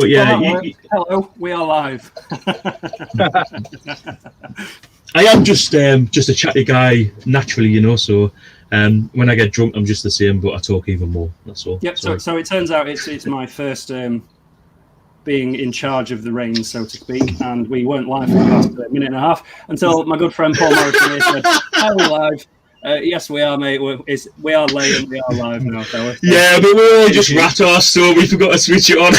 But yeah, hello, we are live. I am just a chatty guy naturally, you know. So when I get drunk, I'm just the same, but I talk even more. That's all. Yep. So it turns out it's my first being in charge of the reins, so to speak, and we weren't live for the last minute and a half until my good friend Paul Morrison here said, "Are we live?" Yes, we are, mate. We are late and we are live now, fella. Yeah, but we're all just rat arse, so we forgot to switch it on.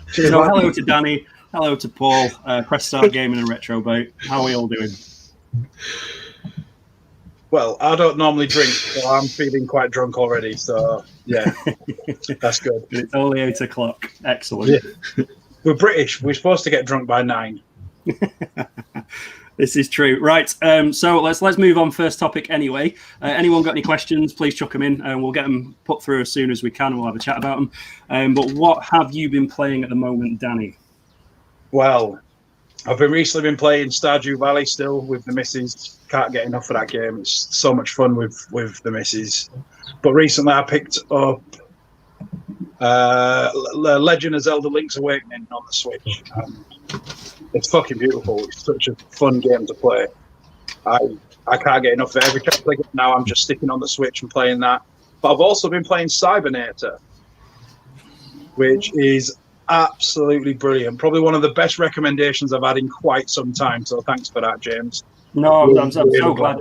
So hello to Danny, hello to Paul, Press Start Gaming and Retro Boat. How are we all doing? Well, I don't normally drink, so I'm feeling quite drunk already. So yeah, that's good. It's only 8 o'clock. Excellent. Yeah. We're British. We're supposed to get drunk by 9. This is true. Right. So let's move on. First topic anyway. Anyone got any questions, please chuck them in and we'll get them put through as soon as we can. We'll have a chat about them. But what have you been playing at the moment, Danny? Well, I've recently been playing Stardew Valley still with the missus. Can't get enough of that game. It's so much fun with the missus. But recently I picked up Legend of Zelda Link's Awakening on the Switch. It's fucking beautiful. It's such a fun game to play. I can't get enough of it. Every time I play it now, I'm just sticking on the Switch and playing that. But I've also been playing Cybernator, which is absolutely brilliant. Probably one of the best recommendations I've had in quite some time. So thanks for that, James. No, I'm so glad.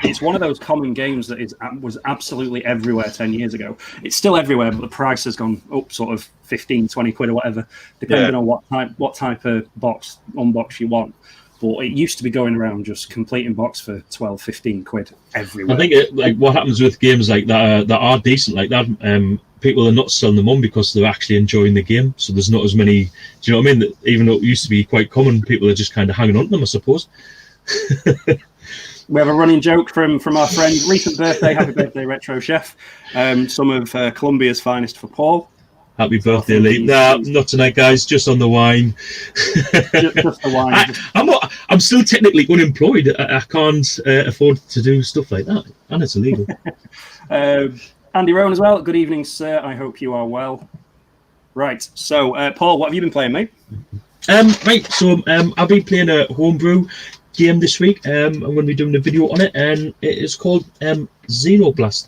It's one of those common games that was absolutely everywhere 10 years ago. It's still everywhere, but the price has gone up sort of 15, 20 quid or whatever, depending on what type of unbox you want. But it used to be going around just completing box for 12, 15 quid everywhere. I think what happens with games like that are decent like that, people are not selling them on because they're actually enjoying the game. So there's not as many, do you know what I mean? That even though it used to be quite common, people are just kind of hanging on to them, I suppose. We have a running joke from our friend. Recent birthday, happy birthday, Retro Chef. Some of Colombia's finest for Paul. Happy birthday, Lee. Nah, not tonight, guys. Just on the wine. Just the wine. I'm still technically unemployed. I can't afford to do stuff like that, and it's illegal. Andy Rowan as well. Good evening, sir. I hope you are well. Right. So, Paul, what have you been playing, mate? Right. So, I've been playing a homebrew game this week. I'm going to be doing a video on it, and it is called Xenoblast.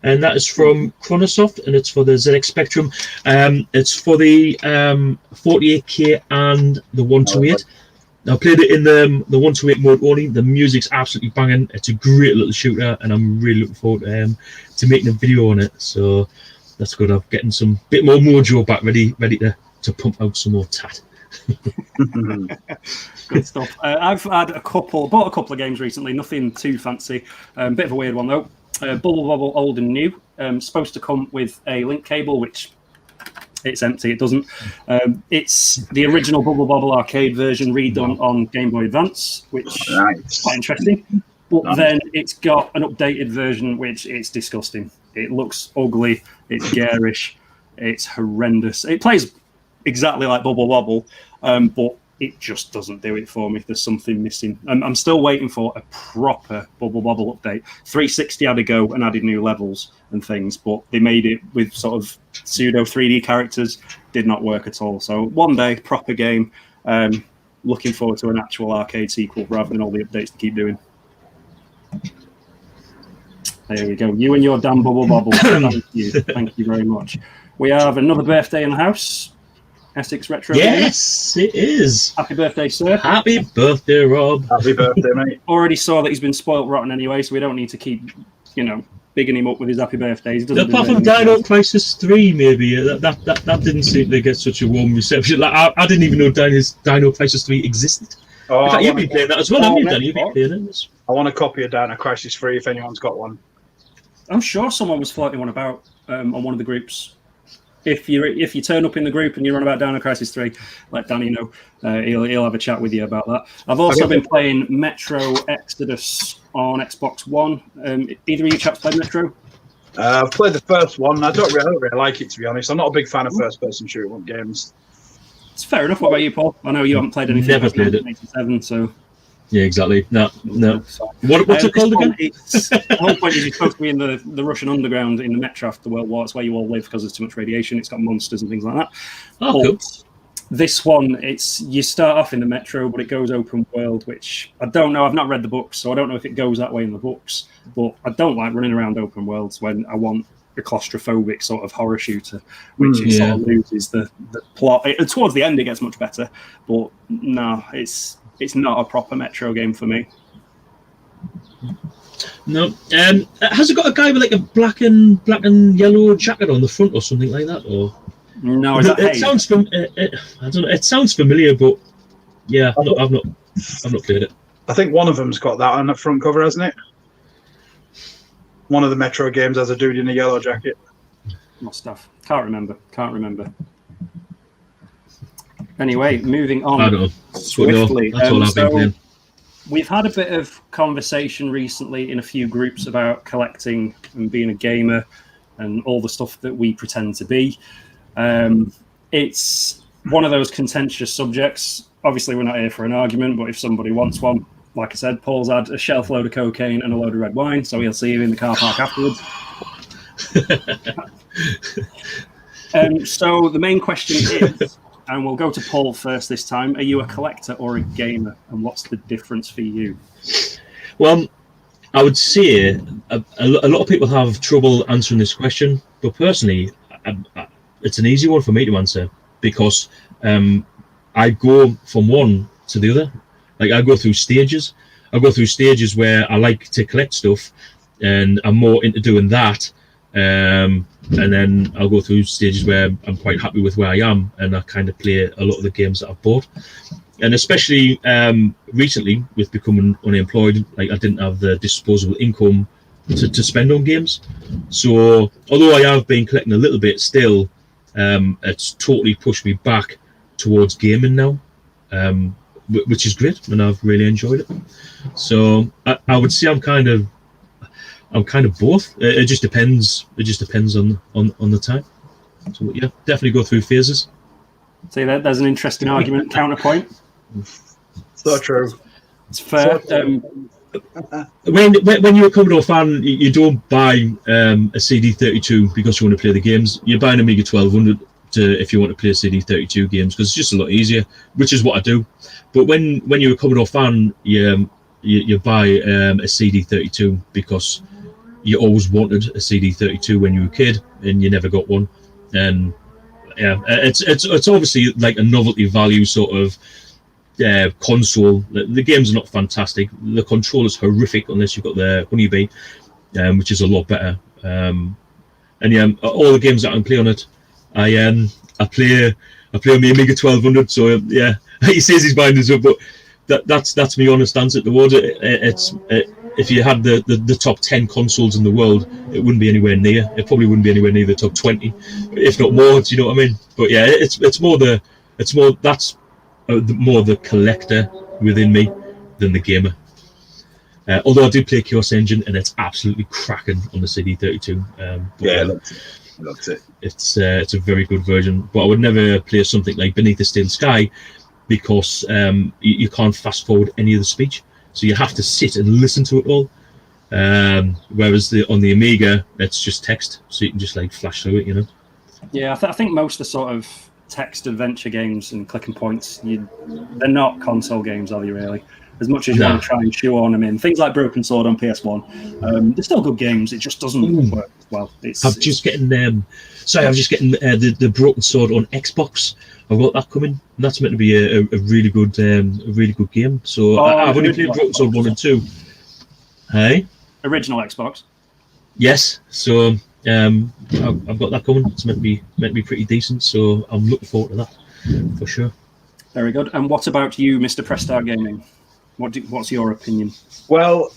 And that is from Chronosoft, and it's for the ZX Spectrum. It's for the 48K and the 128. I played it in the 128 mode only. The music's absolutely banging. It's a great little shooter, and I'm really looking forward to making a video on it. So that's good. I'm getting some bit more mojo back, ready to pump out some more tat. Good stuff. I've bought a couple of games recently. Nothing too fancy. Bit of a weird one though. Bubble Bobble Old and New. Supposed to come with a link cable, which it's empty. It doesn't. It's the original Bubble Bobble arcade version redone on Game Boy Advance, which is quite interesting. But then it's got an updated version, which it's disgusting. It looks ugly. It's garish. It's horrendous. It plays exactly like Bubble Bobble, but it just doesn't do it for me. There's something missing. I'm still waiting for a proper Bubble Bobble update. 360 had to go and added new levels and things, but they made it with sort of pseudo 3D characters. Did not work at all. So one day, proper game. Looking forward to an actual arcade sequel rather than all the updates to keep doing. There we go. You and your damn Bubble Bobble. Thank you. Thank you very much. We have another birthday in the house. Essex Retro. Yes, it is. Happy birthday, sir. Happy birthday, Rob. Happy birthday, mate. Already saw that he's been spoilt rotten anyway, so we don't need to keep, bigging him up with his happy birthdays. Apart from Dino Crisis 3, maybe. That didn't seem to get such a warm reception. Like, I didn't even know Dino Crisis 3 existed. Oh, you've been playing that as well, haven't you, Danny? You've been playing it. I want a copy of Dino Crisis 3 if anyone's got one. I'm sure someone was floating one about on one of the groups. If you turn up in the group and you're on about Dino Crisis 3, let Danny know. He'll have a chat with you about that. I've also been playing Metro Exodus on Xbox One. Either of you chaps played Metro? I've played the first one. I don't really like it, to be honest. I'm not a big fan of first-person shooter games. It's fair enough. What about you, Paul? I know you haven't played anything. Never played it. 87, so Yeah, exactly. No. So, What's it called again? The whole point is you're supposed to be in the Russian underground in the Metro after the World War. It's where you all live because there's too much radiation. It's got monsters and things like that. Oh, cool. This one, you start off in the Metro, but it goes open world, which I don't know. I've not read the books, so I don't know if it goes that way in the books. But I don't like running around open worlds when I want a claustrophobic sort of horror shooter, which it sort of loses the plot. Towards the end, it gets much better, but no, it's not a proper Metro game for me. No. Has it got a guy with like a black and yellow jacket on the front or something like that? Or no, is that it sounds I don't know. It sounds familiar, but yeah, I've not played it. I think one of them's got that on the front cover, hasn't it? One of the Metro games has a dude in a yellow jacket. Must have. Can't remember. Anyway, moving on. I don't know. Swiftly. That's all I've been playing. We've had a bit of conversation recently in a few groups about collecting and being a gamer and all the stuff that we pretend to be. It's one of those contentious subjects. Obviously, we're not here for an argument, but if somebody wants one, like I said, Paul's had a shelf load of cocaine and a load of red wine, so he'll see you in the car park afterwards. So the main question is, and we'll go to Paul first this time, are you a collector or a gamer, and what's the difference for you? Well, I would say a lot of people have trouble answering this question, but personally, it's an easy one for me to answer because I go from one to the other. Like I go through stages. I go through stages where I like to collect stuff, and I'm more into doing that. And then I'll go through stages where I'm quite happy with where I am, and I kind of play a lot of the games that I've bought. And especially recently, with becoming unemployed, like I didn't have the disposable income to spend on games. So although I have been collecting a little bit, still, it's totally pushed me back towards gaming now, which is great, and I've really enjoyed it. So I would say I'm kind of both. It just depends. It just depends on the time. So yeah, definitely go through phases. See, there's an interesting argument counterpoint. So true. It's fair. When you're a Commodore fan, you don't buy a CD32 because you want to play the games. You're buying Amiga 1200 if you want to play CD32 games because it's just a lot easier, which is what I do. But when you're a Commodore fan, you buy a CD32 because you always wanted a CD32 when you were a kid and you never got one. And yeah, it's obviously like a novelty value sort of console. The games are not fantastic. The controller's horrific unless you've got the Honeybee, which is a lot better. And yeah, all the games that I can play on it, I play on the Amiga 1200. So yeah, he says he's buying this up, but that's my honest answer towards it. If you had the top 10 consoles in the world, it wouldn't be anywhere near. It probably wouldn't be anywhere near the top 20, if not more. Do you know what I mean? But yeah, it's more the collector within me than the gamer. Although I do play Chaos Engine, and it's absolutely cracking on the CD32. That's it. It's a very good version, but I would never play something like Beneath the Steel Sky because you can't fast forward any of the speech, so you have to sit and listen to it all. Whereas on the Amiga, it's just text, so you can just like flash through it, you know. Yeah, I think most of the sort of text adventure games and clicking points, they're not console games, are they really? As much as you want to try and shoehorn them in. Things like Broken Sword on PS1, they're still good games. It just doesn't work well. I'm just getting the Broken Sword on Xbox. I've got that coming. And that's meant to be a really good game. So I've only played Broken Sword 1 and 2. Hey? Original Xbox? Yes. So I've got that coming. It's meant to be pretty decent. So I'm looking forward to that for sure. Very good. And what about you, Mr. Prestar Gaming? What's your opinion? Well,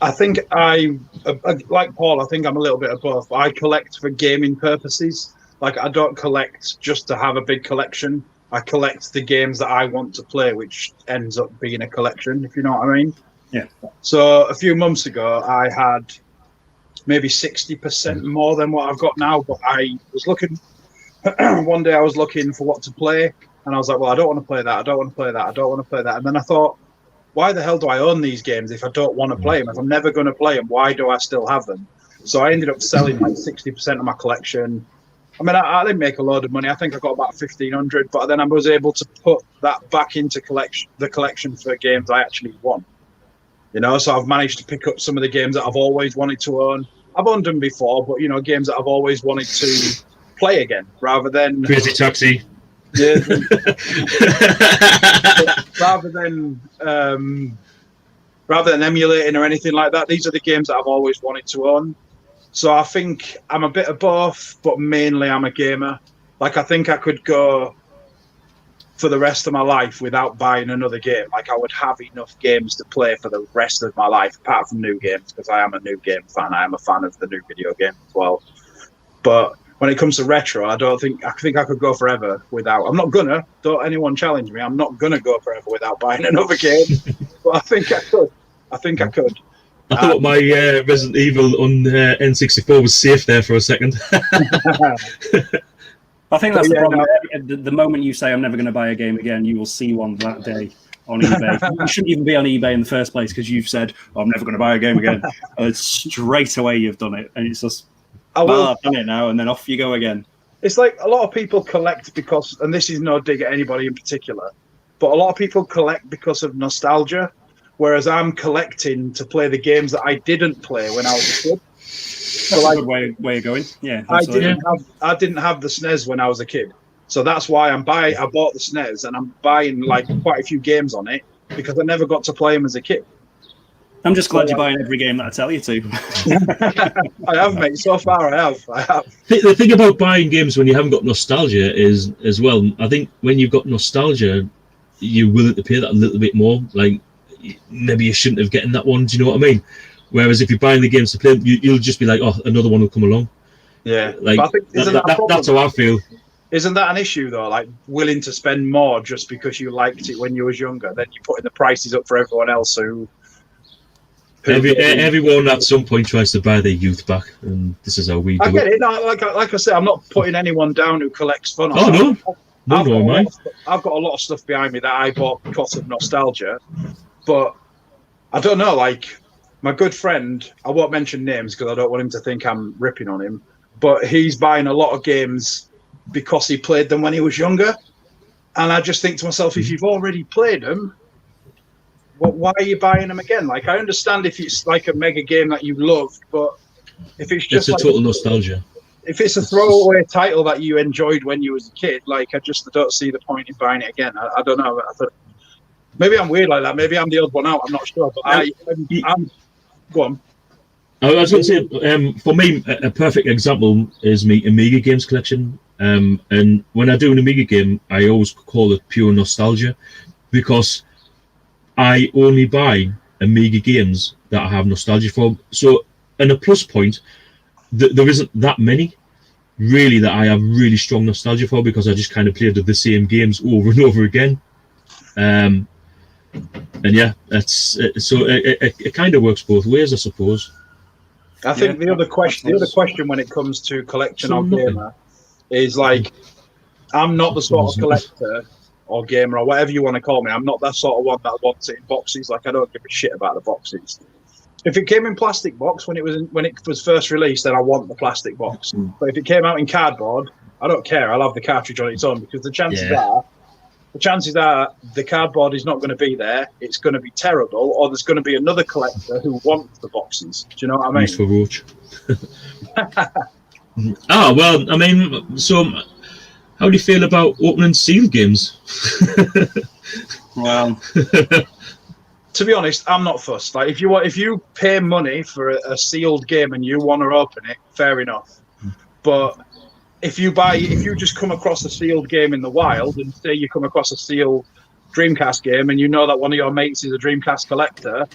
I think like Paul, I think I'm a little bit of both. I collect for gaming purposes. Like, I don't collect just to have a big collection. I collect the games that I want to play, which ends up being a collection, if you know what I mean. Yeah. So a few months ago, I had maybe 60% more than what I've got now. But I was looking, one day I was looking for what to play. And I was like, well, I don't want to play that. I don't want to play that. I don't want to play that. And then I thought, why the hell do I own these games if I don't want to play them? If I'm never going to play them, why do I still have them? So I ended up selling like 60% of my collection. I mean, I didn't make a load of money. I think I got about 1,500, but then I was able to put that back into the collection for games I actually want. You know, so I've managed to pick up some of the games that I've always wanted to own. I've owned them before, but, you know, games that I've always wanted to play again rather than... Crazy Taxi. Yeah, rather than emulating or anything like that. These are the games that I've always wanted to own. So I think I'm a bit of both, but mainly I'm a gamer. Like, I think I could go for the rest of my life without buying another game. Like, I would have enough games to play for the rest of my life, apart from new games, because I am a new game fan. I am a fan of the new video game as well. But when it comes to retro, I think I could go forever without. I'm not gonna. Don't anyone challenge me. I'm not gonna go forever without buying another game. But I think I could. I thought my Resident Evil on N64 was safe there for a second. I think that's the problem. The moment you say I'm never going to buy a game again, you will see one that day on eBay. You shouldn't even be on eBay in the first place because you've said, I'm never going to buy a game again. Straight away you've done it. And it's just, I've done it now, and then off you go again. It's like a lot of people collect because, and this is no dig at anybody in particular, but a lot of people collect because of nostalgia, whereas I'm collecting to play the games that I didn't play when I was a kid. That's a good way of going. Yeah, I didn't have the SNES when I was a kid, so that's why I bought the SNES, and I'm buying like quite a few games on it because I never got to play them as a kid. I'm just glad you're buying every game that I tell you to. I have, mate. So far, I have. The thing about buying games when you haven't got nostalgia is, as well, I think when you've got nostalgia, you're willing to pay that a little bit more. Like, maybe you shouldn't have gotten that one. Do you know what I mean? Whereas if you're buying the games to play, you'll just be like, oh, another one will come along. Yeah, like I think, that's how I feel. Isn't that an issue though? Like, willing to spend more just because you liked it when you was younger, then you're putting the prices up for everyone else who everyone at some point tries to buy their youth back, and this is how we do it. I get it. No, like I said, I'm not putting anyone down who collects fun. Oh no, I've got a lot of stuff behind me that I bought because of nostalgia, but I don't know. Like, my good friend, I won't mention names because I don't want him to think I'm ripping on him, but he's buying a lot of games because he played them when he was younger, and I just think to myself, if you've already played them, why are you buying them again? Like, I understand if it's like a mega game that you loved, but if it's just it's a total nostalgia. If it's a throwaway title that you enjoyed when you was a kid, like, I just don't see the point in buying it again. I don't know. Maybe I'm weird like that. Maybe I'm the odd one out. I'm not sure. But I'm go on. I was going to say, for me, a perfect example is my Amiga games collection. And when I do an Amiga game, I always call it pure nostalgia because I only buy Amiga games that I have nostalgia for. So, and a plus point, there isn't that many really that I have really strong nostalgia for because I just kind of played the same games over and over again. And yeah, it kind of works both ways, I suppose. I think the other question when it comes to collection or gamer is, like, I'm not the sort of collector or gamer or whatever you want to call me. I'm not that sort of one that wants it in boxes. Like, I don't give a shit about the boxes. If it came in plastic box when it was first released, then I want the plastic box. But if it came out in cardboard, I don't care. I'll have the cartridge on its own because the chances are the cardboard is not going to be there. It's going to be terrible, or there's going to be another collector who wants the boxes. Do you know what I mean? For Roach. Well, I mean, so how do you feel about opening sealed games? Well, to be honest, I'm not fussed. Like, if you pay money for a sealed game and you want to open it, fair enough. But if you just come across a sealed game in the wild, and say you come across a sealed Dreamcast game and you know that one of your mates is a Dreamcast collector,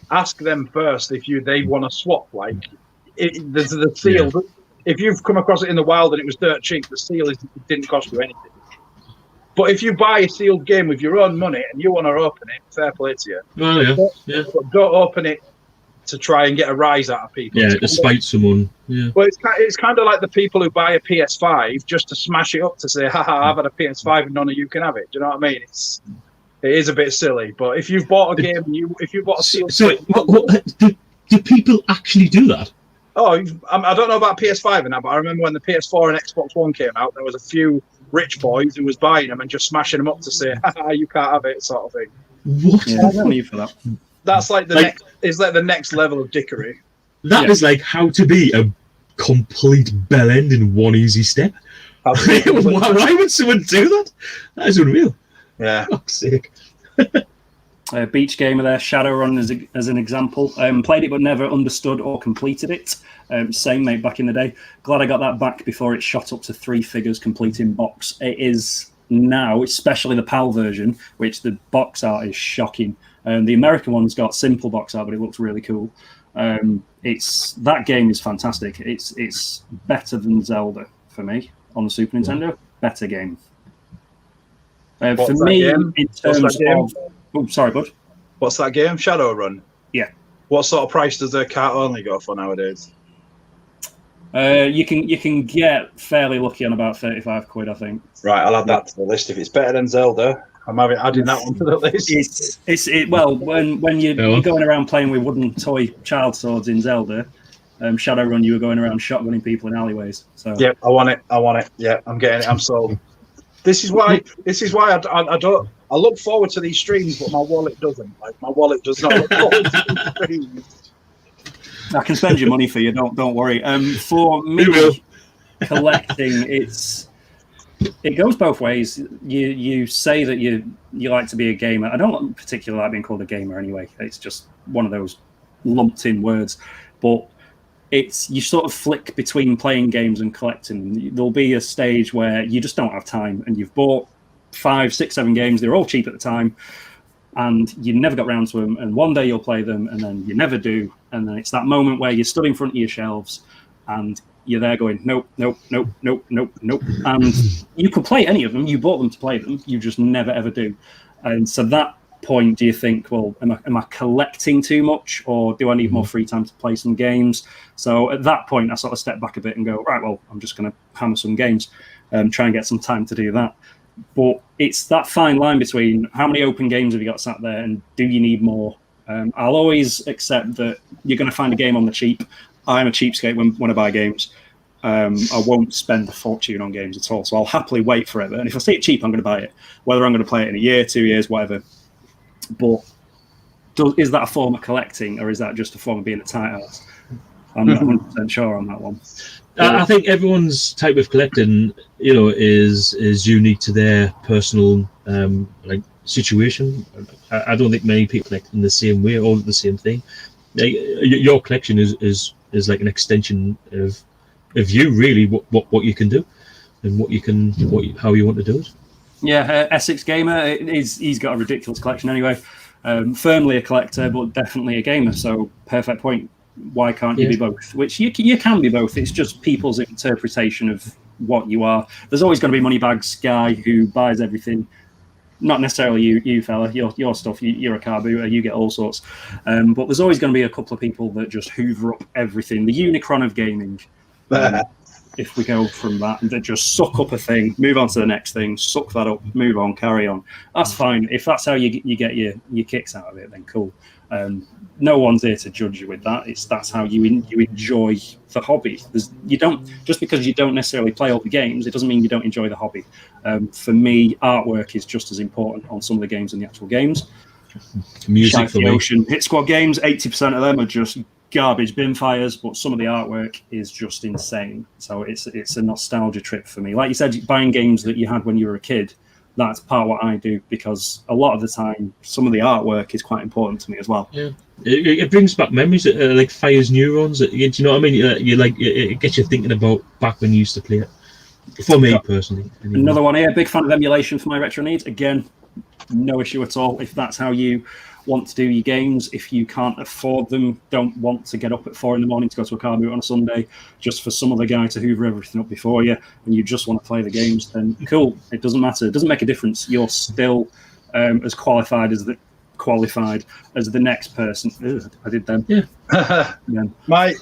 ask them first if they want to swap. Like, the seal. Yeah. If you've come across it in the wild and it was dirt cheap, the seal didn't cost you anything. But if you buy a sealed game with your own money and you want to open it, fair play to you. Oh, yeah. But don't open it to try and get a rise out of people. Yeah, to spite someone. Yeah. Well, it's kind of like the people who buy a PS5 just to smash it up to say, haha, I've had a PS5 and none of you can have it. Do you know what I mean? It is a bit silly, but if you've bought a game, if you bought a sealed, So, do people actually do that? oh, I don't know about PS5 and that, but I remember when the PS4 and Xbox One came out, there was a few rich boys who was buying them and just smashing them up to say, "Haha, you can't have it," sort of thing. What? Yeah, there's no need for that. That's like the next level of dickery. That is like how to be a complete bell end in one easy step. Why would someone do that? That is unreal. Yeah. For fuck's sake. Beach gamer there, Shadowrun as an example. Played it but never understood or completed it. Same, mate, back in the day. Glad I got that back before it shot up to 3 figures completing box. It is now, especially the PAL version, which the box art is shocking. The American one's got simple box art, but it looks really cool. That game is fantastic. It's better than Zelda for me on the Super Nintendo. Better game. For me, game? in terms of... Oh, sorry, bud. What's that game? Shadowrun? Yeah. What sort of price does the cart only go for nowadays? You can get fairly lucky on about 35 quid, I think. Right, I'll add that to the list. If it's better than Zelda, I'm adding that one to the list. Well, when you're going around playing with wooden toy child swords in Zelda, Shadowrun, you were going around shotgunning people in alleyways. So Yep, I want it. Yeah, I'm getting it. I'm sold. This is why I don't. I look forward to these streams, but my wallet doesn't. Like, my wallet does not look forward to these streams. I can spend your money for you. Don't worry. For me, collecting, it goes both ways. You say that you like to be a gamer. I don't particularly like being called a gamer anyway. It's just one of those lumped in words. But you sort of flick between playing games and collecting. There'll be a stage where you just don't have time, and you've bought 5, 6, 7 games. They're all cheap at the time, and you never got round to them. And one day you'll play them, and then you never do. And then it's that moment where you're stood in front of your shelves, and you're there going, nope, nope, nope, nope, nope, nope. And you could play any of them. You bought them to play them. You just never, ever do. And so that point, do you think, well, am I collecting too much, or do I need more free time to play some games? So at that point, I sort of step back a bit and go, right, well, I'm just going to hammer some games and try and get some time to do that. But it's that fine line between how many open games have you got sat there and do you need more? I'll always accept that you're going to find a game on the cheap. I'm a cheapskate when I buy games. I won't spend a fortune on games at all. So I'll happily wait forever. And if I see it cheap, I'm going to buy it. Whether I'm going to play it in a year, 2 years, whatever. But is that a form of collecting, or is that just a form of being a tight ass? I'm not 100% sure on that one. I think everyone's type of collecting, is unique to their personal situation. I don't think many people collect in the same way, all the same thing. Your collection is like an extension of you, really. What you can do, and how you want to do it. Yeah, Essex Gamer, he's got a ridiculous collection anyway. Firmly a collector, but definitely a gamer. So perfect point. Why can't you be both? Which you can be both. It's just people's interpretation of what you are. There's always going to be moneybags guy who buys everything. Not necessarily you fella. Your stuff. You're a car booter. You get all sorts. But there's always going to be a couple of people that just hoover up everything. The Unicron of gaming. If we go from that and then just suck up a thing, move on to the next thing, suck that up, move on, carry on. That's fine. If that's how you get your kicks out of it, then cool. No one's here to judge you with that. That's how you enjoy the hobby. Just because you don't necessarily play all the games, it doesn't mean you don't enjoy the hobby. For me, artwork is just as important on some of the games than the actual games. Music for me. Ocean Hit Squad games, 80% of them are just garbage bin fires, but some of the artwork is just insane. So it's a nostalgia trip for me. Like you said, buying games that you had when you were a kid, that's part of what I do, because a lot of the time some of the artwork is quite important to me as well. Yeah, it brings back memories. Like fires neurons. Do you know what I mean? It gets you thinking about back when you used to play it. For me personally. Anyway. Another one here. Big fan of emulation for my retro needs. Again, no issue at all. If that's how you want to do your games, if you can't afford them, don't want to get up at 4 a.m. to go to a car boot on a Sunday just for some other guy to hoover everything up before you, and you just want to play the games, then cool. It doesn't matter. It doesn't make a difference. You're still as qualified as the next person. Ugh, I did them. Yeah. My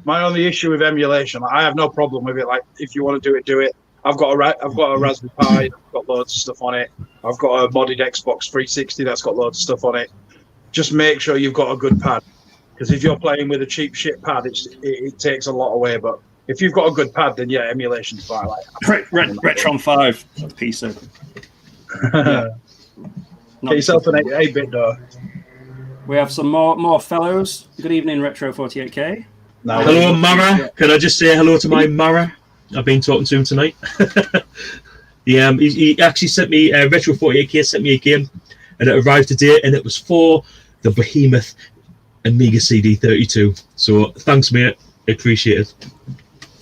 only issue with emulation, I have no problem with it. Like, if you want to do it, do it. I've got a Raspberry Pi. I've got loads of stuff on it. I've got a modded Xbox 360 that's got loads of stuff on it. Just make sure you've got a good pad, because if you're playing with a cheap shit pad, it takes a lot away. But if you've got a good pad, then yeah, emulation's fine. Like Retron 5 PC. yeah. Get yourself an 8-bit though. We have some more fellows. Good evening, Retro 48K. No, Hello, Mara. Can I just say hello to my Mara? I've been talking to him tonight. He actually sent me Retro 48K sent me a game, and it arrived today, and it was for the Behemoth Amiga CD32. So thanks, mate. I appreciate it.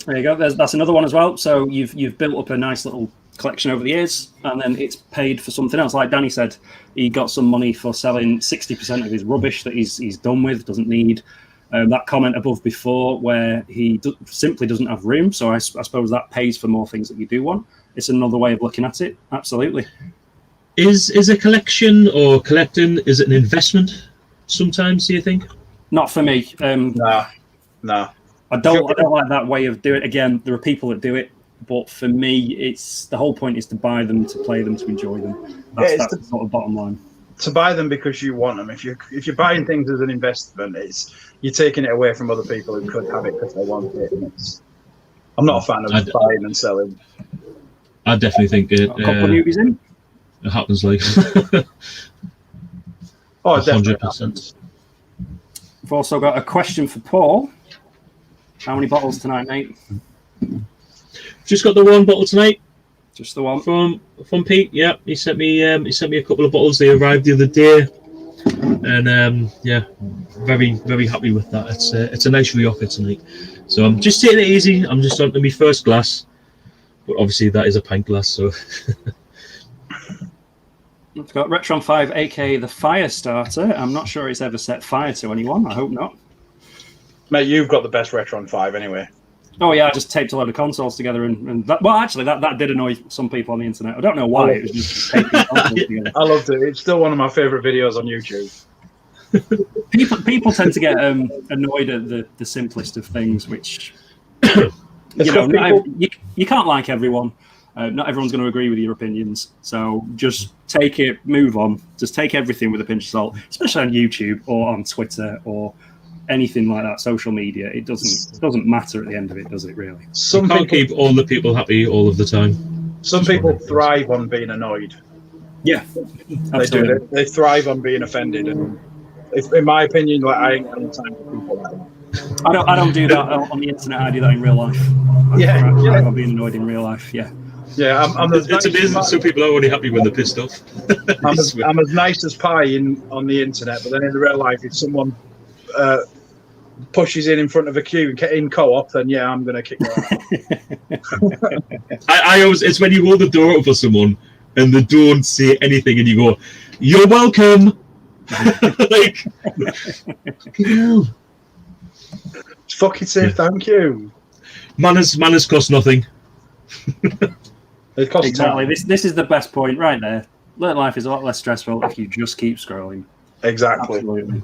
There you go. That's another one as well. So you've built up a nice little collection over the years, and then it's paid for something else. Like Danny said, he got some money for selling 60% of his rubbish that he's done with, doesn't need. That comment above before, where he simply doesn't have room. So I suppose that pays for more things that you do want. It's another way of looking at it. Absolutely. Is a collection or collecting, is it an investment sometimes, do you think? Not for me. No. I don't like that way of doing it. Again, there are people that do it, but for me, it's the whole point is to buy them, to play them, to enjoy them. That's the sort of bottom line. To buy them because you want them. If you're buying things as an investment, you're taking it away from other people who could have it because they want it. And I'm not a fan of buying and selling. I definitely think it. A couple of newbies in. It happens like. Oh, it definitely 100%. happens. We've also got a question for Paul. How many bottles tonight, mate? Just got the one bottle tonight. Just the one from Pete. Yeah, he sent me a couple of bottles. They arrived the other day, and yeah, very very happy with that. It's a nice reoffer tonight. So I'm just taking it easy. I'm just on to my first glass, but obviously that is a pint glass. So we've got Retron 5, aka the Fire Starter. I'm not sure it's ever set fire to anyone. I hope not. Mate, you've got the best Retron 5 anyway. Oh yeah, I just taped a load of consoles together, and that, well, actually, that did annoy some people on the internet. I don't know why. It was just taping consoles together. I loved it. It's still one of my favourite videos on YouTube. People tend to get annoyed at the simplest of things, which you can't like everyone. Not everyone's going to agree with your opinions, so just take it, move on. Just take everything with a pinch of salt, especially on YouTube or on Twitter or anything like that, social media. It doesn't matter at the end of it, does it? Really? You can't keep all the people happy all of the time. Some people thrive on being annoyed. Yeah, they do. They thrive on being offended, and in my opinion, like, I ain't got any time for people like that. I don't do that on the internet. I do that in real life. I thrive on being annoyed in real life. Yeah. Yeah, it's amazing. Some people are only happy when they're pissed off. I'm as nice as pie on the internet, but then in real life, if someone pushes in front of a queue in co-op, then yeah, I'm going to kick them out. I always, it's when you hold the door up for someone and they don't say anything and you go, "You're welcome." Like, fucking say thank you. Manners cost nothing. It costs exactly. time. This is the best point right there. Life is a lot less stressful if you just keep scrolling. Exactly. Absolutely.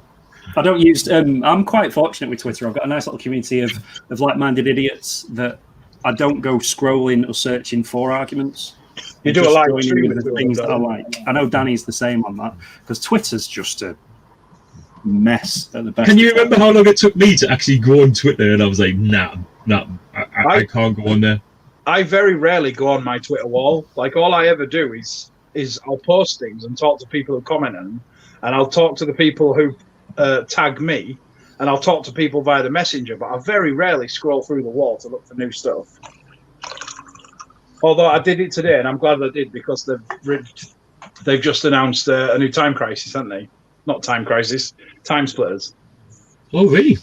I don't use. I'm quite fortunate with Twitter. I've got a nice little community of like-minded idiots that I don't go scrolling or searching for arguments. You do a live stream stream with the things that I like. I know Danny's the same on that because Twitter's just a mess at the best. Can you remember how long it took me to actually go on Twitter? And I was like, nah, I can't go on there. I very rarely go on my Twitter wall. Like, all I ever do is I'll post things and talk to people who comment on them, and I'll talk to the people who tag me, and I'll talk to people via the messenger, but I very rarely scroll through the wall to look for new stuff. Although I did it today, and I'm glad I did, because they've just announced a new Time Crisis, haven't they? Not Time Crisis, Time Splitters. Oh, really?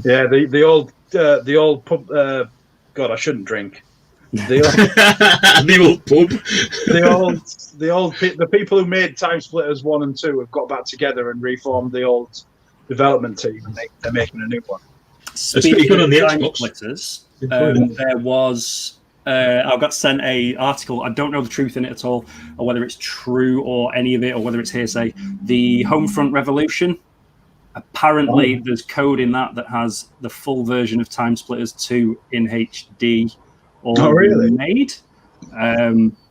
Yeah, the old pub. God, I shouldn't drink. The old pub. The people who made Time Splitters 1 and 2 have got back together and reformed the old development team, and they're making a new one. Speaking of Time Splitters, there was. I got sent a article. I don't know the truth in it at all, or whether it's true or any of it, or whether it's hearsay. The Homefront Revolution. Apparently, there's code in that has the full version of Time Splitters 2 in HD. Really? Made.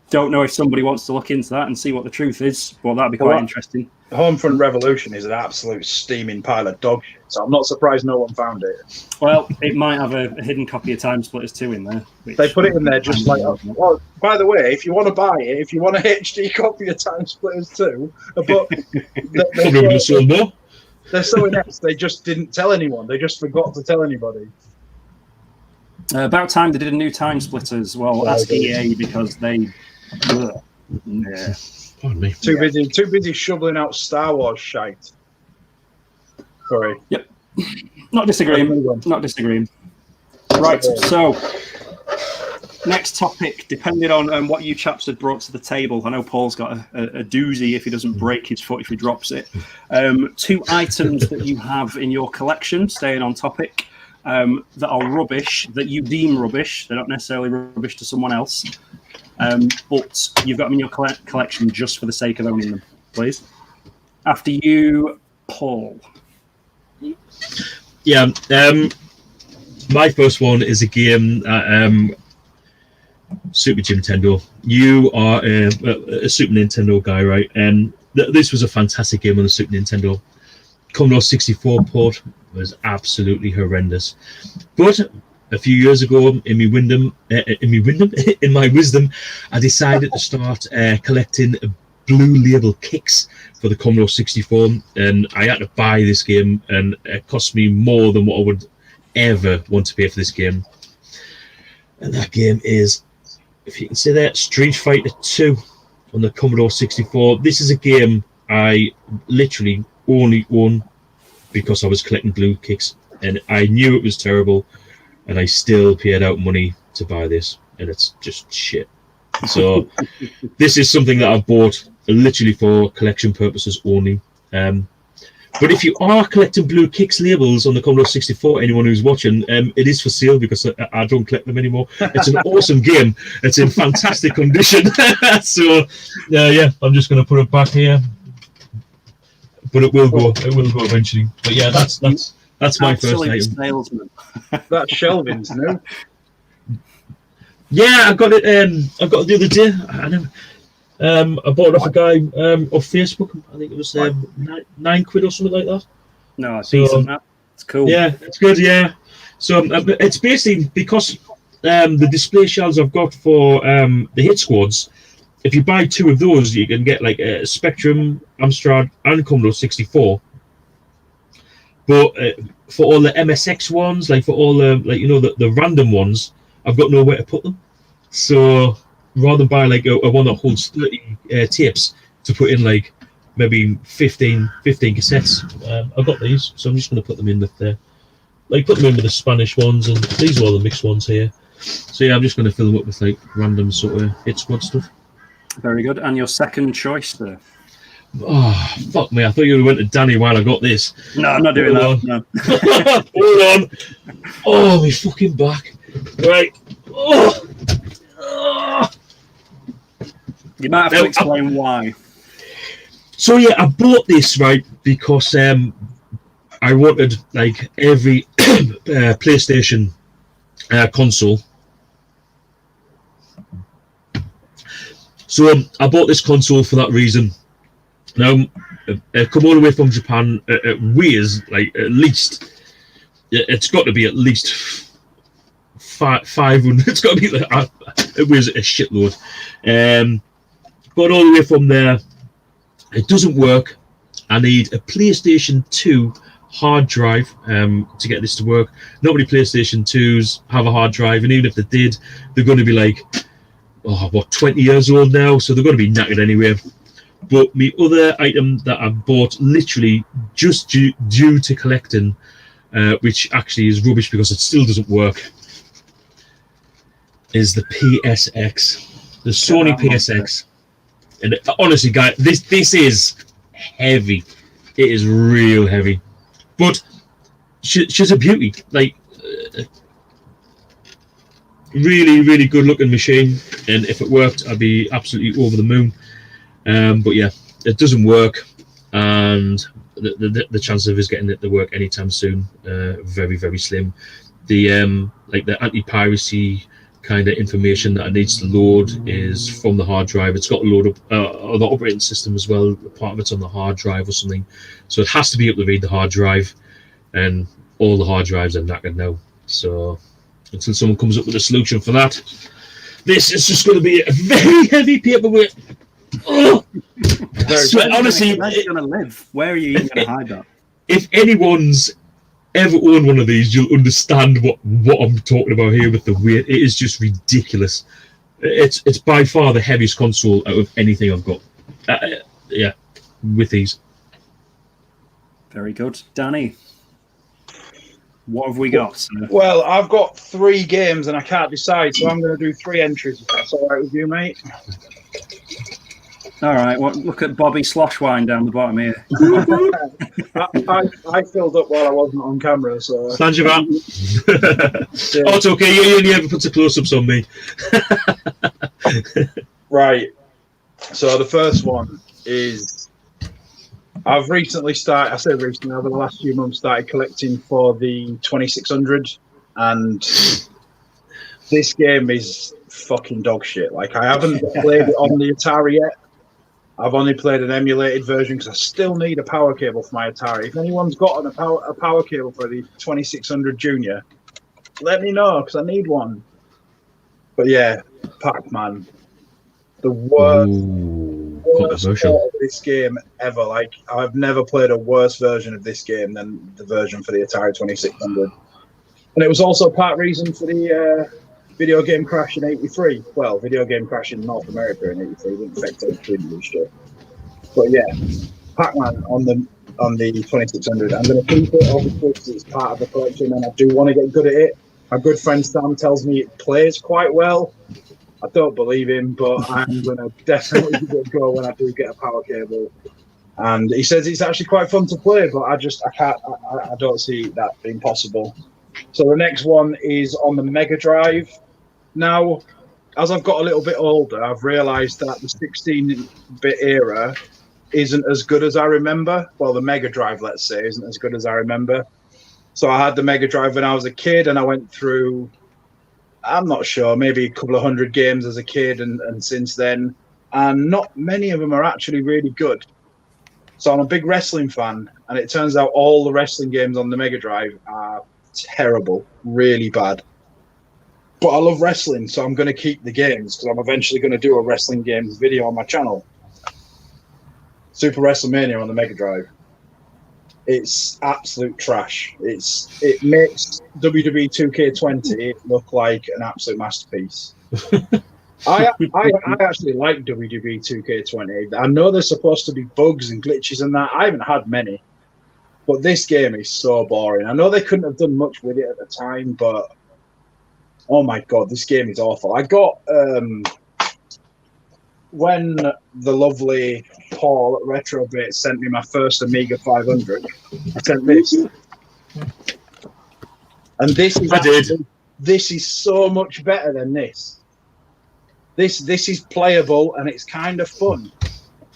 Don't know if somebody wants to look into that and see what the truth is, but that'd be quite interesting. Homefront Revolution is an absolute steaming pile of dog shit, so I'm not surprised no one found it. Well, it might have a hidden copy of Time Splitters 2 in there. They put it in there just like, oh, by the way, if you want to buy it, if you want a HD copy of Time Splitters 2, but they're so inept, they just didn't tell anyone. They just forgot to tell anybody. About time they did a new Time Splitters. Well, ask EA because they... Yeah. Pardon me. Too busy shoveling out Star Wars shite. Sorry. Yep. Not disagreeing. Right, so next topic, depending on what you chaps had brought to the table. I know Paul's got a doozy if he doesn't break his foot if he drops it. 2 items that you have in your collection, staying on topic, that are rubbish, that you deem rubbish. They're not necessarily rubbish to someone else. But you've got them in your collection just for the sake of owning them, please. After you, Paul. Yeah, my first one is a game, Super Jimtendo. You are a Super Nintendo guy, right? And this was a fantastic game on the Super Nintendo. Commodore 64 port was absolutely horrendous. But a few years ago, in my wisdom, I decided to start collecting blue label kicks for the Commodore 64, and I had to buy this game, and it cost me more than what I would ever want to pay for this game. And that game is, if you can say that, Street Fighter 2 on the Commodore 64. This is a game I literally only own because I was collecting blue kicks, and I knew it was terrible. And I still paid out money to buy this, and it's just shit. So this is something that I've bought literally for collection purposes only. But if you are collecting blue kicks labels on the Commodore 64, anyone who's watching, it is for sale because I don't collect them anymore. It's an awesome game. It's in fantastic condition. So yeah, I'm just going to put it back here. But it will go. It will go eventually. But yeah, that's my first item. Salesman. That shelving's new. Yeah, I got it. I got it the other day. I bought it off a guy off Facebook. I think it was £9 or something like that. No, it's decent. It's cool. Yeah, it's good. Yeah. So it's basically because the display shells I've got for the hit squads. If you buy 2 of those, you can get like a Spectrum, Amstrad, and Commodore 64. But for all the MSX ones, like for all the the random ones, I've got nowhere to put them. So rather than buy like a one that holds 30 tapes to put in like maybe 15 cassettes, I've got these, so I'm just going to put them in with put them in with the Spanish ones, and these are all the mixed ones here. So yeah, I'm just going to fill them up with like random sort of hit squad stuff. Very good. And your second choice there? Oh, fuck me. I thought you went to Danny while I got this. No, I'm not doing that. No. Hold on. Oh, my fucking back. Right. Oh. You might have to explain why. So, yeah, I bought this, right, because I wanted, like, every PlayStation console. So I bought this console for that reason. Now, come all the way from Japan, it weighs like at least, it's got to be at least 500. It's got to be like, it weighs a shitload. Got all the way from there. It doesn't work. I need a PlayStation 2 hard drive to get this to work. Not many PlayStation 2s have a hard drive, and even if they did, they're going to be like, 20 years old now, so they're going to be knackered anyway. But my other item that I bought literally just due to collecting, which actually is rubbish because it still doesn't work, is the PSX, the Sony PSX. And honestly, guys, this is heavy. It is real heavy, but she's a beauty. Like, really, really good looking machine. And if it worked, I'd be absolutely over the moon. But yeah, it doesn't work, and the chance of us getting it to work anytime soon, very, very slim. The the anti-piracy kind of information that it needs to load is from the hard drive. It's got to load up the operating system as well. Part of it's on the hard drive or something, so it has to be able to read the hard drive, and all the hard drives are knackered now. So until someone comes up with a solution for that, this is just going to be a very heavy paperweight. Oh! Honestly, where's it going to live? Where are you even going to hide that? If anyone's ever owned one of these, you'll understand what I'm talking about here with the weight. It is just ridiculous. It's by far the heaviest console out of anything I've got. Yeah, with these. Very good. Danny, what have we got? Well, I've got 3 games and I can't decide, so I'm going to do 3 entries, if that's all right with you, mate. All right, well, look at Bobby Sloshwine down the bottom here. I filled up while I wasn't on camera, so... Stand your man. Oh, it's okay. You only ever put the close-ups on me. Right. So the first one is... I've recently started... I say recently, over the last few months, started collecting for the 2600, and this game is fucking dog shit. Like, I haven't played it on the Atari yet. I've only played an emulated version because I still need a power cable for my Atari. If anyone's got a power cable for the 2600 Junior, let me know because I need one. But yeah, Pac-Man, the worst part of this game ever. Like, I've never played a worse version of this game than the version for the Atari 2600. And it was also part reason for the video game crash in '83. Well, video game crash in North America in '83 didn't affect it shit. But yeah, Pac-Man on the 2600. I'm going to keep it obviously because it's part of the collection, and I do want to get good at it. My good friend Sam tells me it plays quite well. I don't believe him, but I'm going to definitely give it a go when I do get a power cable. And he says it's actually quite fun to play, but I don't see that being possible. So the next one is on the Mega Drive. Now, as I've got a little bit older, I've realised that the 16-bit era isn't as good as I remember. Well, the Mega Drive, let's say, isn't as good as I remember. So I had the Mega Drive when I was a kid, and I went through, I'm not sure, maybe a couple of 100 games as a kid and since then, and not many of them are actually really good. So I'm a big wrestling fan, and it turns out all the wrestling games on the Mega Drive are terrible, really bad. But I love wrestling, so I'm going to keep the games because I'm eventually going to do a wrestling games video on my channel. Super WrestleMania on the Mega Drive. It's absolute trash. It makes WWE 2K20 look like an absolute masterpiece. I actually like WWE 2K20. I know there's supposed to be bugs and glitches and that. I haven't had many. But this game is so boring. I know they couldn't have done much with it at the time, but oh my god, this game is awful. I got when the lovely Paul at Retrobit sent me my first Amiga 500, I sent this. And this is so much better than this. This is playable and it's kind of fun.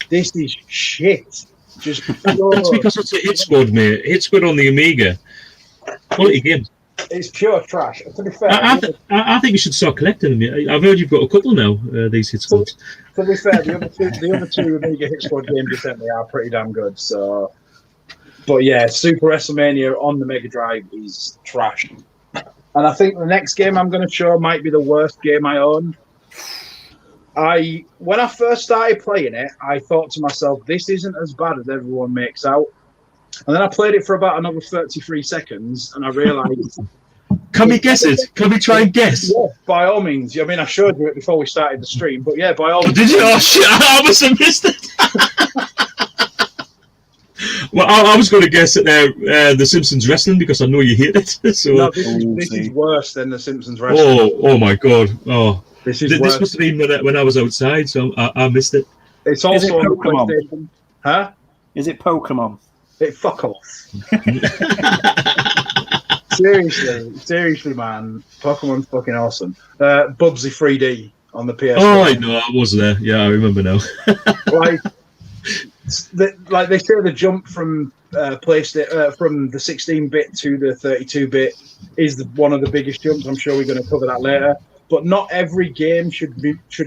This is shit. Just that's because it's a hit squad, mate. Hit squad on the Amiga. Quality game. It's pure trash. To be fair, I think you should start collecting them. I've heard you've got a couple now. These hit squads. To be fair, the other two Amiga hit squad games you sent me are pretty damn good. So, but yeah, Super WrestleMania on the Mega Drive is trash. And I think the next game I'm going to show might be the worst game I own. When I first started playing it, I thought to myself, this isn't as bad as everyone makes out. And then I played it for about another 33 seconds, and I realised... Can we guess it? Can we try and guess? Yeah, by all means. I mean, I showed you it before we started the stream, but yeah, by all means. Did you? Oh, shit, I must have missed it. Well, I was going to guess it The Simpsons Wrestling, because I know you hate it. So. No, this is worse than The Simpsons Wrestling. Oh my God. Oh. This must have been when I was outside, so I missed it. It's also on PlayStation. Huh? Is it Pokemon? Fuck off. Seriously, man. Pokemon's fucking awesome. Bubsy 3D on the PS. Oh, I know. I was there. Yeah, I remember now. Like they say, the jump from PlayStation from the 16-bit to the 32-bit is one of the biggest jumps. I'm sure we're going to cover that later. but not every game should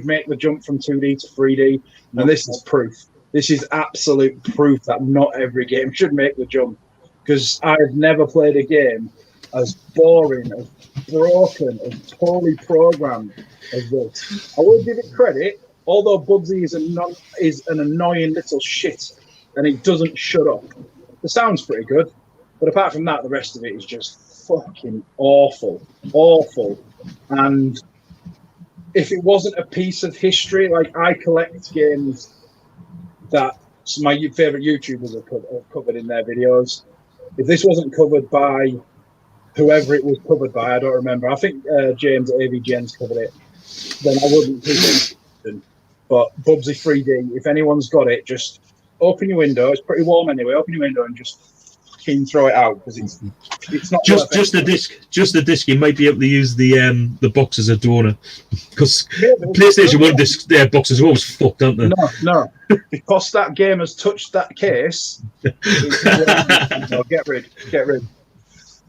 make the jump from 2D to 3D. And this is proof. This is absolute proof that not every game should make the jump. Because I've never played a game as boring, as broken, as poorly programmed as this. I will give it credit, although Bugsy is an annoying little shit, and it doesn't shut up. The sound's pretty good, but apart from that, the rest of it is just fucking awful. And if it wasn't a piece of history, like I collect games that my favourite YouTubers have covered in their videos. If this wasn't covered by whoever it was covered by, I don't remember. I think James at AV Gens covered it. Then I wouldn't be interested. But Bubsy 3D, if anyone's got it, just open your window. It's pretty warm anyway. Open your window and just fucking throw it out because it's not just the disc. Just the disc. You might be able to use the box as a donor because PlayStation 1 disc boxes are always fucked, aren't they? No, because that game has touched that case. Get rid.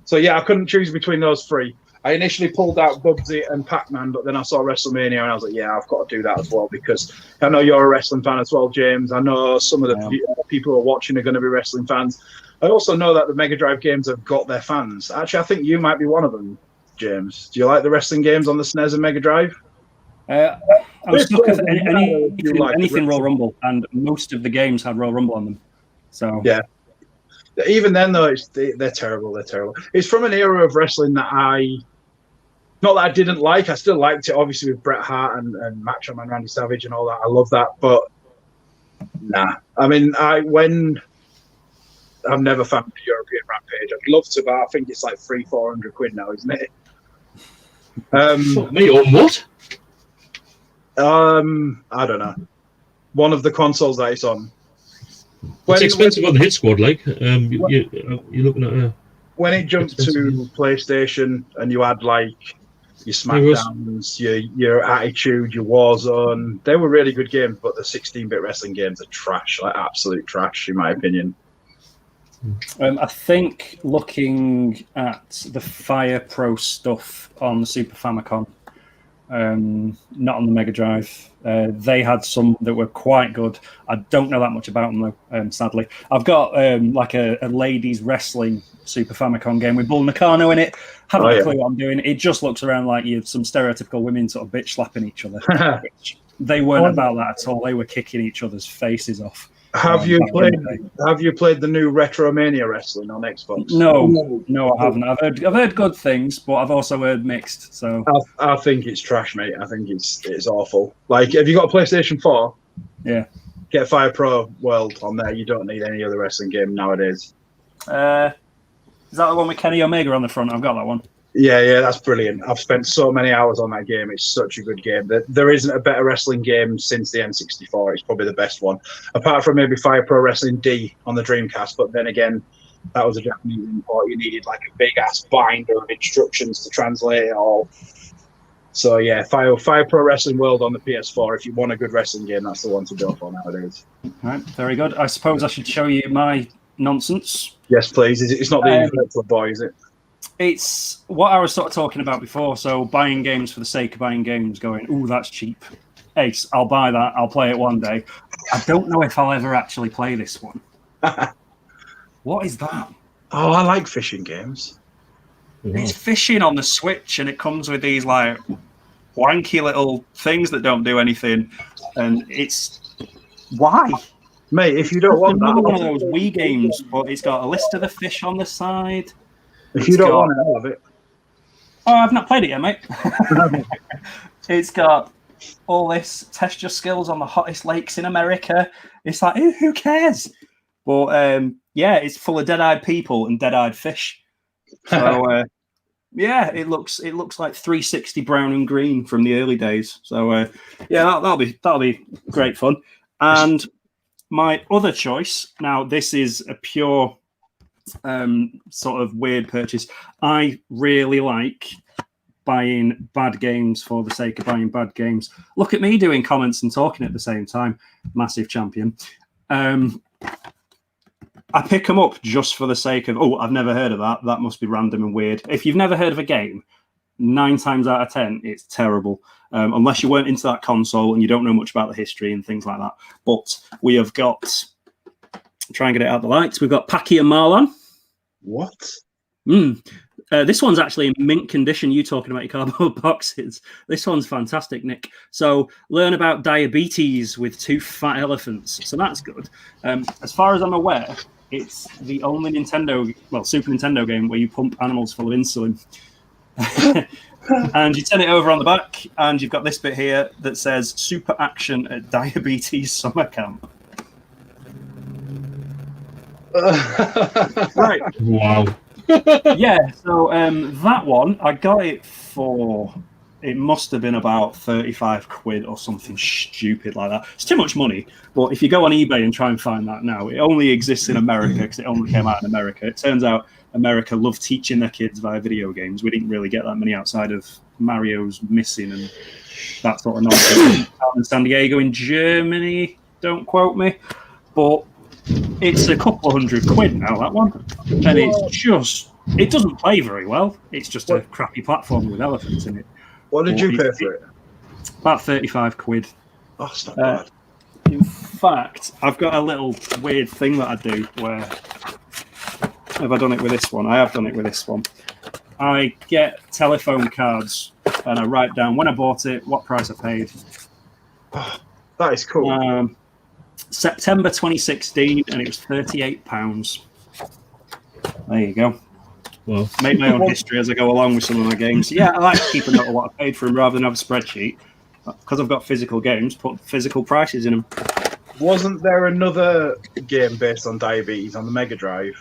So yeah, I couldn't choose between those three. I initially pulled out Bubsy and Pac-Man, but then I saw WrestleMania and I was like, yeah, I've got to do that as well because I know you're a wrestling fan as well, James. I know some of the people who are watching are going to be wrestling fans. I also know that the Mega Drive games have got their fans. Actually, I think you might be one of them, James. Do you like the wrestling games on the SNES and Mega Drive? I'm stuck at anything Royal Rumble, and most of the games had Royal Rumble on them. So yeah. Even then, though, they're terrible. They're terrible. It's from an era of wrestling that not that I didn't like. I still liked it, obviously, with Bret Hart and Macho Man Randy Savage and all that. I love that, but nah. I mean, I've never found the European Rampage. I'd love to, but I think it's like £300-400 now, isn't it? Fuck me, on what? I don't know. One of the consoles that it's on. It's expensive on the Hit Squad, like. You're looking at when it jumped to PlayStation and you had like your SmackDowns, your Attitude, your Warzone, they were really good games, but the 16-bit wrestling games are trash, like absolute trash, in my opinion. I think looking at the Fire Pro stuff on the Super Famicom, not on the Mega Drive, they had some that were quite good. I don't know that much about them though, sadly. I've got like a ladies wrestling Super Famicom game with Bull Nakano in it. Haven't a clue what I'm doing. It just looks around like you have some stereotypical women sort of bitch slapping each other. They weren't about that at all. They were kicking each other's faces off. Have you played the new Retromania Wrestling on Xbox? No, I haven't. I've heard good things, but I've also heard mixed. So I think it's trash, mate. I think it's awful. Like, have you got a PlayStation 4? Yeah. Get Fire Pro World on there. You don't need any other wrestling game nowadays. Is that the one with Kenny Omega on the front? I've got that one. Yeah, that's brilliant. I've spent so many hours on that game. It's such a good game. There isn't a better wrestling game since the N64. It's probably the best one, apart from maybe Fire Pro Wrestling D on the Dreamcast. But then again, that was a Japanese import. You needed like a big ass binder of instructions to translate it all. So yeah, Fire Pro Wrestling World on the PS4. If you want a good wrestling game, that's the one to go for nowadays. All right, very good. I suppose I should show you my nonsense. Yes, please. It's not the Virtual Boy, is it? It's what I was sort of talking about before. So buying games for the sake of buying games, going, ooh, that's cheap. Ace, I'll buy that. I'll play it one day. I don't know if I'll ever actually play this one. What is that? Oh, I like fishing games. It's fishing on the Switch, and it comes with these like wanky little things that don't do anything. And it's why? Mate, if you don't want that, one of those Wii games, but it's got a list of the fish on the side. If you don't want it, I'll have it. Oh, I've not played it yet, mate. It's got all this test your skills on the hottest lakes in America. It's like, who cares? But yeah, it's full of dead-eyed people and dead-eyed fish. So yeah, it looks like 360 brown and green from the early days. So yeah, that'll be great fun. And my other choice, now this is a pure sort of weird purchase. I really like buying bad games for the sake of buying bad games. Look at me doing comments and talking at the same time. Massive champion. I pick them up just for the sake of, I've never heard of that. That must be random and weird. If you've never heard of a game, 9 times out of 10, it's terrible. Unless you weren't into that console and you don't know much about the history and things like that. But we have got, try and get it out the lights, we've got Paki and Marlon. What? This one's actually in mint condition. You talking about your cardboard boxes. This one's fantastic, Nick. So learn about diabetes with 2 fat elephants. So that's good. As far as I'm aware, it's the only Super Nintendo game where you pump animals full of insulin. And you turn it over on the back, and you've got this bit here that says Super Action at Diabetes Summer Camp. Right. Wow. Yeah, so that one, I got it for, it must have been about 35 quid or something stupid like that. It's too much money, but if you go on eBay and try and find that now, it only exists in America because it only came out in America. It turns out America love teaching their kids via video games. We didn't really get that many outside of Mario's Missing and that sort of nonsense. Out in San Diego in Germany, don't quote me, but it's a couple hundred quid now, that one. And it doesn't play very well. It's just a crappy platform with elephants in it. What did you pay for it? About 35 quid. Oh, it's not bad. In fact, I've got a little weird thing that I do where, have I done it with this one? I have done it with this one. I get telephone cards and I write down when I bought it, what price I paid. Oh, that is cool. September 2016, and it was £38. There you go. Well, Make my own history as I go along with some of my games. Yeah, I like to keep a note of what I paid for them rather than have a spreadsheet. Because I've got physical games, put physical prices in them. Wasn't there another game based on diabetes on the Mega Drive?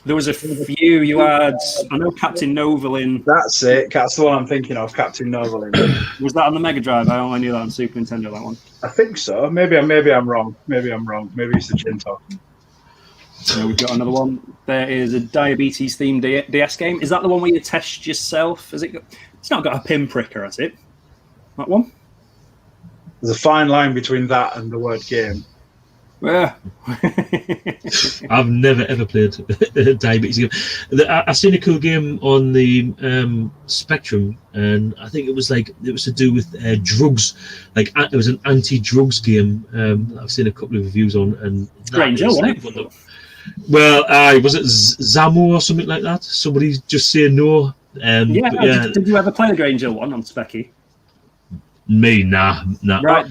There was a few you had. I know Captain Novolin. That's it. That's the one I'm thinking of, Captain Novolin. Was that on the Mega Drive? I only knew that on Super Nintendo, that one. I think so. Maybe I'm wrong. Maybe it's the Jimtendo. So we've got another one. There is a diabetes-themed DS game. Is that the one where you test yourself? It's not got a pinpricker, has it? That one? There's a fine line between that and the word game. Yeah. I've never ever played a diabetes game. I've seen a cool game on the Spectrum, and I think it was to do with drugs. Like it was an anti-drugs game. I've seen a couple of reviews on, and Strange, wasn't it? Well, was it Zamo or something like that? Somebody just saying no. Yeah. Did you ever play the Grange Hill one on Specky? Me, nah. Right,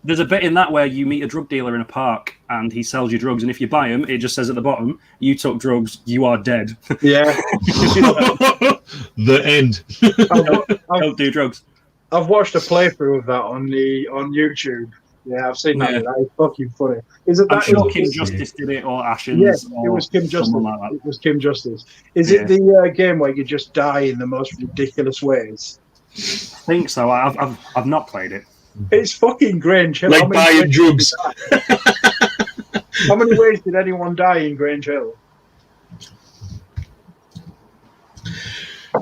there's a bit in that where you meet a drug dealer in a park and he sells you drugs, and if you buy them, it just says at the bottom, "You took drugs, you are dead." Yeah. The end. Don't do drugs. I've watched a playthrough of that on YouTube. Yeah, I've seen that. Yeah. That is fucking funny. Is it that? I'm sure Kim Justice did it, or Ashens. Yes, or it was Kim Justice. Like that. It was Kim Justice. Is it the game where you just die in the most ridiculous ways? I think so. I've not played it. It's fucking Grange Hill. Like buying drugs. How many ways did anyone die in Grange Hill?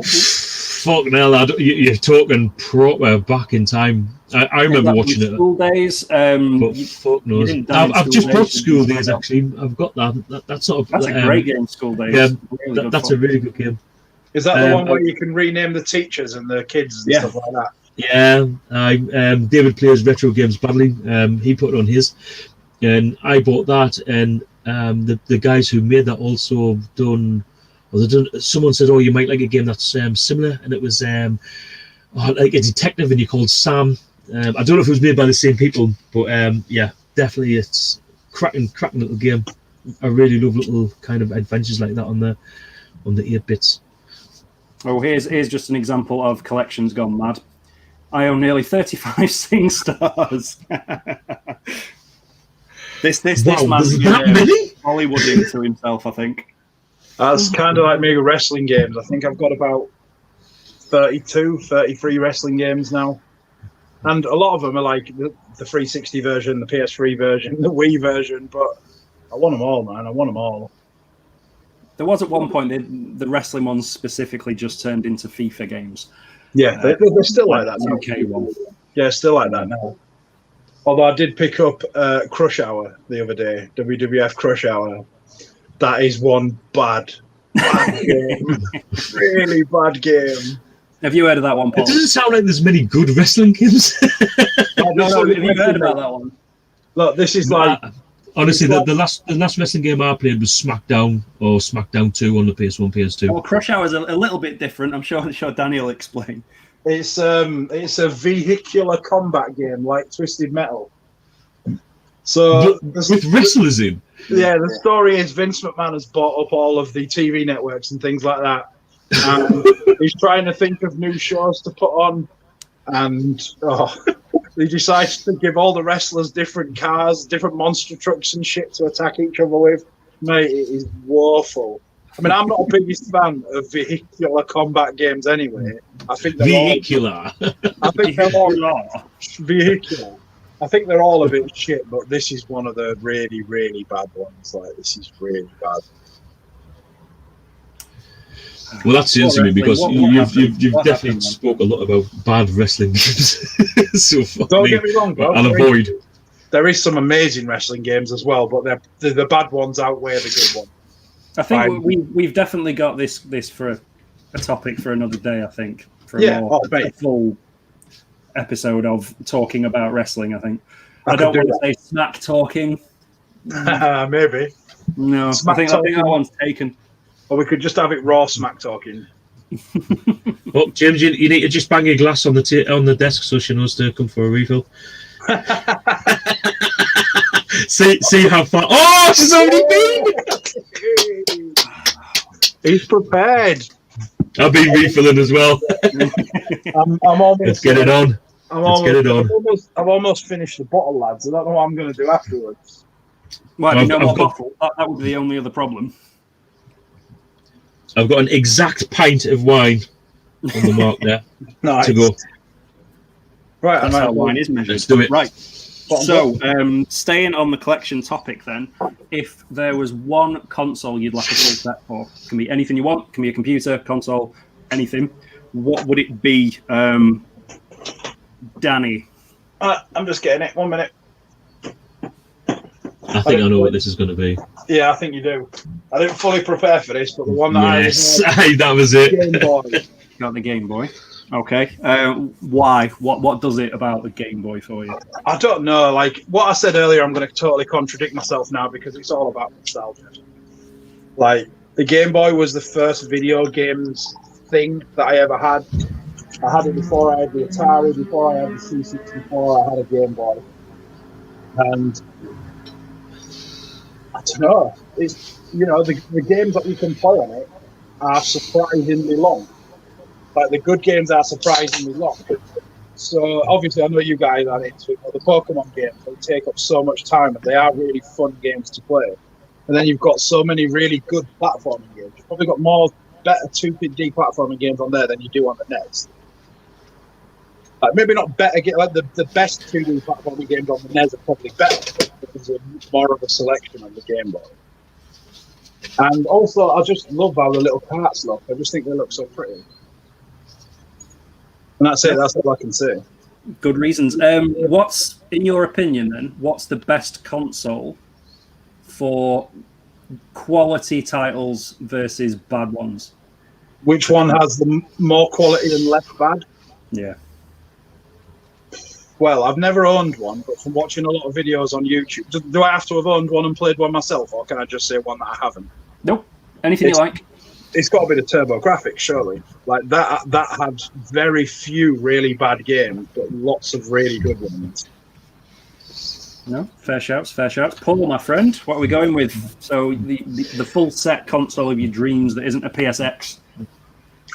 Fucking hell, you're talking proper back in time. I remember watching it. School days. But fuck knows. I've just bought School Days, actually. I've got that. That's sort of. That's a great game, School Days. Yeah, really that's a really good game. Is that the one where you can rename the teachers and the kids and stuff like that? Yeah, David plays retro games badly. He put it on his, and I bought that. And the guys who made that also done. Well, someone said, "Oh, you might like a game that's similar," and it was like a detective, and you called Sam. I don't know if it was made by the same people, but yeah, definitely it's cracking little game. I really love little kind of adventures like that on the 8-bits. Oh, here's just an example of collections gone mad. I own nearly 35 Sing Stars. this man's that many? Hollywooding to himself, I think. That's kind of like me with wrestling games. I think I've got about 32, 33 wrestling games now. And a lot of them are like the 360 version, the PS3 version, the Wii version, but I want them all, man. I want them all. There was at one point, the wrestling ones specifically just turned into FIFA games. Yeah, they're still like that now. UK one. Yeah, still like that now. Although I did pick up Crush Hour the other day, WWF Crush Hour. That is one bad Bad game. Really bad game. Have you heard of that one, Paul? It doesn't sound like there's many good wrestling games. No, have you heard about that one? Look, this is like... Honestly, the last wrestling game I played was SmackDown or SmackDown 2 on the PS1, PS2. Well, Crush Hour is a little bit different. I'm sure Danny will explain. It's a vehicular combat game like Twisted Metal. So with wrestlers in. Yeah, the story is Vince McMahon has bought up all of the TV networks and things like that. And he's trying to think of new shows to put on. And he decides to give all the wrestlers different cars, different monster trucks and shit to attack each other with. Mate, it is woeful. I mean, I'm not the biggest fan of vehicular combat games anyway. I think they're vehicular. I think they're all vehicular. I think they're all a bit shit, but this is one of the really, really bad ones. Like, this is really bad. Well, that's the answer, because you've definitely spoke a lot about bad wrestling games. So don't get me wrong, bro. I'll avoid. There is some amazing wrestling games as well, but the bad ones outweigh the good ones. I think we've definitely got this for a topic for another day. I think for a more full episode of talking about wrestling. I think I don't want to say smack talking. Maybe. No, I think that one's taken. Or we could just have it raw smack talking. Oh, James, you need to just bang your glass on the desk so she knows to come for a refill. see how far. Oh, she's already been. He's prepared. I've been refilling as well. I'm almost. Let's get it on. I've almost finished the bottle, lads. I don't know what I'm going to do afterwards. Well, no more bottle. That would be the only other problem. I've got an exact pint of wine on the mark there to go. Right, that's how wine is measured. Let's do it. Right. So, staying on the collection topic then, if there was one console you'd like a full set for, can be anything you want, can be a computer, console, anything, what would it be, Danny? I'm just getting it. 1 minute. I think I know what this is going to be. Yeah, I think you do. I didn't fully prepare for this, but the one that that was it. Game Boy. Got the Game Boy. Okay. Why? What does it about the Game Boy for you? I don't know. Like what I said earlier, I'm going to totally contradict myself now because it's all about nostalgia. Like the Game Boy was the first video games thing that I ever had. I had it before I had the Atari, before I had the C64, I had a Game Boy. And I don't know. It's the games that you can play on it are surprisingly long. Like the good games are surprisingly long. So obviously, I know you guys are into it. But the Pokemon games, they take up so much time, and they are really fun games to play. And then you've got so many really good platforming games. You've probably got better 2D platforming games on there than you do on the NES. Like maybe not better, like the best 2D platforming games on the NES are probably better. There's more of a selection on the Game Boy. And also, I just love how the little carts look. I just think they look so pretty. And that's it. That's all I can say. Good reasons. What's, in your opinion, then, what's the best console for quality titles versus bad ones? Which one has the more quality and less bad? Yeah. Well, I've never owned one, but from watching a lot of videos on YouTube, do I have to have owned one and played one myself, or can I just say one that I haven't? Nope. Anything you like. It's got to be the TurboGrafx, surely. Like that had very few really bad games, but lots of really good ones. No, fair shouts. Paul, my friend, what are we going with? So the full set console of your dreams that isn't a PSX.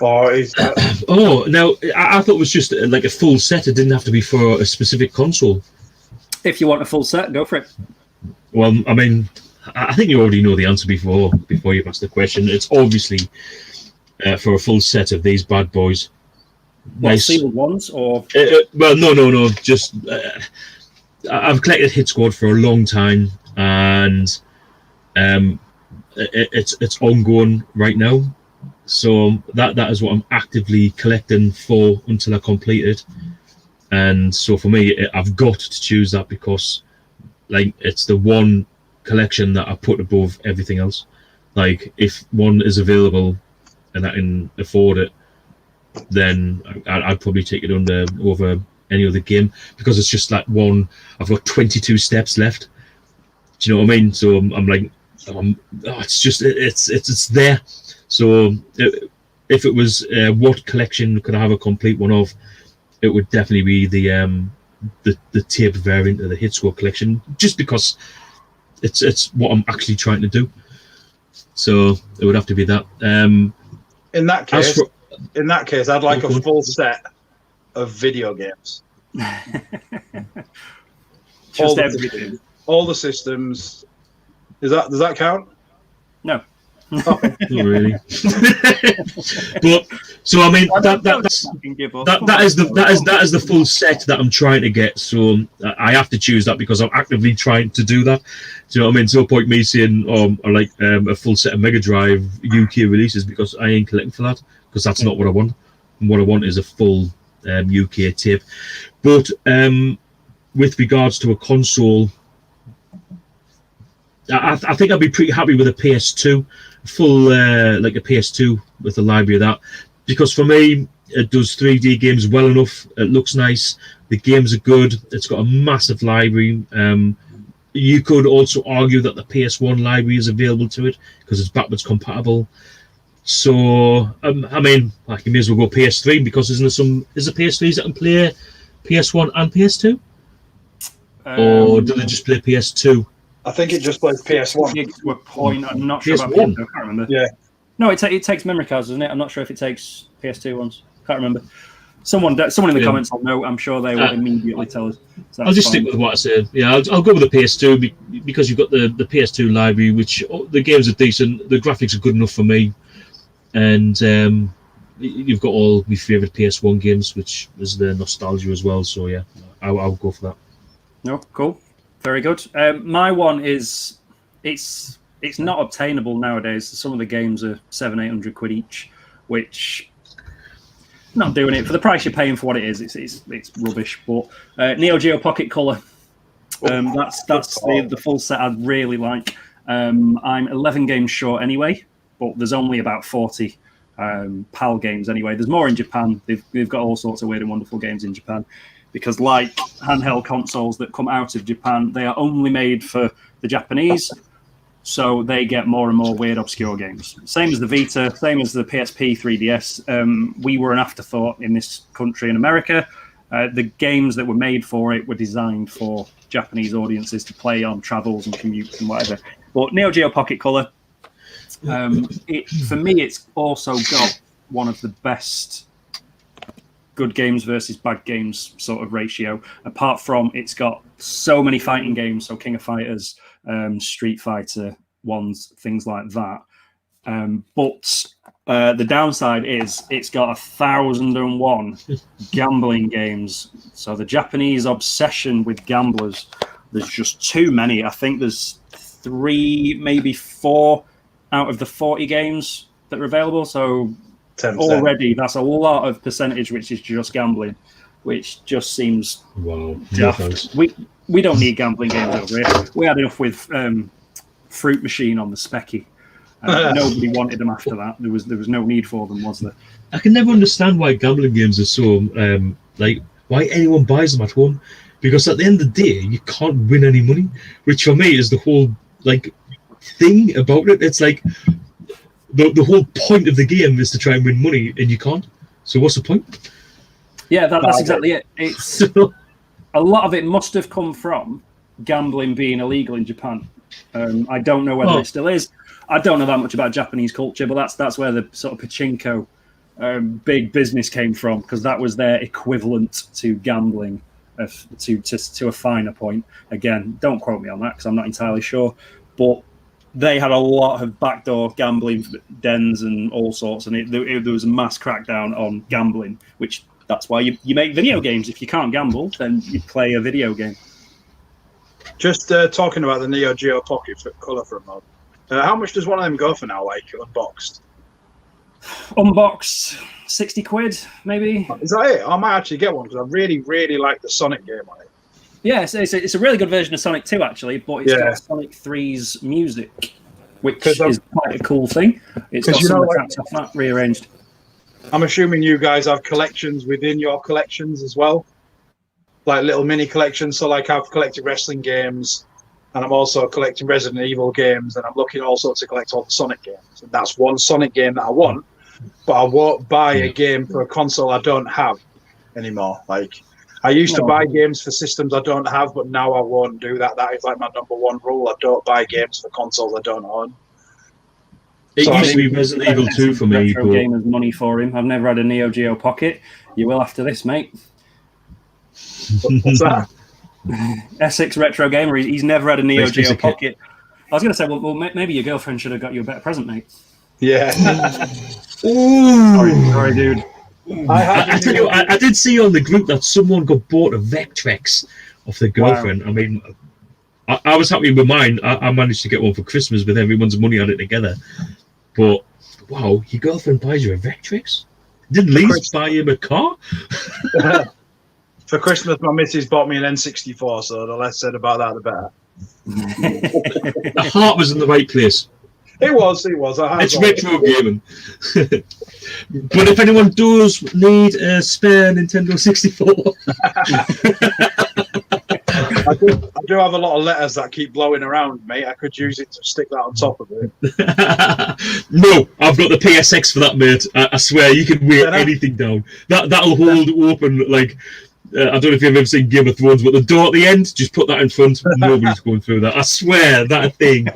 Now I thought it was just like a full set. It didn't have to be for a specific console. If you want a full set, go for it. Well, I mean, I think you already know the answer before you've asked the question. It's obviously for a full set of these bad boys. Nice sealed ones, or well, no. Just I've collected Hit Squad for a long time, and it's ongoing right now. So that is what I'm actively collecting for until I complete it. And so for me, I've got to choose that because, like, it's the one collection that I put above everything else. Like if one is available and I can afford it, then I'd probably take it over any other game, because it's just like one. I've got 22 steps left. Do you know what I mean? So I'm like, it's just it's there. So if it was what collection could I have a complete one of, it would definitely be the tape variant of the Hit Score collection, just because it's what I'm actually trying to do. So it would have to be that. In that case, I'd like a full set of video games. Just everything. All the systems. Does that count? No. Okay. Not really. But so I mean that is the full set that I'm trying to get. So I have to choose that because I'm actively trying to do that. Do you know what I mean? It's no point me saying I like a full set of Mega Drive UK releases, because I ain't collecting for that, because that's not what I want. And what I want is a full UK tape. But with regards to a console, I think I'd be pretty happy with a PS2, full like a PS2 with a library of that, because for me it does 3D games well enough. It looks nice. The games are good. It's got a massive library. You could also argue that the PS1 library is available to it because it's backwards compatible. So I mean, like, you may as well go PS3, because is there PS3s that can play PS1 and PS2, or do they just play PS2? I think it just plays PS1. To a point, I'm not sure about PS1. PS2. I can't remember. Yeah. No, it takes memory cards, doesn't it? I'm not sure if it takes PS2 ones. Can't remember. Someone in the comments will know. I'm sure they will immediately tell us. So I'll just stick with what I said. Yeah, I'll go with the PS2 because you've got the PS2 library, which the games are decent. The graphics are good enough for me, and you've got all my favourite PS1 games, which is the nostalgia as well. So yeah, I'll go for that. No, cool. Very good. My one is it's not obtainable nowadays. Some of the games are £700-800 each, which not doing it for the price you're paying for what it is. It's rubbish. But Neo Geo Pocket Color, that's the full set I'd really like. I'm 11 games short anyway, but there's only about 40 PAL games anyway. There's more in Japan. They've got all sorts of weird and wonderful games in Japan, because like handheld consoles that come out of Japan, they are only made for the Japanese, so they get more and more weird, obscure games. Same as the Vita, same as the PSP, 3DS. We were an afterthought in this country in America. The games that were made for it were designed for Japanese audiences to play on travels and commutes and whatever. But Neo Geo Pocket Color, for me, it's also got one of the best good games versus bad games sort of ratio. Apart from it's got so many fighting games, so King of Fighters, Street Fighter ones, things like that. But the downside is it's got 1,001 gambling games. So the Japanese obsession with gamblers, there's just too many. I think there's 3, maybe 4 out of the 40 games that are available. So 10%. Already that's a lot of percentage which is just gambling, which just seems daft. We don't need gambling games over here. We had enough with Fruit Machine on the Specky. Nobody wanted them after that. There was no need for them, was there? I can never understand why gambling games are so why anyone buys them at home, because at the end of the day you can't win any money, which for me is the whole thing about it. It's like the whole point of the game is to try and win money, and you can't. So what's the point? Yeah, that's exactly it. It's a lot of it must have come from gambling being illegal in Japan. I don't know whether it still is. I don't know that much about Japanese culture, but that's where the sort of pachinko big business came from, because that was their equivalent to gambling to a finer point. Again, don't quote me on that because I'm not entirely sure, but they had a lot of backdoor gambling dens and all sorts, and there was a mass crackdown on gambling, which that's why you make video games. If you can't gamble, then you play a video game. Just talking about the Neo Geo Pocket Color for a moment. How much does one of them go for now, unboxed? Unboxed, £60, maybe. Is that it? I might actually get one because I really, really like the Sonic game on it. Yeah, it's a really good version of Sonic 2, actually, but it's got Sonic 3's music. which is quite a cool thing. It's got some of the tracks off that rearranged. I'm assuming you guys have collections within your collections as well, like little mini collections. So like I've collected wrestling games, and I'm also collecting Resident Evil games, and I'm looking also to collect all the Sonic games. And that's one Sonic game that I want, but I won't buy a game for a console I don't have anymore. Like I used to buy games for systems I don't have, but now I won't do that. That is like my number one rule. I don't buy games for consoles I don't own. It used to be Resident Evil 2 for me. Retro gamers money for him. I've never had a Neo Geo Pocket. You will after this, mate. What's that? Essex Retro Gamer. He's never had a Neo Geo Pocket. I was going to say, well, maybe your girlfriend should have got you a better present, mate. Yeah. Sorry, dude. I did see on the group that someone got bought a Vectrex off their girlfriend. Wow. I mean, I was happy with mine. I managed to get one for Christmas with everyone's money on it together. But, wow, your girlfriend buys you a Vectrex? Didn't Lee buy him a car? For Christmas, my missus bought me an N64, so the less said about that, the better. The heart was in the right place. It was. It's retro gaming. But if anyone does need a spare Nintendo 64... I do have a lot of letters that keep blowing around, mate. I could use it to stick that on top of it. No, I've got the PSX for that, mate. I swear, you can weigh anything down. That'll hold open, like... I don't know if you've ever seen Game of Thrones, but the door at the end, just put that in front. Nobody's going through that. I swear, that thing.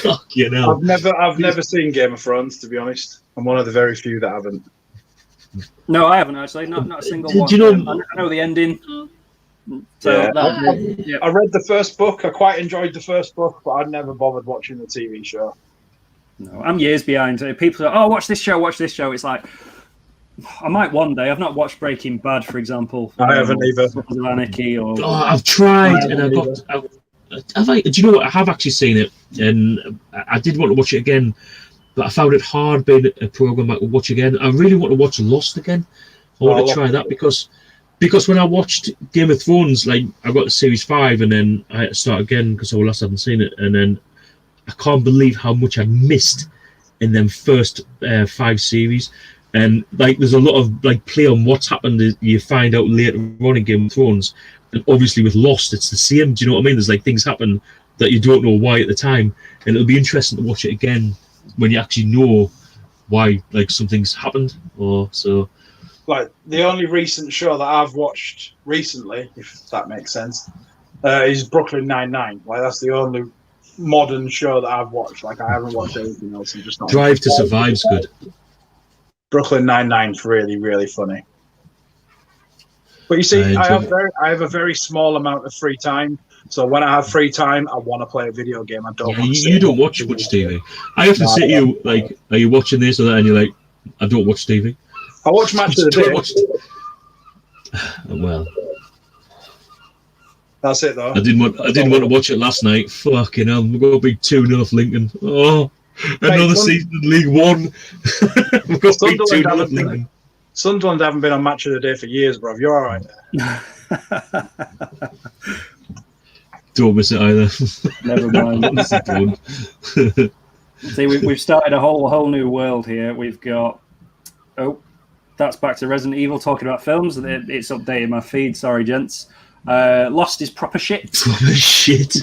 Fuck you know. I've never seen Game of Thrones, to be honest. I'm one of the very few that haven't. No, I haven't actually. Not a single one. Do you know? I know the ending. So yeah. I read the first book. I quite enjoyed the first book, but I'd never bothered watching the TV show. No, I'm years behind. People are, watch this show. It's like, I might one day. I've not watched Breaking Bad, for example. I haven't either. Anarchy or... I've tried, and I got. Do you know what? I have actually seen it, and I did want to watch it again, but I found it hard being a program I could watch again. I really want to watch Lost again. I want to try that because when I watched Game of Thrones, like I got to series 5, and then I had to start again because I last hadn't seen it, and then I can't believe how much I missed in them first 5 series. And like, there's a lot of like play on what's happened. You find out later on in Game of Thrones, and obviously with Lost, it's the same. Do you know what I mean? There's like things happen that you don't know why at the time, and it'll be interesting to watch it again when you actually know why like something's happened. Or so. Like the only recent show that I've watched recently, if that makes sense, is Brooklyn Nine-Nine. Like that's the only modern show that I've watched. Like I haven't watched anything else. I'm just not. Drive to Survive's good. Brooklyn Nine-Nine's really, really funny. But you see, I have a very small amount of free time. So when I have free time, I want to play a video game. I don't. Yeah, you don't watch much TV. I often say to you, like, "Are you watching this or that?" And you're like, "I don't watch TV." I watch Match of the Day. Well, that's it though. I didn't want to watch it last night. Fucking hell, we're going to be 2-0 off Lincoln. Oh. Another season in League One. We've got Lincoln. Sunderland haven't been on Match of the Day for years, bro. You're all right there. Don't miss it either. Never mind. See, we've started a whole new world here. We've got... Oh, that's back to Resident Evil, talking about films. It's updated my feed. Sorry, gents. Lost is proper shit. Proper shit.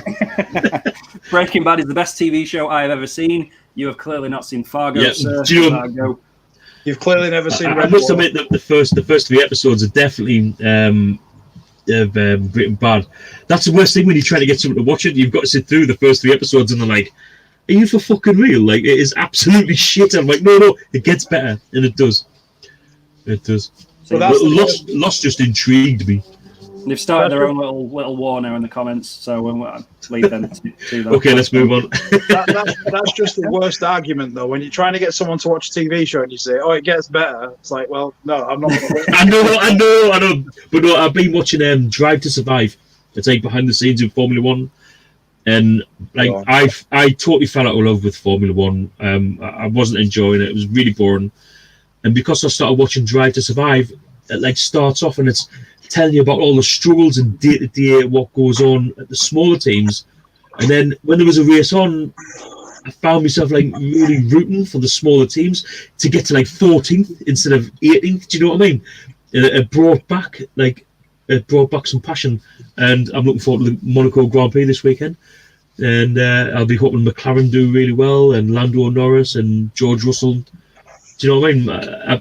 Breaking Bad is the best TV show I have ever seen. You have clearly not seen Fargo, sir. Fargo. You've clearly never seen. I must admit that the first 3 episodes are definitely Breaking Bad. That's the worst thing when you're trying to get someone to watch it. You've got to sit through the first 3 episodes, and they're like, "Are you for fucking real? Like, it is absolutely shit." I'm like, "No, it gets better," and it does. It does. So Lost just intrigued me. They've started their own little war now in the comments, so we'll leave them to that. Okay, let's move on. That's just the worst argument, though. When you're trying to get someone to watch a TV show and you say, "Oh, it gets better," it's like, well, no, I'm not. I know. But no, I've been watching Drive to Survive. It's like behind the scenes in Formula One, and like I totally fell out of love with Formula One. I wasn't enjoying it. It was really boring, and because I started watching Drive to Survive, it like starts off and it's telling you about all the struggles and day-to-day what goes on at the smaller teams, and then when there was a race on, I found myself like really rooting for the smaller teams to get to like 14th instead of 18th. Do you know what I mean? It brought back some passion, and I'm looking forward to the Monaco Grand Prix this weekend. And I'll be hoping McLaren do really well, and Lando Norris and George Russell. Do you know what I mean?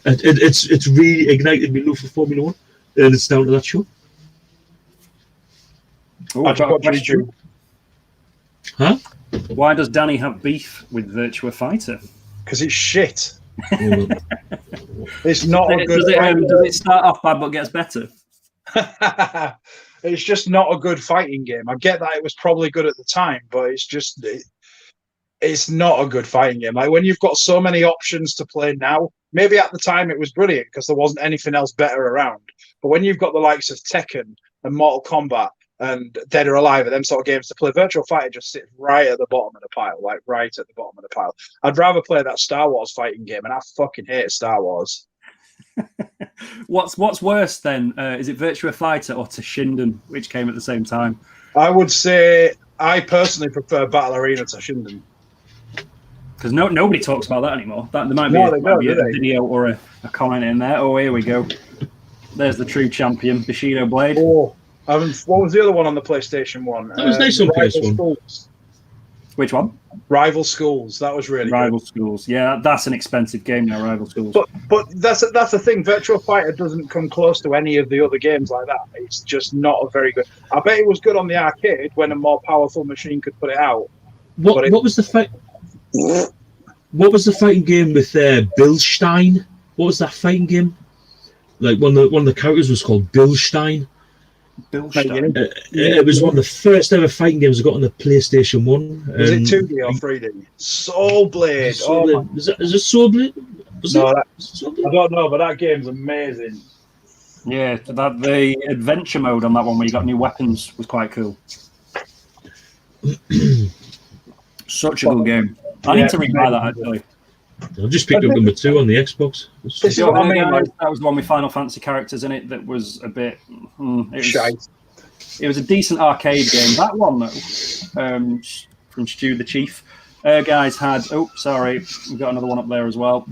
It's really ignited me love for Formula One, and it's down to that show. Oh, I've got a question. Huh? Why does Danny have beef with Virtua Fighter? Because it's shit. It's not a good. Does it start off bad but gets better? It's just not a good fighting game. I get that it was probably good at the time, but it's not a good fighting game. Like when you've got so many options to play now, maybe at the time it was brilliant because there wasn't anything else better around. But when you've got the likes of Tekken and Mortal Kombat and Dead or Alive and them sort of games to play, Virtual Fighter just sits right at the bottom of the pile, like right at the bottom of the pile. I'd rather play that Star Wars fighting game, and I fucking hate Star Wars. What's worse then? Is it Virtua Fighter or Toshinden, which came at the same time? I would say I personally prefer Battle Arena to Toshinden. Because nobody talks about that anymore. There might be a video or a comment in there. Oh, here we go. There's the true champion, Bushido Blade. Oh, what was the other one on the PlayStation 1? That was nice on PS1. Which one? Rival Schools. That was really Rival good. Schools. Yeah, that's an expensive game now, Rival Schools. But that's the thing. Virtua Fighter doesn't come close to any of the other games like that. It's just not a very good. I bet it was good on the arcade when a more powerful machine could put it out. What was the fight? What was the fighting game with Billstein? What was that fighting game? Like one of the characters was called Billstein. It was one of the first ever fighting games I got on the PlayStation 1. Was it 2D or 3D? Soul Blade. Is it Soul Blade? I don't know, but that game's amazing. Yeah, the adventure mode on that one where you got new weapons was quite cool. Such a good game. I need to rebuy that actually. I've just picked up number 2 on the Xbox. That was the one with Final Fantasy characters in it that was a bit... It was a decent arcade game. That one, though, from Stu the Chief. Guys had... Oh, sorry. We've got another one up there as well.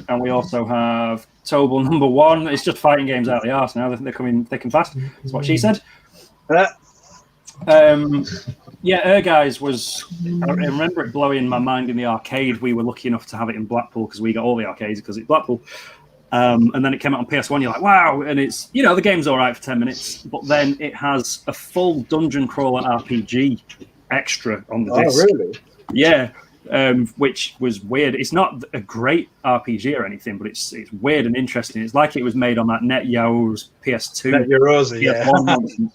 And we also have Tobal number 1. It's just fighting games out of the arse now. They're coming thick and fast. That's what she said. Guys was... I remember it blowing my mind in the arcade. We were lucky enough to have it in Blackpool because we got all the arcades because it's Blackpool. And then it came out on PS1. You're like, wow! And it's the game's all right for 10 minutes, but then it has a full dungeon crawler RPG extra on the disc. Oh, really? Yeah, which was weird. It's not a great RPG or anything, but it's weird and interesting. It's like it was made on that Net Yao's PS2. Net Yao's, yeah. PS1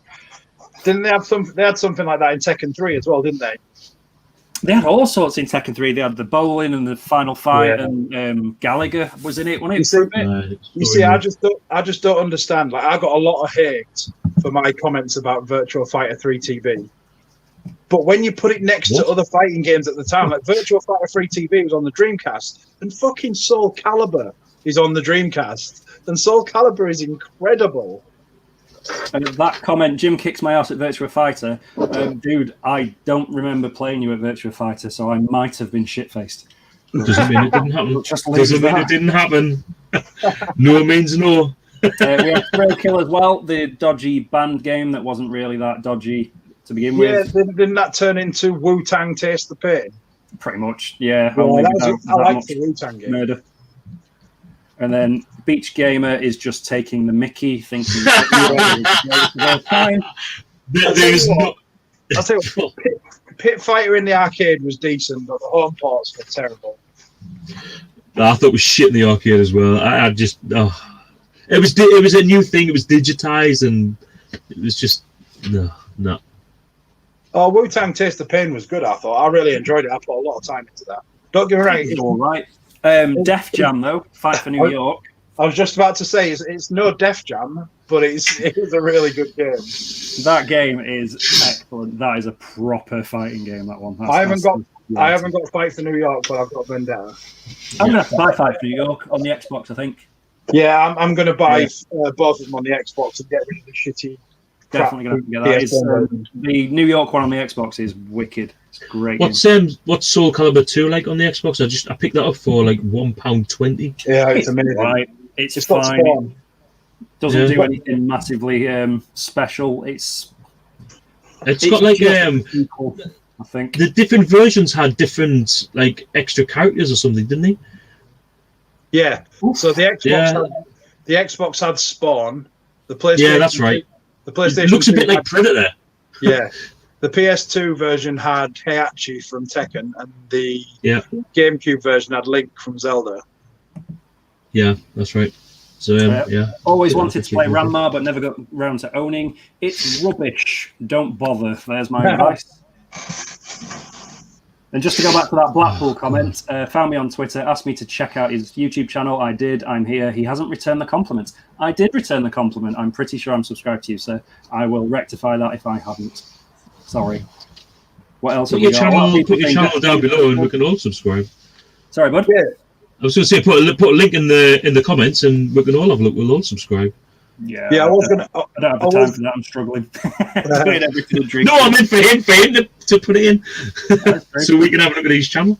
Didn't they have something? They had something like that in Tekken 3 as well, didn't they? They had all sorts in Tekken 3. They had the bowling and the final fight, and Gallagher was in it. You see, I just don't understand. Like, I got a lot of hate for my comments about Virtua Fighter 3 TV. But when you put it next to other fighting games at the time, like Virtua Fighter 3 TV was on the Dreamcast, and fucking Soul Calibur is on the Dreamcast, and Soul Calibur is incredible. And that comment, Jim kicks my ass at Virtua Fighter. Dude, I don't remember playing you at Virtua Fighter, so I might have been shit-faced. Doesn't mean it didn't happen. Doesn't mean it didn't happen. No means no. We had Thrill Kill as well, the dodgy band game that wasn't really that dodgy to begin with. Yeah, didn't that turn into Wu-Tang Taste the Pain? Pretty much, yeah. I like the Wu-Tang game. Murder. And then Beach Gamer is just taking the mickey, thinking there's not. I'll tell you what, Pit Fighter in the arcade was decent, but the home ports were terrible. I thought it was shit in the arcade as well. I just, it was a new thing. It was digitized, and it was just no. Oh, Wu-Tang Taste the Pain was good. I thought I really enjoyed it. I put a lot of time into that. Don't get me wrong, it's all right. Def Jam though, Fight for New York. I was just about to say it's no Def Jam, but it's a really good game. That game is excellent. That is a proper fighting game. That one. I haven't got Fight for New York, but I've got Vendetta. I'm gonna have to buy Fight for New York on the Xbox, I think. Yeah, I'm gonna buy both of them on the Xbox and get rid of the shitty Definitely going to get that. The New York one on the Xbox is wicked. It's a great. What's Soul Calibur 2 like on the Xbox? I picked that up for like £1.20. Yeah, it's amazing. Right. It's fine. It doesn't do anything massively special. It's got like I think the different versions had different like extra characters or something, didn't they? Yeah. So the Xbox had Spawn. The PlayStation. Yeah, that's right. The PlayStation it looks a bit like Predator. Yeah. The PS2 version had Heihachi from Tekken, and the GameCube version had Link from Zelda. Yeah, that's right. So always wanted to play Ranma, but never got round to owning. It's rubbish. Don't bother. There's my advice. And just to go back to that Blackpool comment, found me on Twitter, asked me to check out his YouTube channel. I did. I'm here. He hasn't returned the compliment. I did return the compliment. I'm pretty sure I'm subscribed to you, so I will rectify that if I haven't. Sorry. What else? Put your channel down below, and we can all subscribe. Sorry, bud. Yeah. I was going to say put a link in the comments, and we can all have a look. We'll all subscribe. Yeah, I was gonna. I don't have the time for that. I'm struggling. Doing everything to drink. No, I meant for him to put it in, so we can have a look at his channel.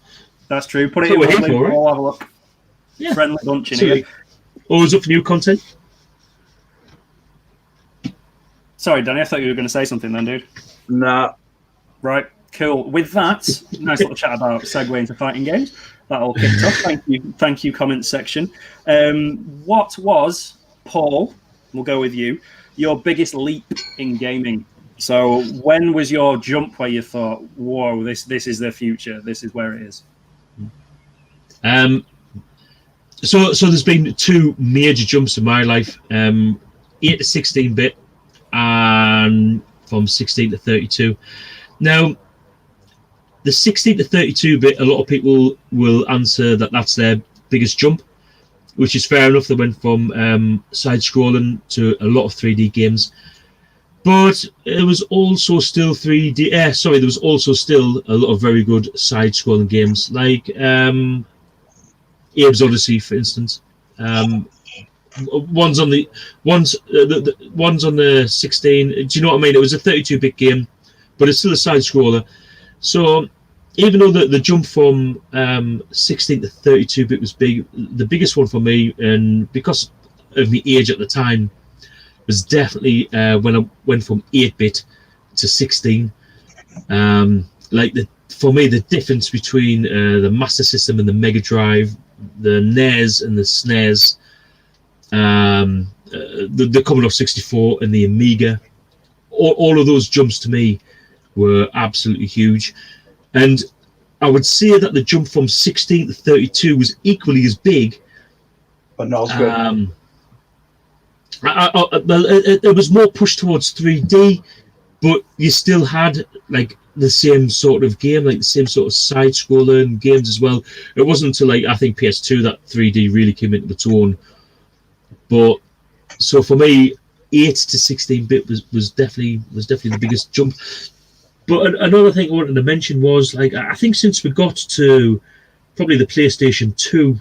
That's true. Put it in. We'll have a look. Yeah. Friendly bunch in here. Always up for new content. Sorry, Danny. I thought you were going to say something then, dude. Nah. Right. Cool. With that, nice little chat about segue into fighting games. That all kicked off. Thank you, comment section. What was, Paul, we'll go with you, your biggest leap in gaming? So when was your jump where you thought, whoa, this is the future, this is where it is? So there's been two major jumps in my life, 8 to 16-bit and from 16 to 32. Now, the 16 to 32-bit, a lot of people will answer that that's their biggest jump, which is fair enough. They went from side-scrolling to a lot of 3D games. But it was also still 3D. There was also still a lot of very good side-scrolling games, like Abe's Odyssey, for instance. One's on the 16. Do you know what I mean? It was a 32-bit game, but it's still a side-scroller. So even though the jump from 16 to 32-bit was big, the biggest one for me, and because of my age at the time, was definitely when I went from 8-bit to 16. For me, the difference between the Master System and the Mega Drive, the NES and the SNES, the Commodore 64 and the Amiga, all of those jumps to me were absolutely huge. And I would say that the jump from 16 to 32 was equally as big, but not as good. It was more pushed towards 3D, but you still had like the same sort of game, like the same sort of side-scrolling games as well. It wasn't until I think PS2 that 3D really came into its own. But so for me, 8 to 16-bit was definitely the biggest jump. But another thing I wanted to mention was, like, I think since we got to probably the PlayStation 2,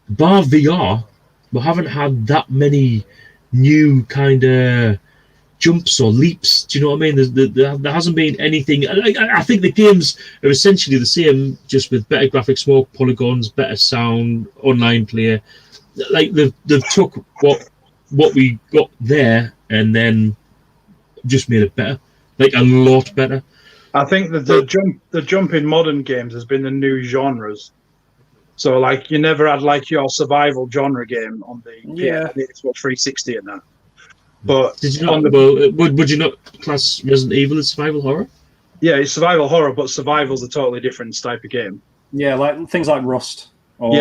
bar VR, we haven't had that many new kind of jumps or leaps. Do you know what I mean? There hasn't been anything. I think the games are essentially the same, just with better graphics, more polygons, better sound, online play. Like they've took what we got there and then just made it better, like a lot better. I think that the jump in modern games has been the new genres. So, like, you never had, like, your survival genre game on the Xbox 360 and that. But did you not? Would you not class Resident Evil as survival horror? Yeah, it's survival horror, but survival's a totally different type of game. Yeah, like things like Rust or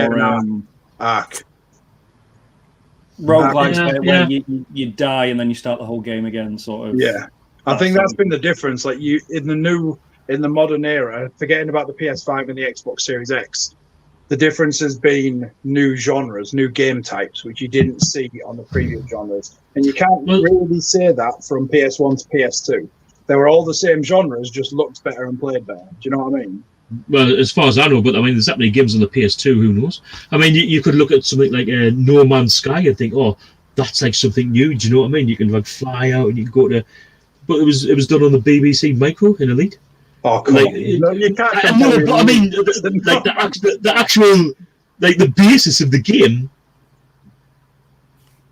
Ark. Roguelikes where you die and then you start the whole game again, sort of. Yeah, I think that's been the difference. Like, you in the modern era, forgetting about the PS5 and the Xbox Series X. The difference has been new genres, new game types, which you didn't see on the previous genres. And you can't really say that from PS1 to PS2. They were all the same genres, just looked better and played better. Do you know what I mean? Well, as far as I know, but I mean, there's that many games on the PS2, who knows? I mean, you could look at something like No Man's Sky and think, oh, that's like something new. Do you know what I mean? You can like fly out and you can go to, but it was done on the BBC Micro in Elite. Oh, come on. No, you can't compare No, but I mean, the actual, like the basis of the game.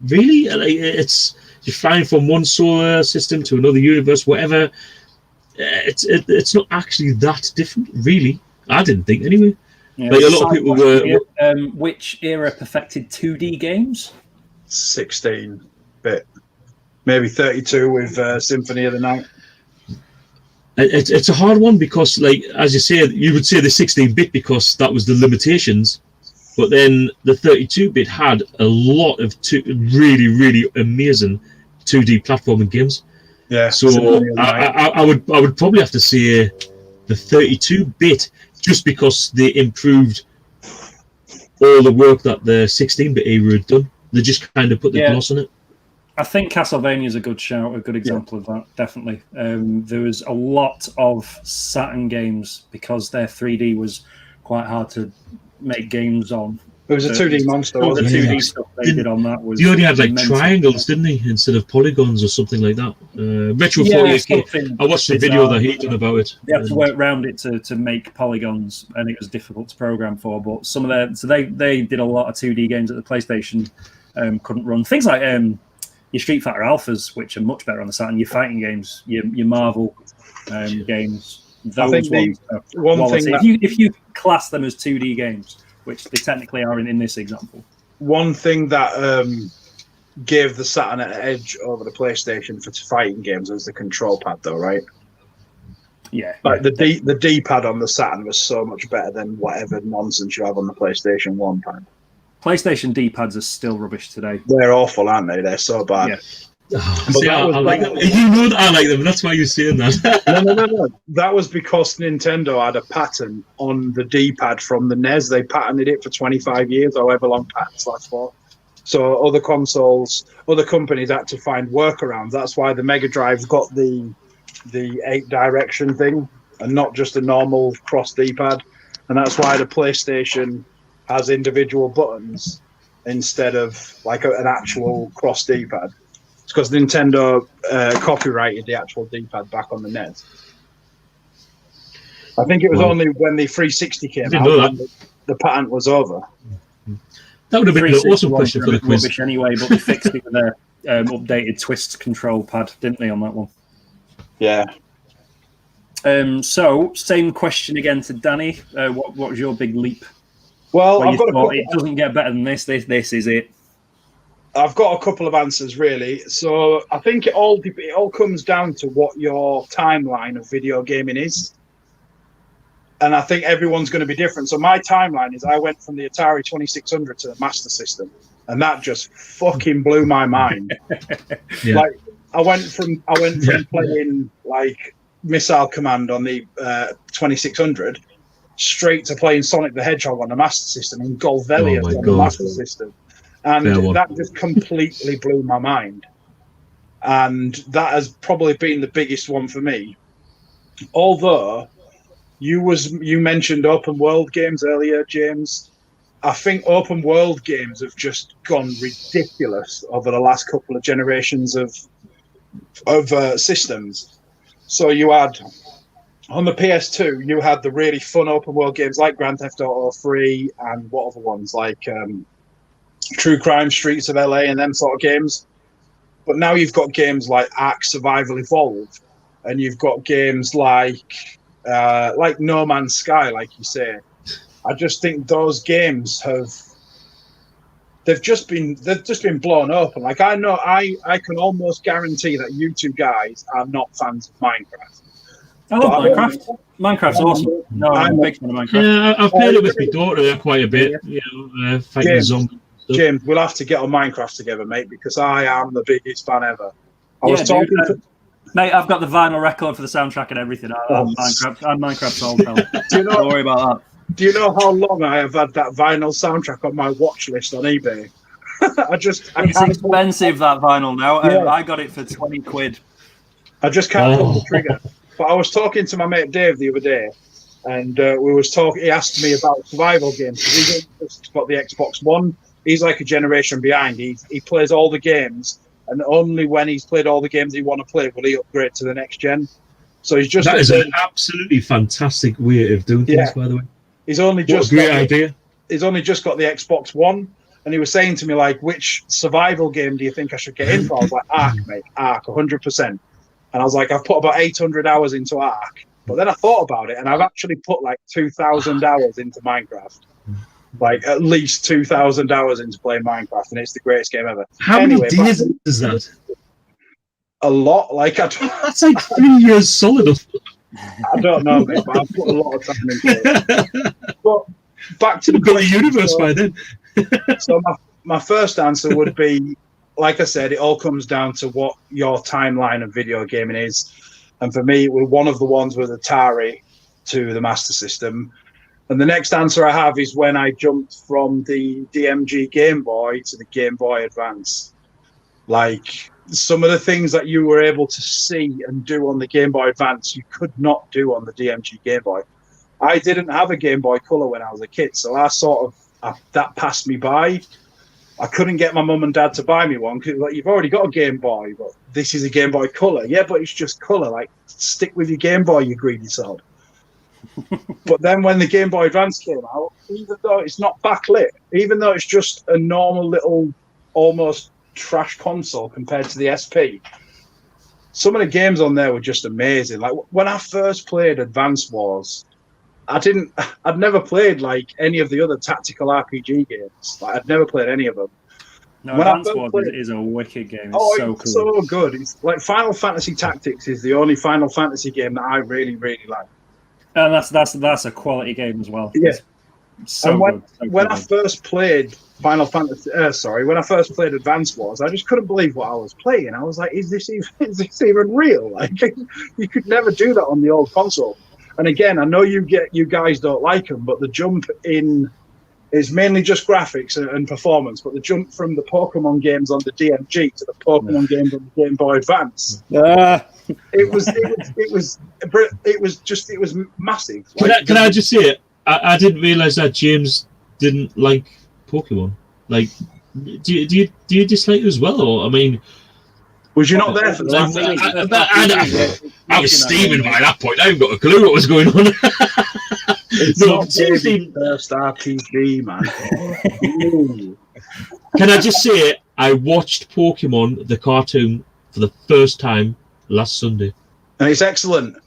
Really, like, it's you're flying from one solar system to another universe, whatever. It's not actually that different, really. I didn't think anyway. Yeah, like a lot of people were. Which era perfected 2D games? 16-bit, maybe 32 with Symphony of the Night. It's a hard one because, like as you say, you would say the 16-bit because that was the limitations, but then the 32-bit had a lot of really, really amazing 2D platforming games. Yeah. So I would probably have to say the 32-bit just because they improved all the work that the 16-bit era had done. They just kind of put the gloss on it. I think Castlevania is a good shout, a good example of that, definitely. There was a lot of Saturn games because their 3D was quite hard to make games on. It was a 2D monster. The 2D stuff they did on that was. You only had like mental. triangles, didn't he, instead of polygons or something like that? Retro 48K. I watched the video that he did about it. They had to work around it to make polygons, and it was difficult to program for. But some of their they did a lot of 2D games that the PlayStation couldn't run. Things like your Street Fighter Alphas, which are much better on the Saturn. Your fighting games, your Marvel games. Those I think ones. If you class them as 2D games, which they technically are in this example. One thing that gave the Saturn an edge over the PlayStation for fighting games was the control pad, though, right? Yeah. Like the D-pad on the Saturn was so much better than whatever nonsense you have on the PlayStation 1 pad. PlayStation D-pads are still rubbish today. They're awful, aren't they? They're so bad. Yeah. See, I like them. You know that I like them. That's why you're saying that. No. That was because Nintendo had a patent on the D-pad from the NES. They patented it for 25 years, however long patents last for. So other companies had to find workarounds. That's why the Mega Drive got the 8-direction thing and not just a normal cross D-pad. And that's why the PlayStation has individual buttons instead of like an actual cross D-pad. It's because Nintendo copyrighted the actual D-pad back on the NES. I think it was only when the 360 came out the patent was over. That would have been an awesome question for the quiz. Rubbish anyway, but they fixed it with their updated twist control pad, didn't they, on that one? Yeah. So, same question again to Danny. What was your big leap? Well, it doesn't get better than this. This is it. I've got a couple of answers, really. So I think it all comes down to what your timeline of video gaming is. And I think everyone's going to be different. So my timeline is I went from the Atari 2600 to the Master System. And that just fucking blew my mind. Yeah. Like I went from playing like Missile Command on the 2600 straight to playing Sonic the Hedgehog on the Master System and Golvellius on the Master System. And that just completely blew my mind. And that has probably been the biggest one for me. Although you mentioned open world games earlier, James. I think open world games have just gone ridiculous over the last couple of generations of systems. So you had on the PS2, you had the really fun open world games like Grand Theft Auto 3 and what other ones like True Crime, Streets of LA, and them sort of games. But now you've got games like Ark Survival Evolved, and you've got games like No Man's Sky, like you say. I just think those games they've just been blown open. Like I know I can almost guarantee that you two guys are not fans of Minecraft. I love Minecraft. Minecraft's awesome. No, I'm a big fan of Minecraft. Yeah, I've played it with my daughter quite a bit. Fighting zombies. James, we'll have to get on Minecraft together, mate, because I am the biggest fan ever. Mate, I've got the vinyl record for the soundtrack and everything. I'm Minecraft's old fella. Don't worry about that. Do you know how long I have had that vinyl soundtrack on my watch list on eBay? It's expensive, that vinyl now. Yeah. I got it for 20 quid. I just can't pull the trigger. But I was talking to my mate Dave the other day, and we was talking. He asked me about survival games because he just got the Xbox One, he's like a generation behind. He plays all the games, and only when he's played all the games he want to play will he upgrade to the next gen. So he's just that is an absolutely fantastic way of doing things. By the way, he's only just what a great idea. He's only just got the Xbox One, and he was saying to me like, which survival game do you think I should get in for? I was like, Ark, mate, Ark, 100%. And I was like, I've put about 800 hours into Ark. But then I thought about it, and I've actually put like 2,000 hours into Minecraft. Like at least 2,000 hours into playing Minecraft, and it's the greatest game ever. How many days is that? A lot. Like that's like 3 years solid. I don't know, mate, but I've put a lot of time into it. But back to the universe by then. So my first answer would be, like I said, it all comes down to what your timeline of video gaming is. And for me, one of the ones was Atari to the Master System. And the next answer I have is when I jumped from the DMG Game Boy to the Game Boy Advance. Like, some of the things that you were able to see and do on the Game Boy Advance, you could not do on the DMG Game Boy. I didn't have a Game Boy Color when I was a kid, so that passed me by. I couldn't get my mum and dad to buy me one because, like, you've already got a Game Boy, but this is a Game Boy Color. Yeah, but it's just color. Like, stick with your Game Boy, you greedy sod. But then when the Game Boy Advance came out, even though it's not backlit, even though it's just a normal little, almost trash console compared to the SP, some of the games on there were just amazing. Like when I first played Advance Wars, I'd never played like any of the other tactical RPG games. Like I'd never played any of them. No, Advance Wars is a wicked game. It's so cool. So good. It's like Final Fantasy Tactics is the only Final Fantasy game that I really, really like. And that's a quality game as well. Yeah. So when I first played when I first played Advance Wars, I just couldn't believe what I was playing. I was like, is this even real? Like, you could never do that on the old console. And again, I know you guys don't like them, but the jump in is mainly just graphics and performance. But the jump from the Pokemon games on the DMG to the Pokemon games on the Game Boy Advance, it was massive. Like, can I just say it? I didn't realize that James didn't like Pokemon. Like, do you dislike it as well? Or I mean, was you not there for the I was steaming by that point. I haven't got a clue what was going on. It's not David's first RPG, man. Can I just say, I watched Pokemon, the cartoon, for the first time last Sunday. And it's excellent.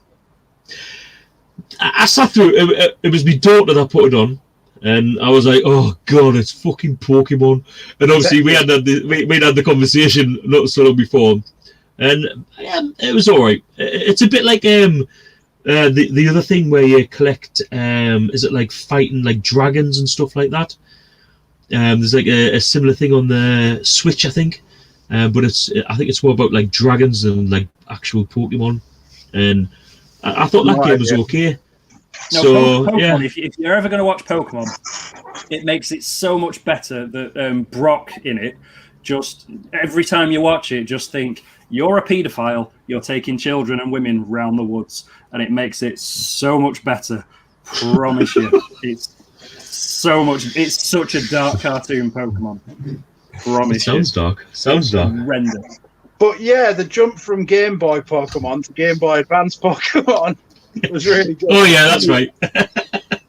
I sat through it. It was my daughter that put it on. And I was like, "Oh God, it's fucking Pokemon!" And obviously, we had the conversation not so long before, and it was all right. It's a bit like the other thing where you collect. Is it like fighting like dragons and stuff like that? There's like a similar thing on the Switch, I think, but I think it's more about like dragons and like actual Pokemon. And I thought that game was okay. No, so Pokemon, yeah, if you're ever going to watch Pokemon, it makes it so much better that Brock in it, just every time you watch it, just think, you're a paedophile, you're taking children and women round the woods, and it makes it so much better. Promise you. It's such a dark cartoon, Pokemon. Promise it sounds you. dark. Sounds dark. Horrendous. But yeah, the jump from Game Boy Pokemon to Game Boy Advance Pokemon was really good. Oh yeah, that's right.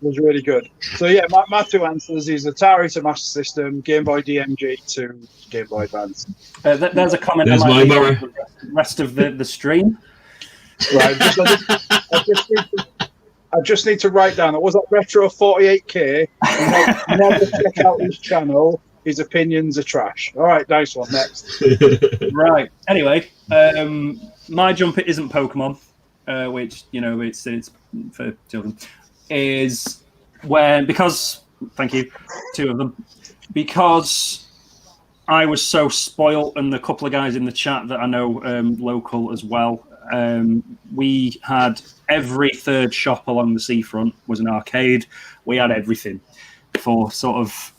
Was really good. So yeah, my two answers is Atari to Master System, Game Boy DMG to Game Boy Advance. There's a comment. There's my mirror. The rest of the stream. Right. I just need to write down. It was at Retro 48K. Never check out his channel. His opinions are trash. All right, nice one. Next. Right. Anyway, my jump it isn't Pokemon, which it's for children. Is because thank you, two of them, because I was so spoilt, and the couple of guys in the chat that I know local as well. We had every third shop along the seafront was an arcade. We had everything for sort of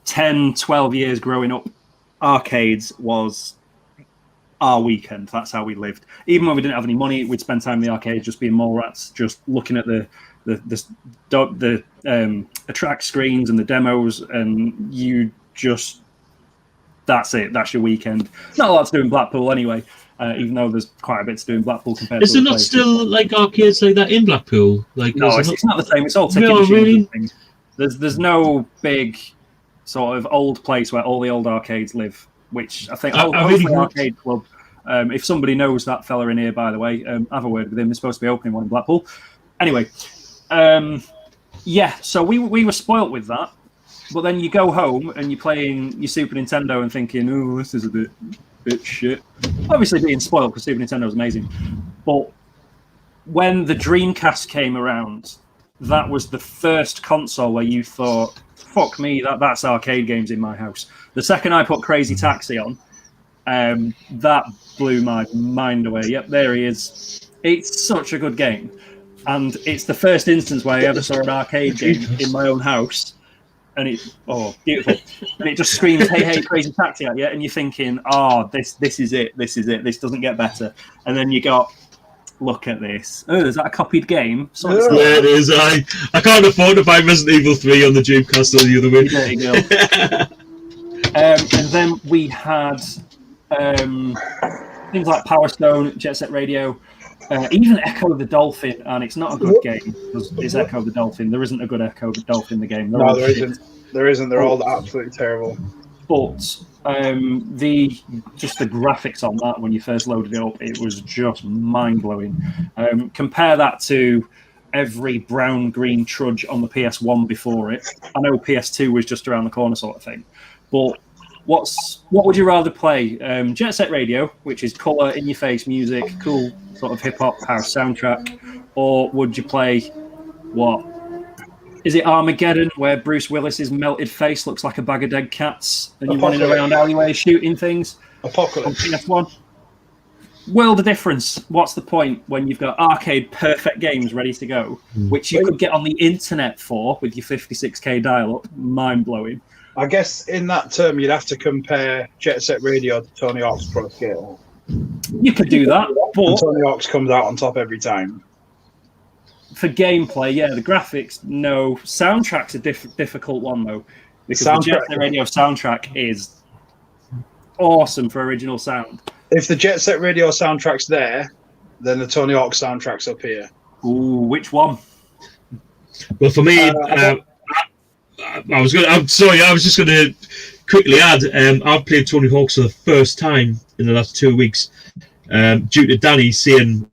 10, 12 years growing up. Arcades was our weekend. That's how we lived. Even when we didn't have any money, we'd spend time in the arcade just being mole rats, just looking at the attract screens and the demos, and you just that's it. That's your weekend. Not a lot to do in Blackpool anyway. Even though there's quite a bit to do in Blackpool compared Is to there other not places. still like arcades like that in Blackpool? Like, No, is it's not the same. It's all ticket No, machines really? and things. There's no big sort of old place where all the old arcades live, which I think hopefully Arcade Club. If somebody knows that fella in here, by the way, have a word with him. They're supposed to be opening one in Blackpool. Anyway, yeah, so we were spoilt with that. But then you go home and you're playing your Super Nintendo and thinking, oh, this is a bit shit. Obviously being spoiled because Super Nintendo was amazing. But when the Dreamcast came around, that was the first console where you thought, fuck me, that's arcade games in my house. The second I put Crazy Taxi on, that blew my mind away. Yep, there he is. It's such a good game. And it's the first instance where I ever saw an arcade game in my own house. And it's beautiful. And it just screams, hey, hey, Crazy Taxi at you. And you're thinking, this is it. This is it. This doesn't get better. And then you got, look at this. Oh, is that a copied game? Yeah, it is. I can't afford to buy Resident Evil 3 on the Dreamcast or the other way. There you go. And then we had things like Power Stone, Jet Set Radio, even Echo the Dolphin, and it's not a good game because it's Echo the Dolphin. There isn't a good Echo the Dolphin in the game. No, there isn't. There isn't. They're all absolutely terrible. But the graphics on that when you first loaded it up, it was just mind blowing. Compare that to every brown green trudge on the PS1 before it. I know PS2 was just around the corner, sort of thing. But what would you rather play? Jet Set Radio, which is colour, in your face music, cool sort of hip hop house soundtrack, or would you play what? Is it Armageddon, where Bruce Willis's melted face looks like a bag of dead cats, and you're running around alleyways shooting things? Apocalypse. On PS1. World of difference. What's the point when you've got arcade perfect games ready to go, which you could get on the internet for with your 56k dial-up? Mind blowing. I guess in that term, you'd have to compare Jet Set Radio to Tony Hawk's Pro Skater. You could do that, but and Tony Hawk's comes out on top every time. For gameplay, yeah, the graphics, no. Soundtrack's a difficult one, though, because the Jet Set Radio soundtrack is awesome for original sound. If the Jet Set Radio soundtrack's there, then the Tony Hawk soundtrack's up here. Ooh, which one? Well, for me, I was just going to quickly add. I've played Tony Hawk's for the first time in the last 2 weeks, due to Danny saying,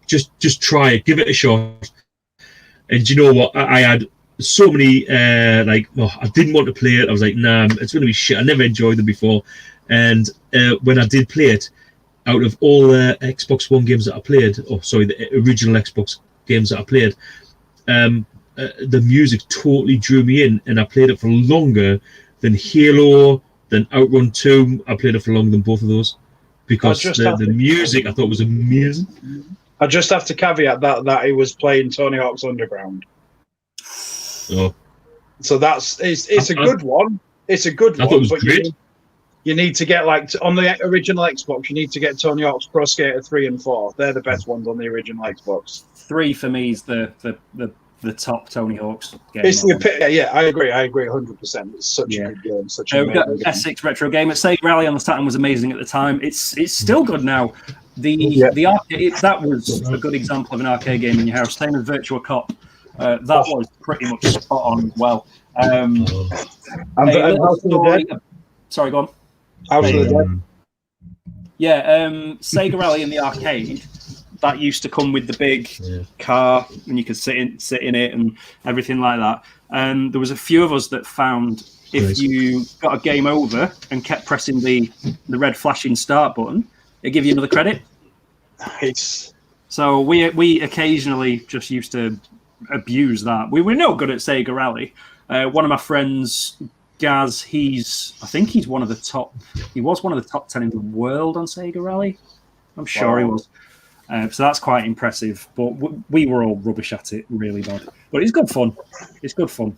"Just try it, give it a shot." And you know what? I had so many I didn't want to play it. I was like, "Nah, it's going to be shit." I never enjoyed them before, and when I did play it, out of all the Xbox One games that I played, the original Xbox games that I played, the music totally drew me in, and I played it for longer than Halo, than Outrun 2. I played it for longer than both of those because the music I thought was amazing. I just have to caveat that he was playing Tony Hawk's Underground. Oh, so it's a good one. It's a good one. I thought it was great. You need to get on the original Xbox. You need to get Tony Hawk's Pro Skater 3 and 4. They're the best ones on the original Xbox. 3 for me is the top Tony Hawk's game. I agree 100%. It's such a good game. We've got S6 retro game. Sega Rally on the Saturn was amazing at the time. It's still good now. The arcade, that was a good example of an arcade game in your house. Same as Virtua Cop. That was pretty much spot on. Well, sorry, go on. House of the Dead. Yeah, Sega Rally in the arcade. That used to come with the big car, and you could sit in it and everything like that. And there was a few of us that found if you got a game over and kept pressing the red flashing start button, it'd give you another credit. Nice. So we occasionally just used to abuse that. We were no good at Sega Rally. One of my friends, Gaz, I think he's one of the top. He was one of the top 10 in the world on Sega Rally. I'm sure he was. So that's quite impressive. But we were all rubbish at it, really bad. But it's good fun. It's good fun.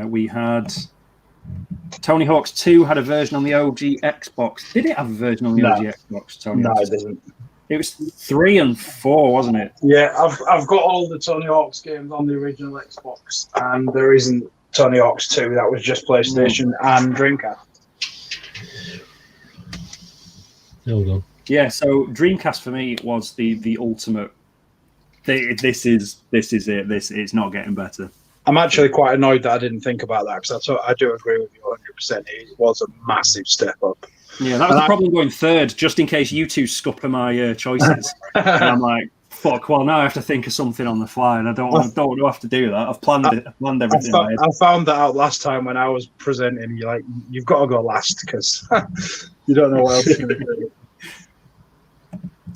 We had Tony Hawk's 2 had a version on the OG Xbox. Did it have a version on the OG Xbox? Tony no, Hawk's? It didn't. It was 3 and 4, wasn't it? Yeah, I've got all the Tony Hawk's games on the original Xbox, and there isn't Tony Hawk's 2. That was just PlayStation and Dreamcast. Hold on. Yeah, so Dreamcast for me was the ultimate. This is it. This it's not getting better. I'm actually quite annoyed that I didn't think about that because I do agree with you 100%. It was a massive step up. Yeah, that was the problem going third, just in case you two scupper my choices. And I'm like, fuck. Well, now I have to think of something on the fly, and I don't want to have to do that. I've planned it. I've planned everything. I found that out last time when I was presenting. You've got to go last because you don't know what else you're going to do.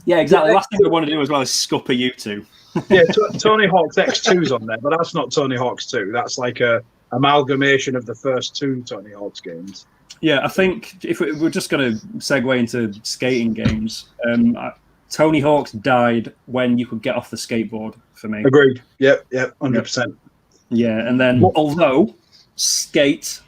Yeah, exactly. The last thing we want to do as well is scupper you two. Yeah, Tony Hawk's X2's on there, but that's not Tony Hawk's 2. That's like a amalgamation of the first 2 Tony Hawk's games. Yeah, I think if we're just going to segue into skating games, Tony Hawk's died when you could get off the skateboard for me. Agreed. Yep, 100%. Yeah, and then although Skate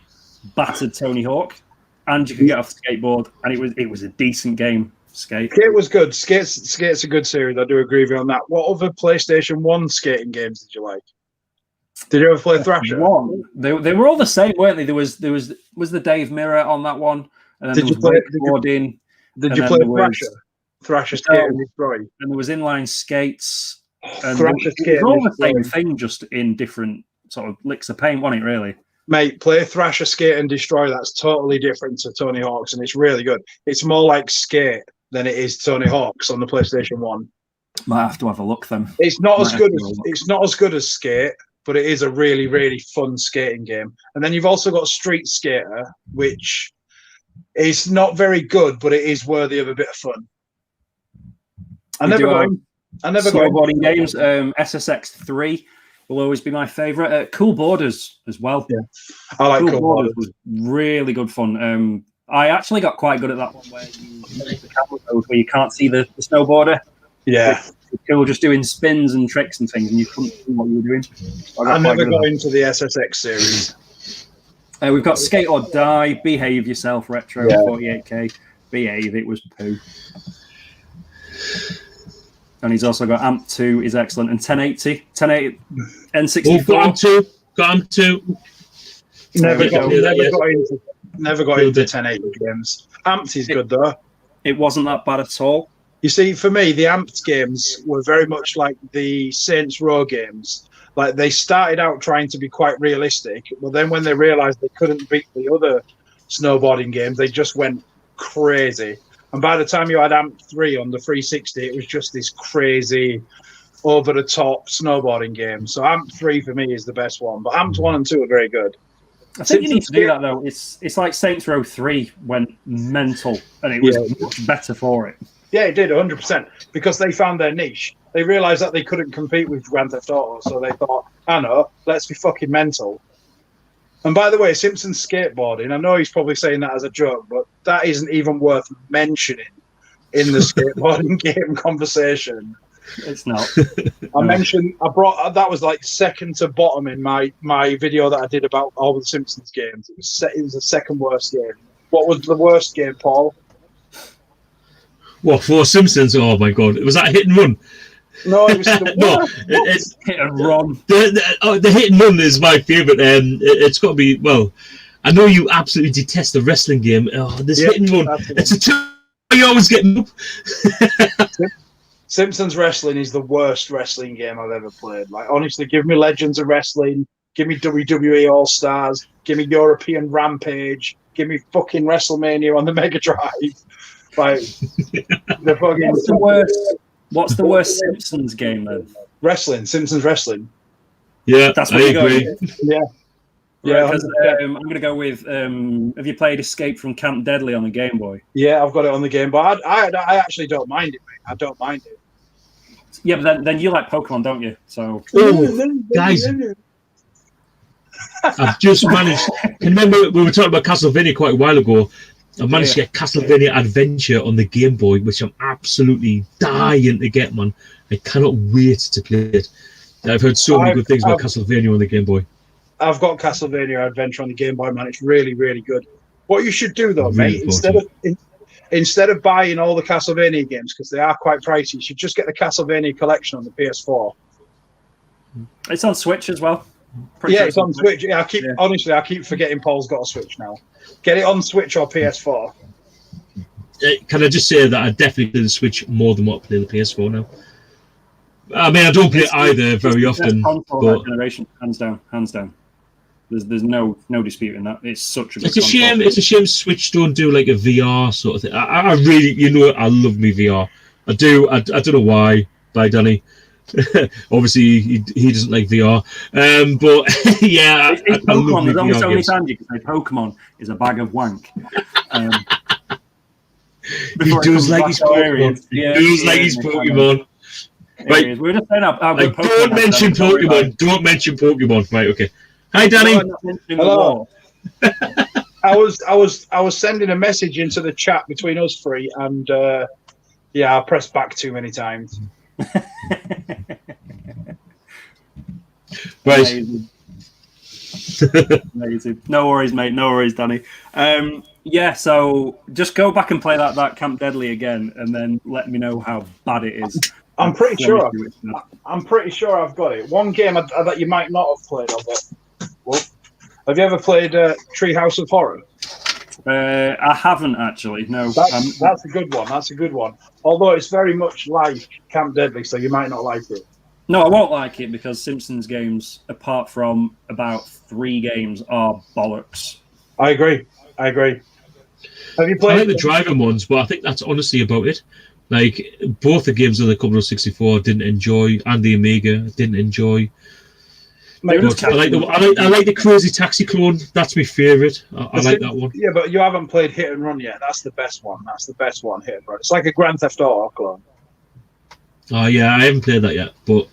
battered Tony Hawk, and you could get off the skateboard, and it was a decent game. Skate was good. Skate's a good series. I do agree with you on that. What other PlayStation 1 skating games did you like? Did you ever play Thrasher? They were all the same, weren't they? There was the Dave Mirror on that one, and then did you play wakeboarding. Did you play Thrasher? Thrasher Skate and Destroy. And there was inline skates. And Thrasher Skate. It was all the same thing, just in different sort of licks of paint, wasn't it? Really. Mate, play Thrasher Skate and Destroy. That's totally different to Tony Hawk's, and it's really good. It's more like Skate than it is Tony Hawk's on the PlayStation 1. Might have to have a look then. It's not as good as Skate, but it is a really, really fun skating game. And then you've also got Street Skater, which is not very good, but it is worthy of a bit of fun. I never got snowboarding games. SSX 3 will always be my favourite. Cool Borders as well. Yeah, I like Cool Borders. Was really good fun. I actually got quite good at that one where you use the camera mode where you can't see the snowboarder. Yeah. People just doing spins and tricks and things, and you couldn't see what you were doing. I never got into the SSX series. We've got Skate or Die, Behave Yourself Retro, 48k. Behave, it was poo. And he's also got Amp 2 is excellent, and 1080 N64. Got Amp 2. Never got into 1080 games. Amped is good though. It wasn't that bad at all. You see, for me, the Amped games were very much like the Saints Row games. Like they started out trying to be quite realistic, but then when they realised they couldn't beat the other snowboarding games, they just went crazy. And by the time you had Amped 3 on the 360, it was just this crazy, over-the-top snowboarding game. So Amped 3 for me is the best one, but Amped 1 and 2 are very good. I think you need to do that though. It's like Saints Row 3 went mental, and it was much better for it. Yeah, it did 100% because they found their niche. They realised that they couldn't compete with Grand Theft Auto, so they thought, I know, let's be fucking mental. And by the way, Simpsons skateboarding, I know he's probably saying that as a joke, but that isn't even worth mentioning in the skateboarding game conversation. It's not. That was like second to bottom in my video that I did about all the Simpsons games. It was the second worst game. What was the worst game, Paul? What, for Simpsons? Oh my god, was that a hit and run? No, it was it's hit and run. The hit and run is my favourite. It's got to be, well, I know you absolutely detest the wrestling game. Oh, this hit and run. It's a two. You always get up. Simpsons Wrestling is the worst wrestling game I've ever played. Like, honestly, give me Legends of Wrestling, give me WWE All Stars, give me European Rampage, give me fucking WrestleMania on the Mega Drive. Like, the fucking. What's the worst Simpsons game then? Simpsons Wrestling. Yeah, that's what you agree. Yeah. Yeah, I'm going to go with. Have you played Escape from Camp Deadly on the Game Boy? Yeah, I've got it on the Game Boy. I actually don't mind it, mate. I don't mind it. Yeah, but then you like Pokemon, don't you? So, guys, I've just managed. Can you remember we were talking about Castlevania quite a while ago? I managed to get Castlevania Adventure on the Game Boy, which I'm absolutely dying to get, man. I cannot wait to play it. I've heard so many good things about Castlevania on the Game Boy. I've got Castlevania Adventure on the Game Boy, man. It's really, really good. What you should do, though, mate, instead of buying all the Castlevania games, because they are quite pricey, you should just get the Castlevania collection on the PS4. It's on Switch as well. Pretty sure it's on Switch. Yeah, honestly, I keep forgetting Paul's got a Switch now. Get it on Switch or PS4. Can I just say that I definitely play the Switch more than what I play the PS4 now? I mean, I don't play either very often. But generation, hands down. There's no dispute in that. It's such a good it's a shame. It's a shame Switch don't do like a VR sort of thing. I really, I love me VR. I do. I don't know why. Bye, Danny. Obviously, he doesn't like VR. But yeah, it's I love me There's only VR so many games. times you can say Pokemon is a bag of wank. He does like his Pokemon. He does like his Pokemon. Right. We're just saying like, don't mention Pokemon. Don't mention Pokemon. Right. Okay. Hi, Danny. Hello. I was sending a message into the chat between us three, and I pressed back too many times. Right. Amazing. No worries, mate. No worries, Danny. So just go back and play that Camp Deadly again, and then let me know how bad it is. I'm pretty sure I've got it. One game that you might not have played of it. Well, have you ever played Treehouse of Horror? I haven't actually. No. That's a good one. That's a good one. Although it's very much like Camp Deadly, so you might not like it. No, I won't like it because Simpsons games, apart from about 3 games, are bollocks. I agree. Have you played? I like the driving ones, but I think that's honestly about it. Like both the games on the Commodore 64 didn't enjoy, and the Amiga didn't enjoy. I like the Crazy Taxi clone. That's my favourite. I like that one. Yeah, but you haven't played Hit and Run yet. That's the best one. Hit and Run. It's like a Grand Theft Auto clone. Oh yeah, I haven't played that yet, but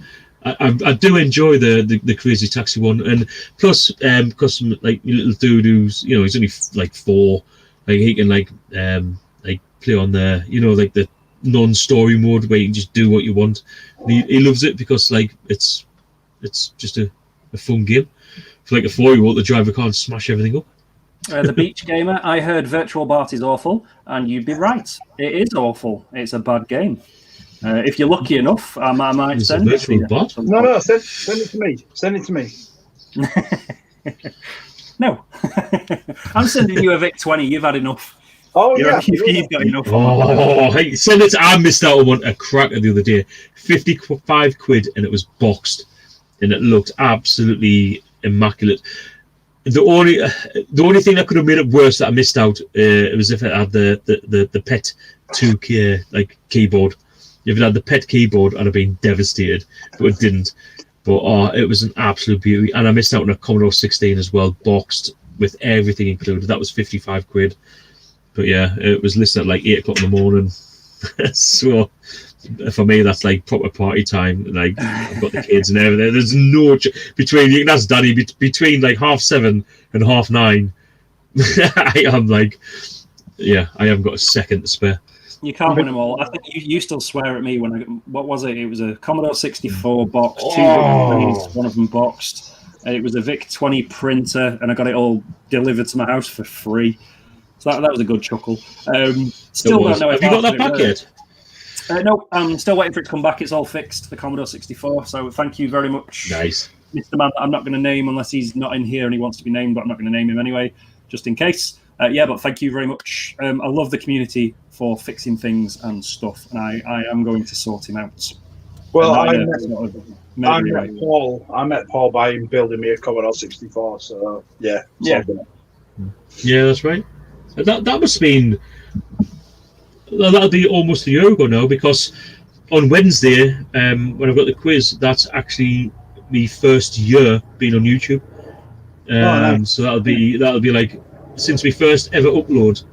I do enjoy the Crazy Taxi one, and plus because like little dude who's he's only like 4, like he can like play on the like the non-story mode where you can just do what you want. And he loves it because like it's just a fun game for like a 4-year-old to drive a car and smash everything up. The Beach Gamer, I heard Virtual Bart is awful, and you'd be right. It is awful. It's a bad game. If you're lucky enough, I might send it to you. No, send it to me. Send it to me. No. I'm sending you a Vic 20. You've had enough. Oh, You've got enough. Hey, send it. I missed out on one, a cracker the other day. 55 quid, and it was boxed. And it looked absolutely immaculate. The only thing that could have made it worse that I missed out it was if it had the Pet 2K like keyboard. If it had the Pet keyboard, I'd have been devastated, but it didn't. But it was an absolute beauty, and I missed out on a Commodore 16 as well, boxed with everything included. That was 55 quid. But yeah, it was listed at like 8 o'clock in the morning. So for me, that's like proper party time. Like I've got the kids and everything. There's no between that's Danny between like 7:30 and 9:30. I am like, I haven't got a second to spare. You can't win them all. I think you still swear at me when what was it? It was a Commodore 64 box, 2 Vic, one of them boxed. It was a Vic 20 printer, and I got it all delivered to my house for free. So that was a good chuckle. Still don't know. Have you got that back yet? No, I'm still waiting for it to come back. It's all fixed, the Commodore 64. So thank you very much. Nice. Mr. Man, I'm not going to name unless he's not in here and he wants to be named, but I'm not going to name him anyway, just in case. But thank you very much. I love the community for fixing things and stuff, and I am going to sort him out. Well, I met Paul by him building me a Commodore 64, so yeah. Yeah, that's right. That must have been... That'll be almost a year ago now, because on Wednesday, when I've got the quiz, that's actually the first year being on YouTube. Nice. So that'll be like since we first ever upload.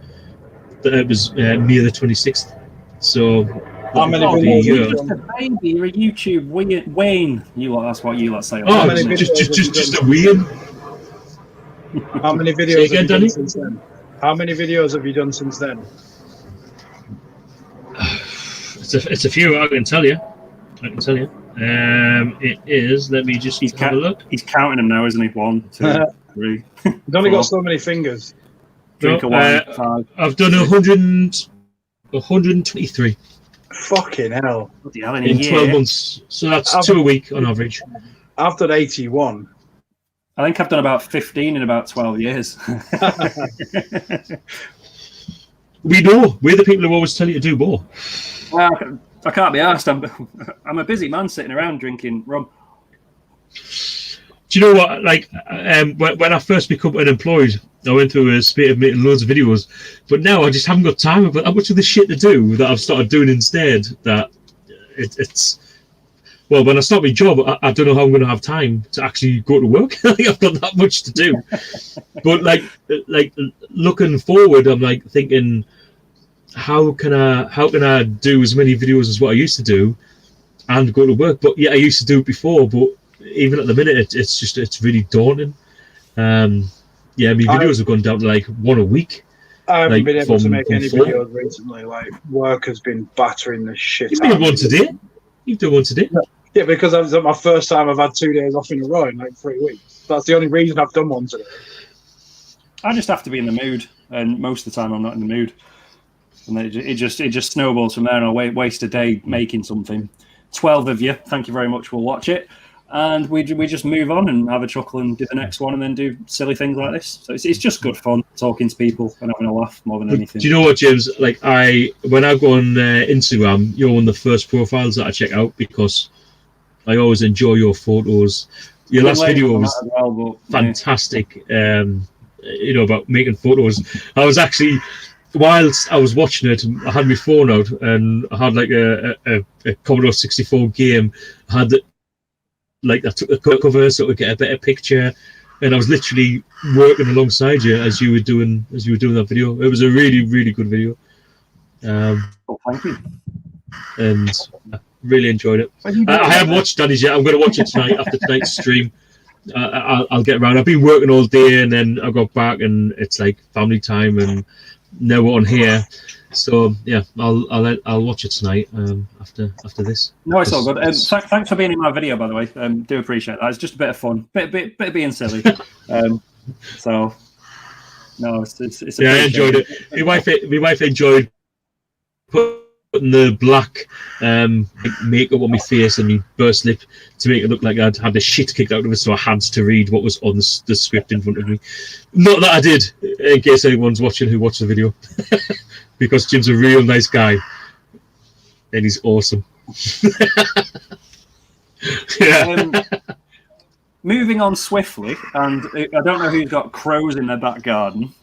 It was May the 26th. So how many videos? You're just a baby. You're a YouTube Wayne. That's what you say. Oh, just a Wayne. How many videos have you done since then? How many videos have you done since then? It's a few. I can tell you. It is. Let me just have a look. He's counting them now, isn't he? 1, 2, 3. He's only got so many fingers. Drink a wine. 5. I've done 123. Fucking hell! In 12 months, so that's 2 a week on average. I've done 81. I think I've done about 15 in about 12 years. We know. We're the people who always tell you to do more. Well, I can't be asked. I'm a busy man sitting around drinking rum. Do you know what? Like, when I first became unemployed, I went through a spate of making loads of videos, but now I just haven't got time. I've got that much of the shit to do that I've started doing instead. That it's well, when I start my job, I don't know how I'm going to have time to actually go to work. I've got that much to do. But like looking forward, I'm like thinking, how can I do as many videos as what I used to do, and go to work? But yeah, I used to do it before, but even at the minute, it's really daunting. Yeah, my videos have gone down to like one a week. I haven't been able to make any videos recently. Like, work has been battering the shit You've out done one today. You've done one today. Yeah, because that was my first time I've had 2 days off in a row in like 3 weeks. That's the only reason I've done one today. I just have to be in the mood, and most of the time I'm not in the mood. And it just snowballs from there, and I'll waste a day making something. 12 of you, thank you very much, will watch it. And we just move on and have a chuckle and do the next one and then do silly things like this. So it's just good fun talking to people and having a laugh more than anything. Do you know what, James? Like when I go on Instagram, you're one of the first profiles that I check out because I always enjoy your photos. Your last video was fantastic. You know, about making photos. I was actually, whilst I was watching it, I had my phone out and I had like a Commodore 64 game. I had I took the cover so I could get a better picture, and I was literally working alongside you as you were doing that video. It was a really, really good video. Thank you. And I really enjoyed it. I haven't watched Danny's yet. I'm going to watch it tonight after tonight's stream. I'll get around. I've been working all day, and then I got back, and it's like family time, and now we're on here. So yeah, I'll watch it tonight after this. No, it's all good. Thanks for being in my video, by the way. Do appreciate that. It's just a bit of fun, bit of being silly. So no, it's yeah, I enjoyed it. My wife enjoyed putting the black makeup on my face and my burst lip to make it look like I'd had the shit kicked out of it, so I had to read what was on the script in front of me. Not that I did, in case anyone's watching who watched the video. Because Jim's a real nice guy, and he's awesome. Yeah. Moving on swiftly, and I don't know who's got crows in their back garden.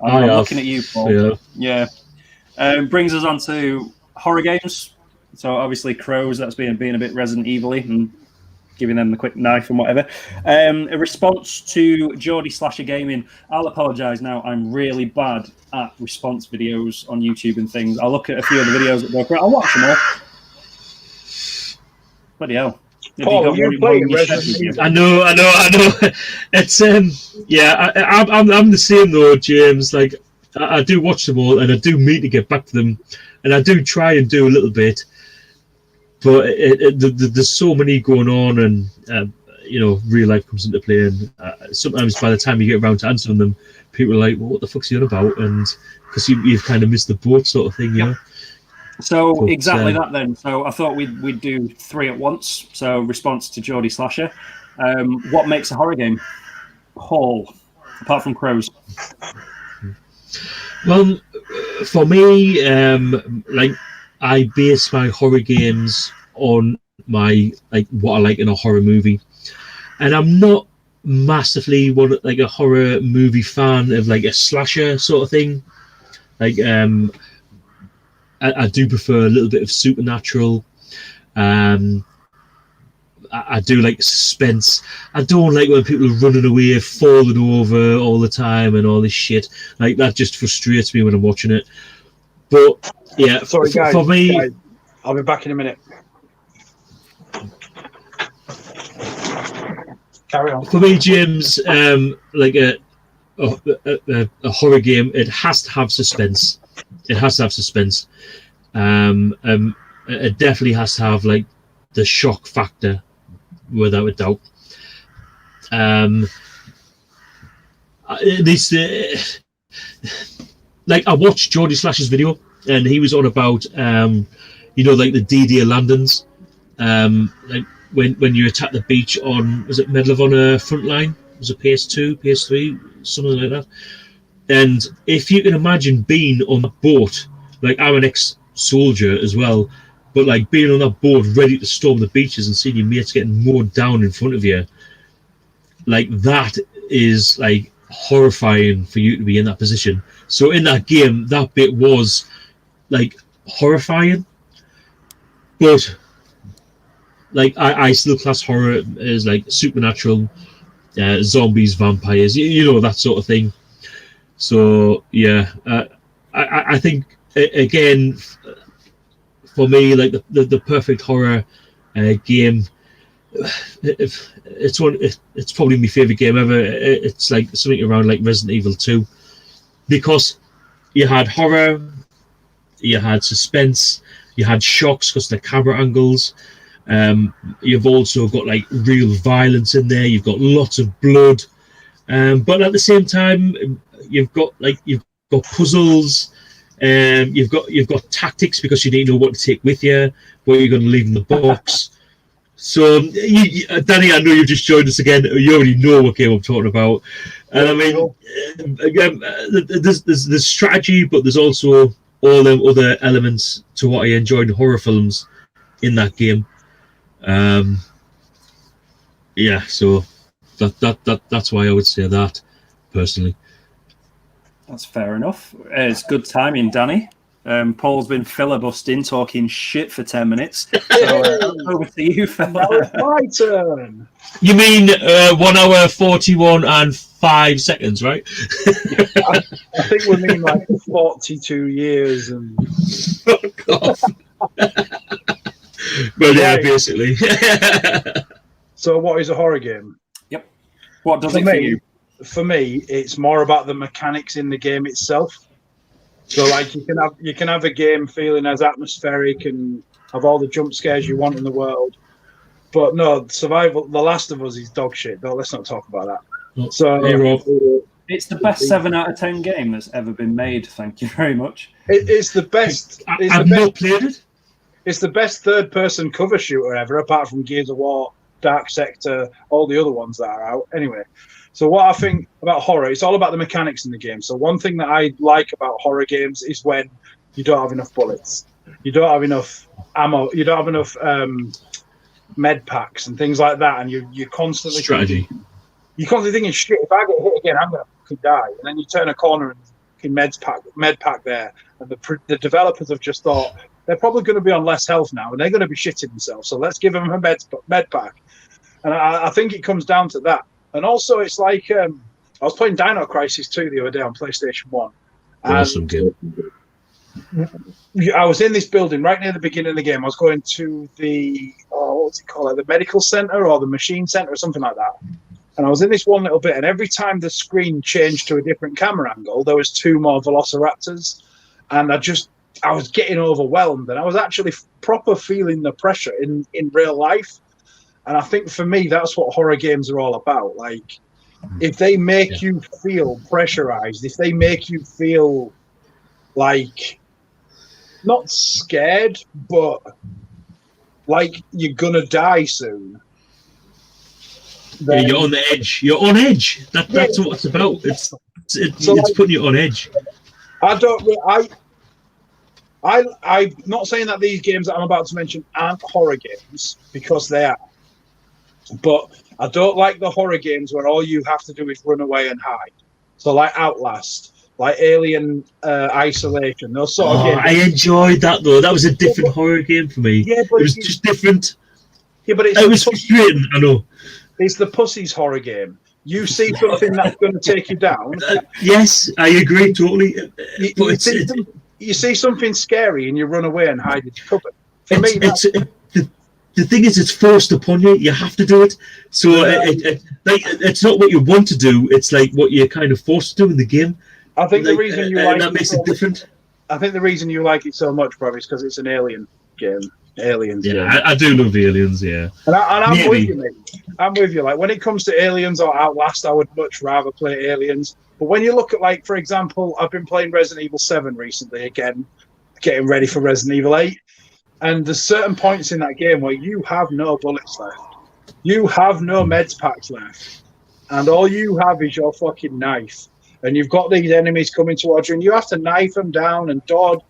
I'm looking at you, Paul. Yeah. Brings us on to horror games. So obviously crows, that's being a bit Resident Evil-y and giving them the quick knife and whatever. A response to Geordie Slasher Gaming. I'll apologise now. I'm really bad at response videos on YouTube and things. I'll look at a few of the videos that go. I'll watch them all. Bloody hell. Paul, you playing Resident Evil? I know. It's yeah. I'm the same though, James. Like I do watch them all, and I do mean to get back to them, and I do try and do a little bit. But there's so many going on, and you know, real life comes into play. And sometimes by the time you get around to answering them, people are like, "Well, what the fuck's he on about?" And because you've kind of missed the boat, sort of thing, you know. So but, exactly that then. So I thought we'd do 3 at once. So response to Geordie Slasher. What makes a horror game? Paul, apart from crows. Well, for me, like I base my horror games on my what I like in a horror movie, and I'm not massively like a horror movie fan of like a slasher sort of thing. Like I do prefer a little bit of supernatural. I do like suspense. I don't like when people are running away, falling over all the time, and all this shit. Like that just frustrates me when I'm watching it. But yeah, sorry, guys, for me, guys, I'll be back in a minute. Carry on. For me, James, like a horror game, it has to have suspense. It has to have suspense. It definitely has to have like the shock factor, without a doubt. Like I watched Geordie Slasher's video, and he was on about you know, like the D-Day landings, like when you attack the beach on, was it Medal of Honor Frontline? was it PS2, PS3, something like that. And if you can imagine being on the boat, like I'm an ex-soldier as well, but like being on that boat ready to storm the beaches and seeing your mates getting mowed down in front of you, like that is like horrifying for you to be in that position. So in that game, that bit was like horrifying, but like I still class horror as like supernatural, zombies, vampires, you know, that sort of thing. So yeah, I think again for me, like the perfect horror game. It's probably my favorite game ever. It's like something around like Resident Evil 2, because you had horror, you had suspense, you had shocks because of the camera angles. You've also got like real violence in there. You've got lots of blood, but at the same time, you've got puzzles. You've got tactics because you need to know what to take with you, what you're going to leave in the box. So, Danny, I know you've just joined us again. You already know what game I'm talking about. And I mean, again, there's strategy, but there's also all them other elements to what I enjoyed in horror films in that game. Yeah, so that's why I would say that personally. That's fair enough. It's good timing, Danny. Paul's been filibustering, talking shit for 10 minutes. So over to you, fella. Now it's my turn. You mean 1 hour 41 and 5 seconds, right? I think we mean like 42 years and. Fuck off. Well, yeah, basically. So, what is a horror game? Yep. What does it for you? For me, it's more about the mechanics in the game itself. So, like, you can have a game feeling as atmospheric and have all the jump scares you want in the world, but no, survival. The Last of Us is dog shit. No, let's not talk about that. So, it's the best 7 out of 10 game that's ever been made. Thank you very much. It's the best. I've not played it. It's the best third-person cover shooter ever, apart from Gears of War, Dark Sector, all the other ones that are out. Anyway. So what I think about horror, it's all about the mechanics in the game. So one thing that I like about horror games is when you don't have enough bullets, you don't have enough ammo, you don't have enough med packs and things like that, and you're constantly you're constantly thinking, shit, if I get hit again, I'm gonna fucking die. And then you turn a corner and fucking med pack there, and the developers have just thought they're probably going to be on less health now, and they're going to be shitting themselves. So let's give them a med pack, and I think it comes down to that. And also, it's like I was playing Dino Crisis 2 the other day on PlayStation 1. Awesome game. I was in this building right near the beginning of the game. I was going to the, what's it called, the medical center or the machine center or something like that. And I was in this one little bit, and every time the screen changed to a different camera angle, there was 2 more Velociraptors. And I was getting overwhelmed, and I was actually proper feeling the pressure in real life. And I think for me, that's what horror games are all about. Like, if they make you feel pressurized, if they make you feel like not scared, but like you're gonna die soon. Then, you're on the edge. You're on edge. That's what it's about. It's putting you on edge. I'm not saying that these games that I'm about to mention aren't horror games, because they are. But I don't like the horror games where all you have to do is run away and hide. So like Outlast, like Alien Isolation, those sort of games. I enjoyed that though. That was a different horror game for me. Yeah, but it was just different. Yeah, but it was frustrating. I know. It's the pussy's horror game. You see something that's going to take you down. Yes, I agree totally. You see something scary and you run away and hide in your cupboard. For me, the thing is, it's forced upon you. You have to do it. So it's not what you want to do. It's like what you're kind of forced to do in the game. I think the reason you like that makes it different. I think the reason you like it so much, probably, is because it's an alien game. Aliens. Yeah, game. I do love Aliens. Yeah, and I'm with you, mate. I'm with you. Like when it comes to Aliens or Outlast, I would much rather play Aliens. But when you look at, like, for example, I've been playing Resident Evil 7 recently again, getting ready for Resident Evil 8. And there's certain points in that game where you have no bullets left. You have no meds packs left. and all you have is your fucking knife, and you've got these enemies coming towards you, and you have to knife them down and dodge.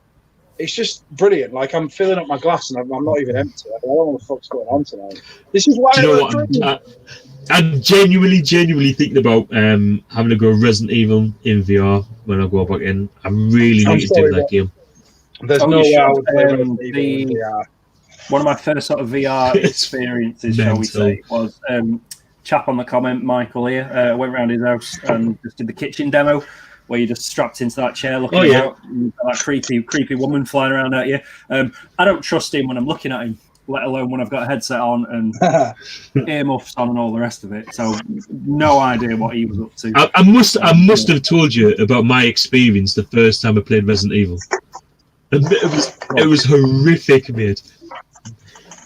It's just brilliant. Like, I'm filling up my glass, and I'm not even empty. I don't know what the fuck's going on tonight. This is why Do you know what? I'm genuinely thinking about having to go Resident Evil in VR when I go back in. I really need to do that game. There's no way I would play Resident Evil in VR. One of my first sort of VR experiences, shall we say, was chap on the comment, Michael here, went around his house and just did the kitchen demo where you just strapped into that chair looking out, and that creepy woman flying around at you. I don't trust him when I'm looking at him, let alone when I've got a headset on and earmuffs on and all the rest of it. So no idea what he was up to. I must have told you about my experience the first time I played Resident Evil. It was horrific, mate.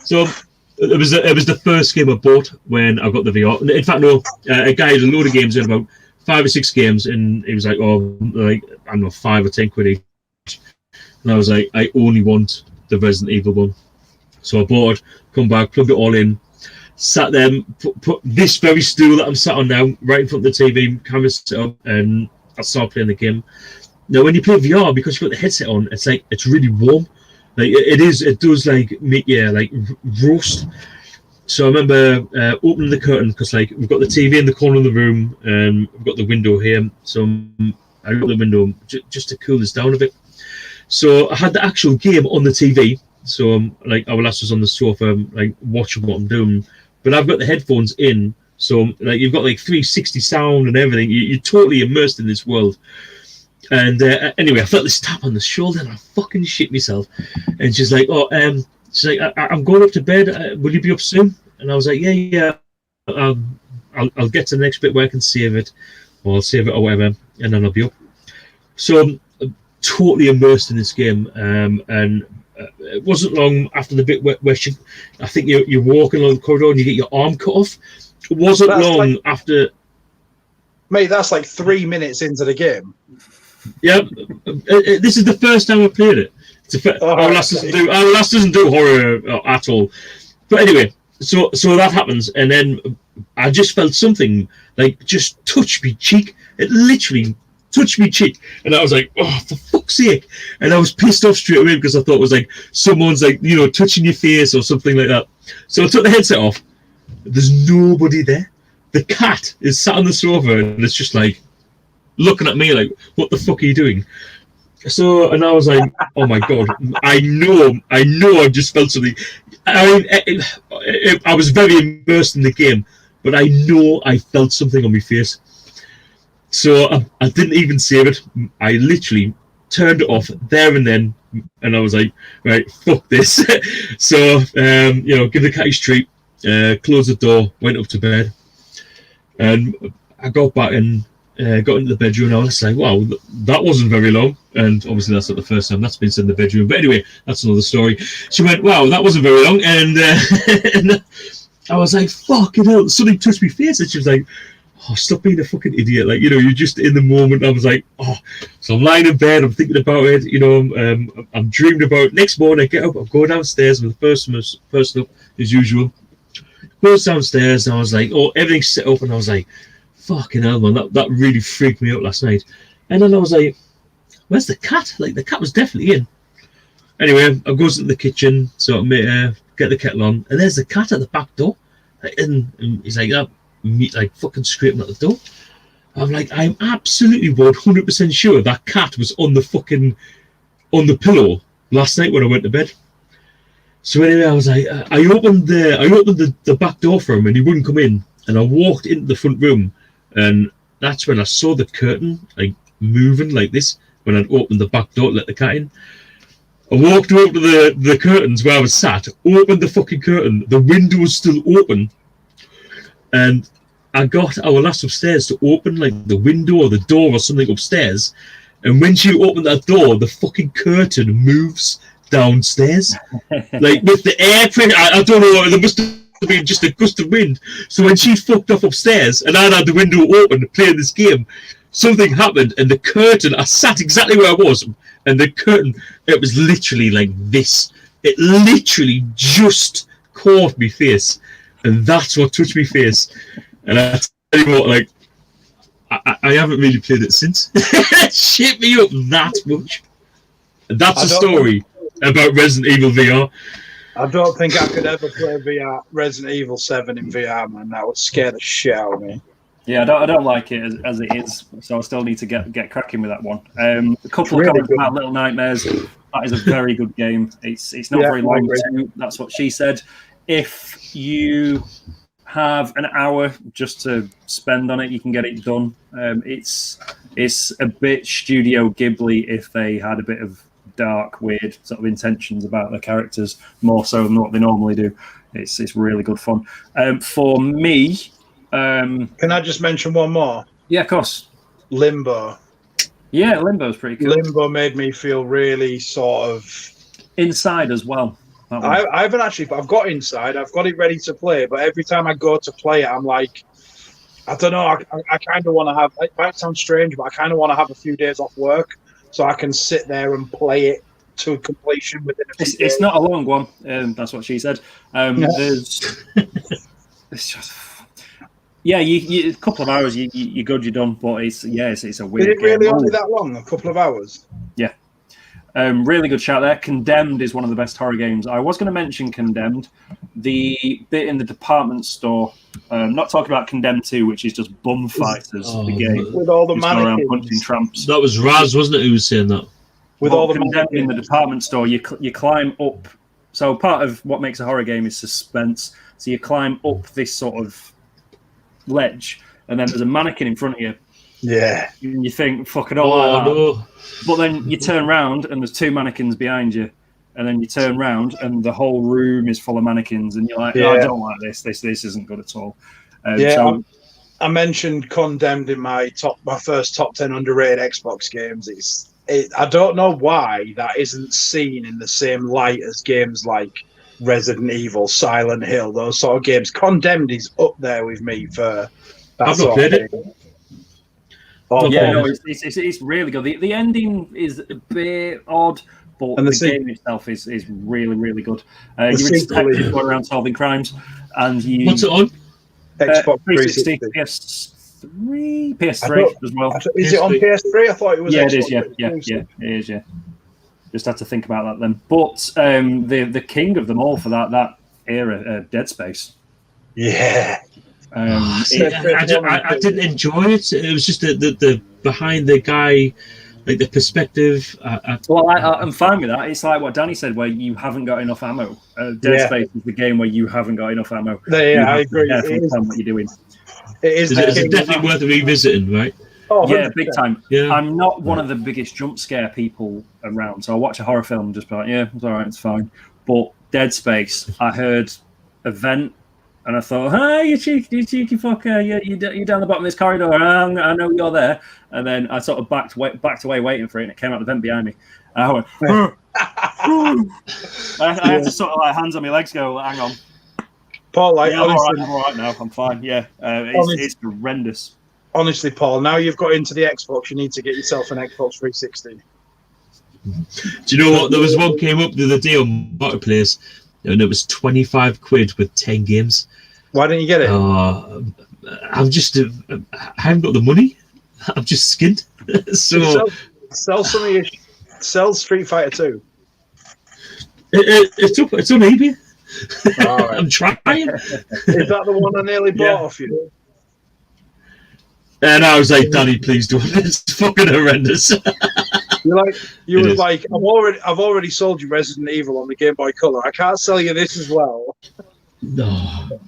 So it was the first game I bought when I got the VR. In fact, no, a guy had a load of games in, about 5 or 6 games, and he was like, "Oh, like I don't know, 5 or 10 quid each." And I was like, "I only want the Resident Evil one." So I bought, come back, plugged it all in, sat there, put this very stool that I'm sat on now right in front of the TV, camera set up, and I started playing the game. Now, when you play VR, because you've got the headset on, it's really warm. Like it does like make you like roast. So I remember opening the curtain because like we've got the TV in the corner of the room and we've got the window here. So I got the window just to cool this down a bit. So I had the actual game on the TV. So like our lass was on the sofa, like watching what I'm doing. But I've got the headphones in, so like you've got like 360 sound and everything. You're totally immersed in this world. And anyway, I felt this tap on the shoulder, and I fucking shit myself. And she's like, "Oh, she's like, I'm going up to bed. Will you be up soon?" And I was like, "Yeah. I'll get to the next bit where I can save it, or I'll save it or whatever, and then I'll be up." So I'm totally immersed in this game, and it wasn't long after the bit where I think you're walking along the corridor and you get your arm cut off. It wasn't long after. Mate, that's like 3 minutes into the game. Yeah, this is the first time I played it. Our lass doesn't do horror at all. But anyway, so that happens, and then I just felt something like just touch me cheek. It literally touched me cheek, and I was like, "Oh, for fuck's sake!" And I was pissed off straight away because I thought it was like someone's like touching your face or something like that. So I took the headset off. There's nobody there. The cat is sat on the sofa and it's just like looking at me like, "What the fuck are you doing?" So, and I was like, "Oh my god, I know, I just felt something." I was very immersed in the game, but I know I felt something on my face. So I didn't even save it. I literally turned it off there and then, and I was like, "Right, fuck this." So, give the cat his treat, closed the door, went up to bed, and I got back and got into the bedroom. And I was like, "Wow, that wasn't very long." And obviously, that's not the first time that's been said in the bedroom. But anyway, that's another story. She went, "Wow, that wasn't very long," and, and I was like, "Fucking hell!" Something touched my face, and she was like, "Oh, stop being a fucking idiot!" Like, you're just in the moment. I was like, "Oh," so I'm lying in bed, I'm thinking about it. I'm dreaming about it. Next morning, I get up, I go downstairs, I'm the first person up as usual. Goes downstairs, and I was like, "Oh, everything's set up," and I was like, "Fucking hell, man, that really freaked me out last night." And then I was like, "Where's the cat?" Like, the cat was definitely in. Anyway, I goes into the kitchen, so I get the kettle on, and there's the cat at the back door, and he's like, me like fucking scraping at the door. I'm like, I'm absolutely 100% sure that cat was on the pillow last night when I went to bed. So anyway, I was like, I opened the back door for him, and he wouldn't come in. And I walked into the front room, and that's when I saw the curtain like moving like this when I'd opened the back door to let the cat in. I walked over to the curtains where I was sat, opened the fucking curtain, the window was still open, and I got our lass upstairs to open like the window or the door or something upstairs, and when she opened that door, the fucking curtain moves downstairs, like with the air pressure. I don't know, there must have been just a gust of wind. So when she fucked off upstairs and I had the window open playing this game, something happened and the curtain, I sat exactly where I was, and the curtain, it was literally like this. It literally just caught me face, and that's what touched me face. And I tell you what, like, I haven't really played it since. It shit me up that much. That's a story about Resident Evil VR. I don't think I could ever play VR Resident Evil 7 in VR, man. That would scare the shit out of me. Yeah, I don't like it as it is, so I still need to get cracking with that one. A couple of really comments about Little Nightmares. That is a very good game. It's not very long too. That's what she said. If you have an hour just to spend on it, you can get it done. It's a bit Studio Ghibli if they had a bit of dark, weird sort of intentions about their characters, more so than what they normally do. It's really good fun. For me, can I just mention one more? Yeah, of course. Limbo. Yeah, Limbo's pretty cool. Limbo made me feel really sort of inside as well. I haven't actually. I've got Inside. I've got it ready to play, but every time I go to play it, I'm like, I don't know. I kind of want to have. It might sound strange, but I kind of want to have a few days off work so I can sit there and play it to completion within a few days. It's not a long one. That's what she said. There's. It's just. Yeah, you a couple of hours, you're good, you're done. But it's a weird. Did it really only that long? A couple of hours? Yeah. Really good shout there. Condemned is one of the best horror games. I was going to mention Condemned. The bit in the department store, not talking about Condemned 2, which is just bum fighters, the game. With all the mannequins. mannequins. Punching tramps. That was Raz, wasn't it, who was saying that? With all the Condemned in the department store, you climb up. So part of what makes a horror game is suspense. So you climb up this sort of ledge, and then there's a mannequin in front of you. Yeah. And you think, fuck it all. No. But then you turn round and there's two mannequins behind you. And then you turn round and the whole room is full of mannequins. And you're like, no, I don't like this. This isn't good at all. So I mentioned Condemned in my first top 10 underrated Xbox games. I don't know why that isn't seen in the same light as games like Resident Evil, Silent Hill, those sort of games. Condemned is up there with me for that I've not played it. It's really good. The ending is a bit odd, but the game itself is really, really good. You're a detective going around solving crimes, and you. What's it on? Xbox 360, PS3 as well. Is it on PS3? I thought it was. Yeah, Xbox. It is. Yeah, it is. Yeah. Just had to think about that then. But the king of them all for that era, Dead Space. Yeah. I didn't enjoy it. It was just the behind the guy, like the perspective. Well, I'm fine with that. It's like what Danny said, where you haven't got enough ammo. Dead Space is the game where you haven't got enough ammo. Yeah, I agree. What you're doing. It's definitely worth revisiting, right? Oh, yeah, big time. Yeah. I'm not one of the biggest jump scare people around, so I watch a horror film and just be like, yeah, it's all right, it's fine. But Dead Space, I heard a vent, and I thought, hey, you cheeky fucker, you're down the bottom of this corridor, I know you're there. And then I sort of backed away waiting for it, and it came out the vent behind me. And I went, I had to sort of like hands on my legs go, hang on. Paul, I'm all right now, I'm fine, yeah. It's horrendous. Honestly, Paul, now you've got into the Xbox, you need to get yourself an Xbox 360. Do you know what? There was one came up the other day on Marketplace, and it was 25 quid with 10 games. Why didn't you get it? I'm just, I haven't got the money. I'm just skinned. So sell some of your, sell Street Fighter 2. It's on eBay. Right. I'm trying. Is that the one I nearly bought off you? And I was like, Danny, please don't. It's fucking horrendous. I've already sold you Resident Evil on the Game Boy Color. I can't sell you this as well. No.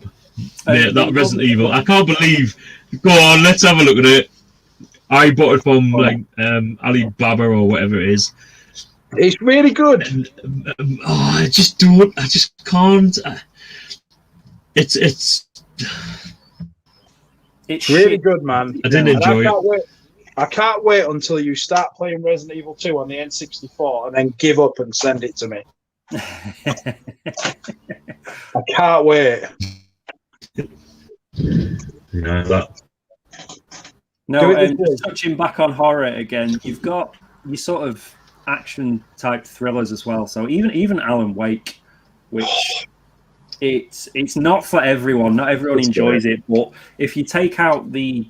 Yeah, that Resident Evil. I can't believe. Go on, let's have a look at it. I bought it from Alibaba or whatever it is. It's really good. And, I just can't. It's really good, man. I didn't enjoy it. I can't wait until you start playing Resident Evil 2 on the N64 and then give up and send it to me. I can't wait. Just touching back on horror again, you've got your sort of action type thrillers as well. So even Alan Wake, which it's not for everyone. Not everyone enjoys it, but if you take out the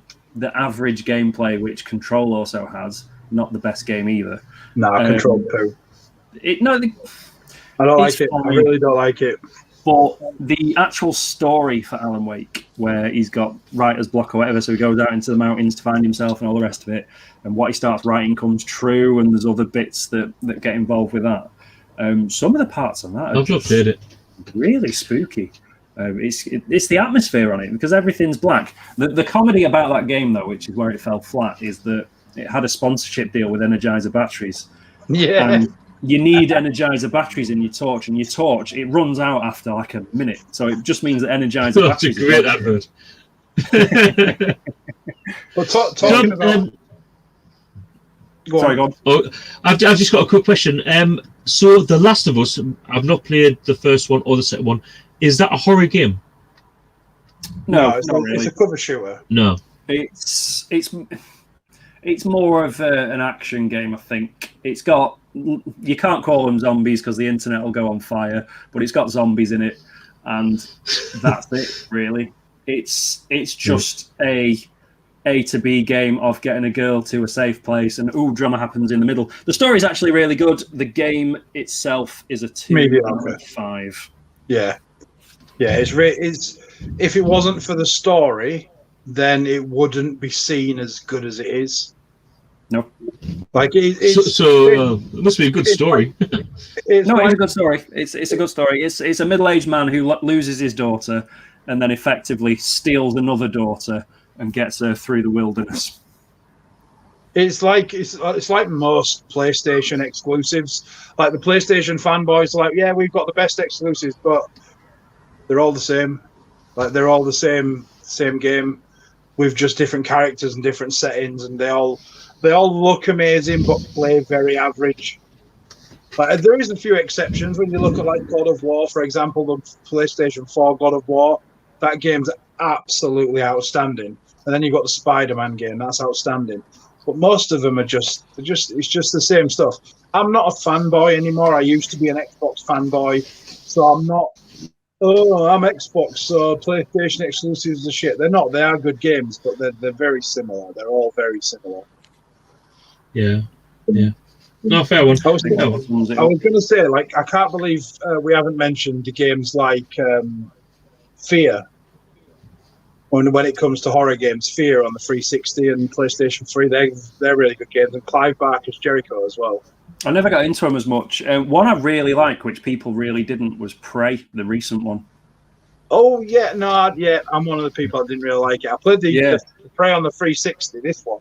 average gameplay, which Control also has, not the best game either. No, Control poo. I don't like it. I really don't like it. But the actual story for Alan Wake, where he's got writer's block or whatever, so he goes out into the mountains to find himself and all the rest of it, and what he starts writing comes true, and there's other bits that get involved with that. Some of the parts on that are just really spooky. It's the atmosphere on it, because everything's black. The comedy about that game, though, which is where it fell flat, is that it had a sponsorship deal with Energizer batteries. Yeah. And you need Energizer batteries in your torch, and your torch, it runs out after like a minute. So it just means that Energizer batteries... That's a great advert. But talking about... Sorry, go on. Oh, I've just got a quick question. So The Last of Us, I've not played the first one or the second one. Is that a horror game? No, it's not not. really. It's a cover shooter. No. It's more of an action game, I think. It's got... You can't call them zombies because the internet will go on fire, but it's got zombies in it, and that's it, really. It's just a to B game of getting a girl to a safe place, and drama happens in the middle. The story's actually really good. The game itself is a 2 out of 5. Yeah. It's if it wasn't for the story, then it wouldn't be seen as good as it is. No. Like it must be a good story. It's a good story. It's a good story. It's a middle-aged man who loses his daughter and then effectively steals another daughter and gets her through the wilderness. It's like most PlayStation exclusives. Like the PlayStation fanboys are like, yeah, we've got the best exclusives, but they're all the same. Like they're all the same game with just different characters and different settings, and they all look amazing but play very average. Like, there is a few exceptions when you look at like God of War, for example, the PlayStation 4 God of War. That game's absolutely outstanding. And then you've got the Spider-Man game, that's outstanding. But most of them are it's just the same stuff. I'm not a fanboy anymore. I used to be an Xbox fanboy, so I'm not. Oh, I'm Xbox, so PlayStation exclusives are shit. They're not. They are good games, but they're very similar. They're all very similar. Yeah. No, fair one. I was going to say, like, I can't believe we haven't mentioned the games like Fear. When it comes to horror games, Fear on the 360 and PlayStation 3, they're really good games. And Clive Barker's Jericho as well. I never got into them as much. One I really like, which people really didn't, was Prey, the recent one. Oh, yeah. No, yeah. I'm one of the people that didn't really like it. I played the Prey on the 360, this one.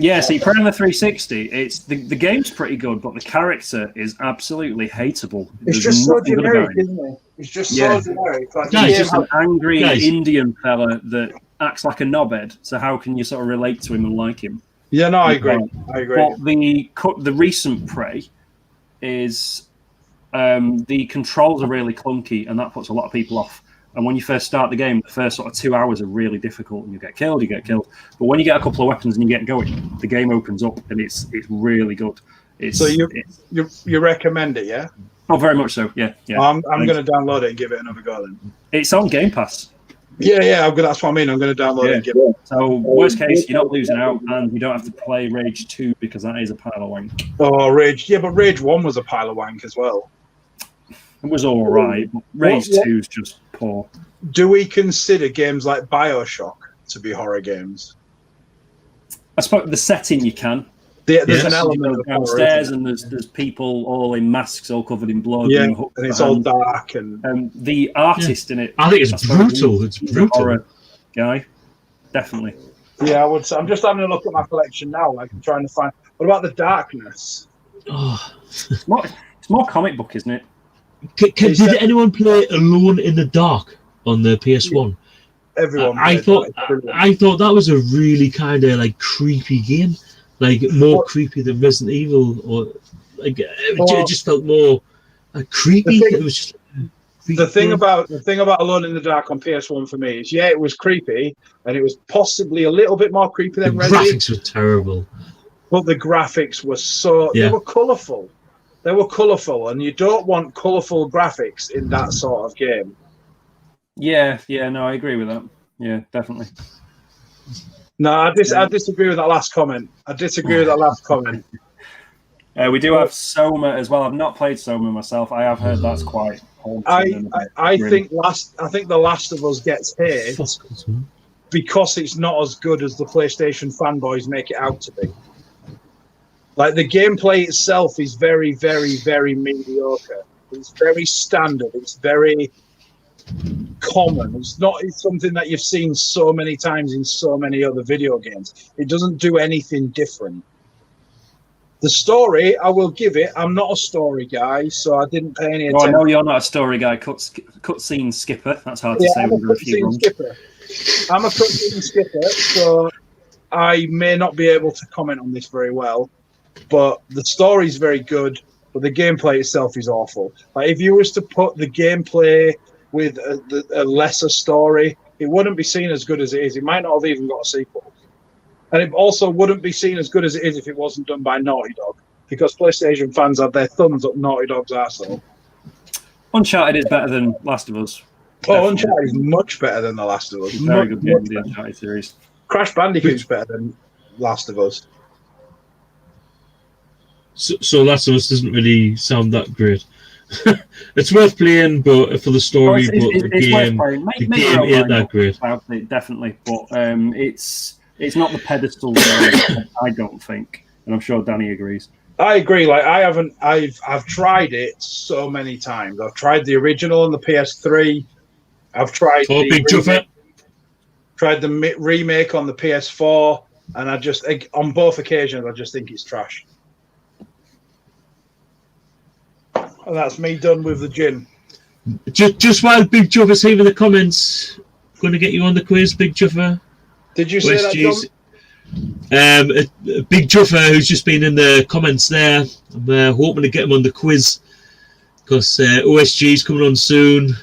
Yeah, see, Prey on the 360, it's the game's pretty good, but the character is absolutely hateable. It's just so generic, isn't it? It's just so generic. Like, he's just an angry Indian fella that acts like a knobhead, so how can you sort of relate to him and like him? Yeah, no, I agree. But the recent Prey is the controls are really clunky, and that puts a lot of people off. And when you first start the game, the first sort of 2 hours are really difficult, and you get killed. But when you get a couple of weapons and you get going, the game opens up, and it's really good. So you recommend it, yeah? Oh, very much so. Yeah. I'm going to download it and give it another go then. It's on Game Pass. Yeah. That's what I mean. I'm going to download it and give it. So worst case, you're not losing out, and you don't have to play Rage 2 because that is a pile of wank. Oh, Rage! Yeah, but Rage 1 was a pile of wank as well. It was all right. But Rage 2 is just poor. Do we consider games like BioShock to be horror games? I suppose the setting you can. There's an element of downstairs, and there's people all in masks, all covered in blood. Yeah, and it's all dark. And the artist in it, I think it's brutal. It's brutal. Horror guy, definitely. Yeah, I would say. I'm just having a look at my collection now. Like, I'm trying to find. What about the darkness? Oh, it's more comic book, isn't it? Did anyone play Alone in the Dark on the PS1? Everyone. I thought that was a really kind of like creepy game, like more creepy than Resident Evil, or like it just felt more creepy. It was just the thing about Alone in the Dark on PS1 for me is it was creepy, and it was possibly a little bit more creepy than Resident Evil. The graphics were terrible, but the graphics were they were colourful. They were colourful, and you don't want colourful graphics in that sort of game. Yeah, no, I agree with that. Yeah, definitely. No, I disagree with that last comment. We do have Soma as well. I've not played Soma myself. I have heard that's quite haunting. I think The Last of Us gets hit because it's not as good as the PlayStation fanboys make it out to be. Like, the gameplay itself is very, very, very mediocre. It's very standard. It's very common. It's something that you've seen so many times in so many other video games. It doesn't do anything different. The story, I will give it. I'm not a story guy, so I didn't pay any attention. I know you're not a story guy. Cutscene skipper. That's hard to say. I'm a cutscene skipper, so I may not be able to comment on this very well. But the story is very good, but the gameplay itself is awful. Like, if you was to put the gameplay with a lesser story, it wouldn't be seen as good as it is. It might not have even got a sequel. And it also wouldn't be seen as good as it is if it wasn't done by Naughty Dog, because PlayStation fans had their thumbs up Naughty Dog's arsehole. Uncharted is better than Last of Us. Oh, Uncharted is much better than The Last of Us. Very good game in the Uncharted series. Crash Bandicoot's better than Last of Us. So Last of Us doesn't really sound that great. It's worth playing, but for the story, the game ain't that great. Definitely, but it's not the pedestal I don't think, and I'm sure Danny agrees. I agree. Like, I've tried it so many times. I've tried the original on the PS3. I've tried tried the remake on the PS4, and on both occasions I just think it's trash. And that's me done with the gin. Just while Big Juffer's here in the comments, going to get you on the quiz, Big Juffer. Did you say that, John? Big Juffer, who's just been in the comments there. I'm hoping to get him on the quiz because OSG is coming on soon.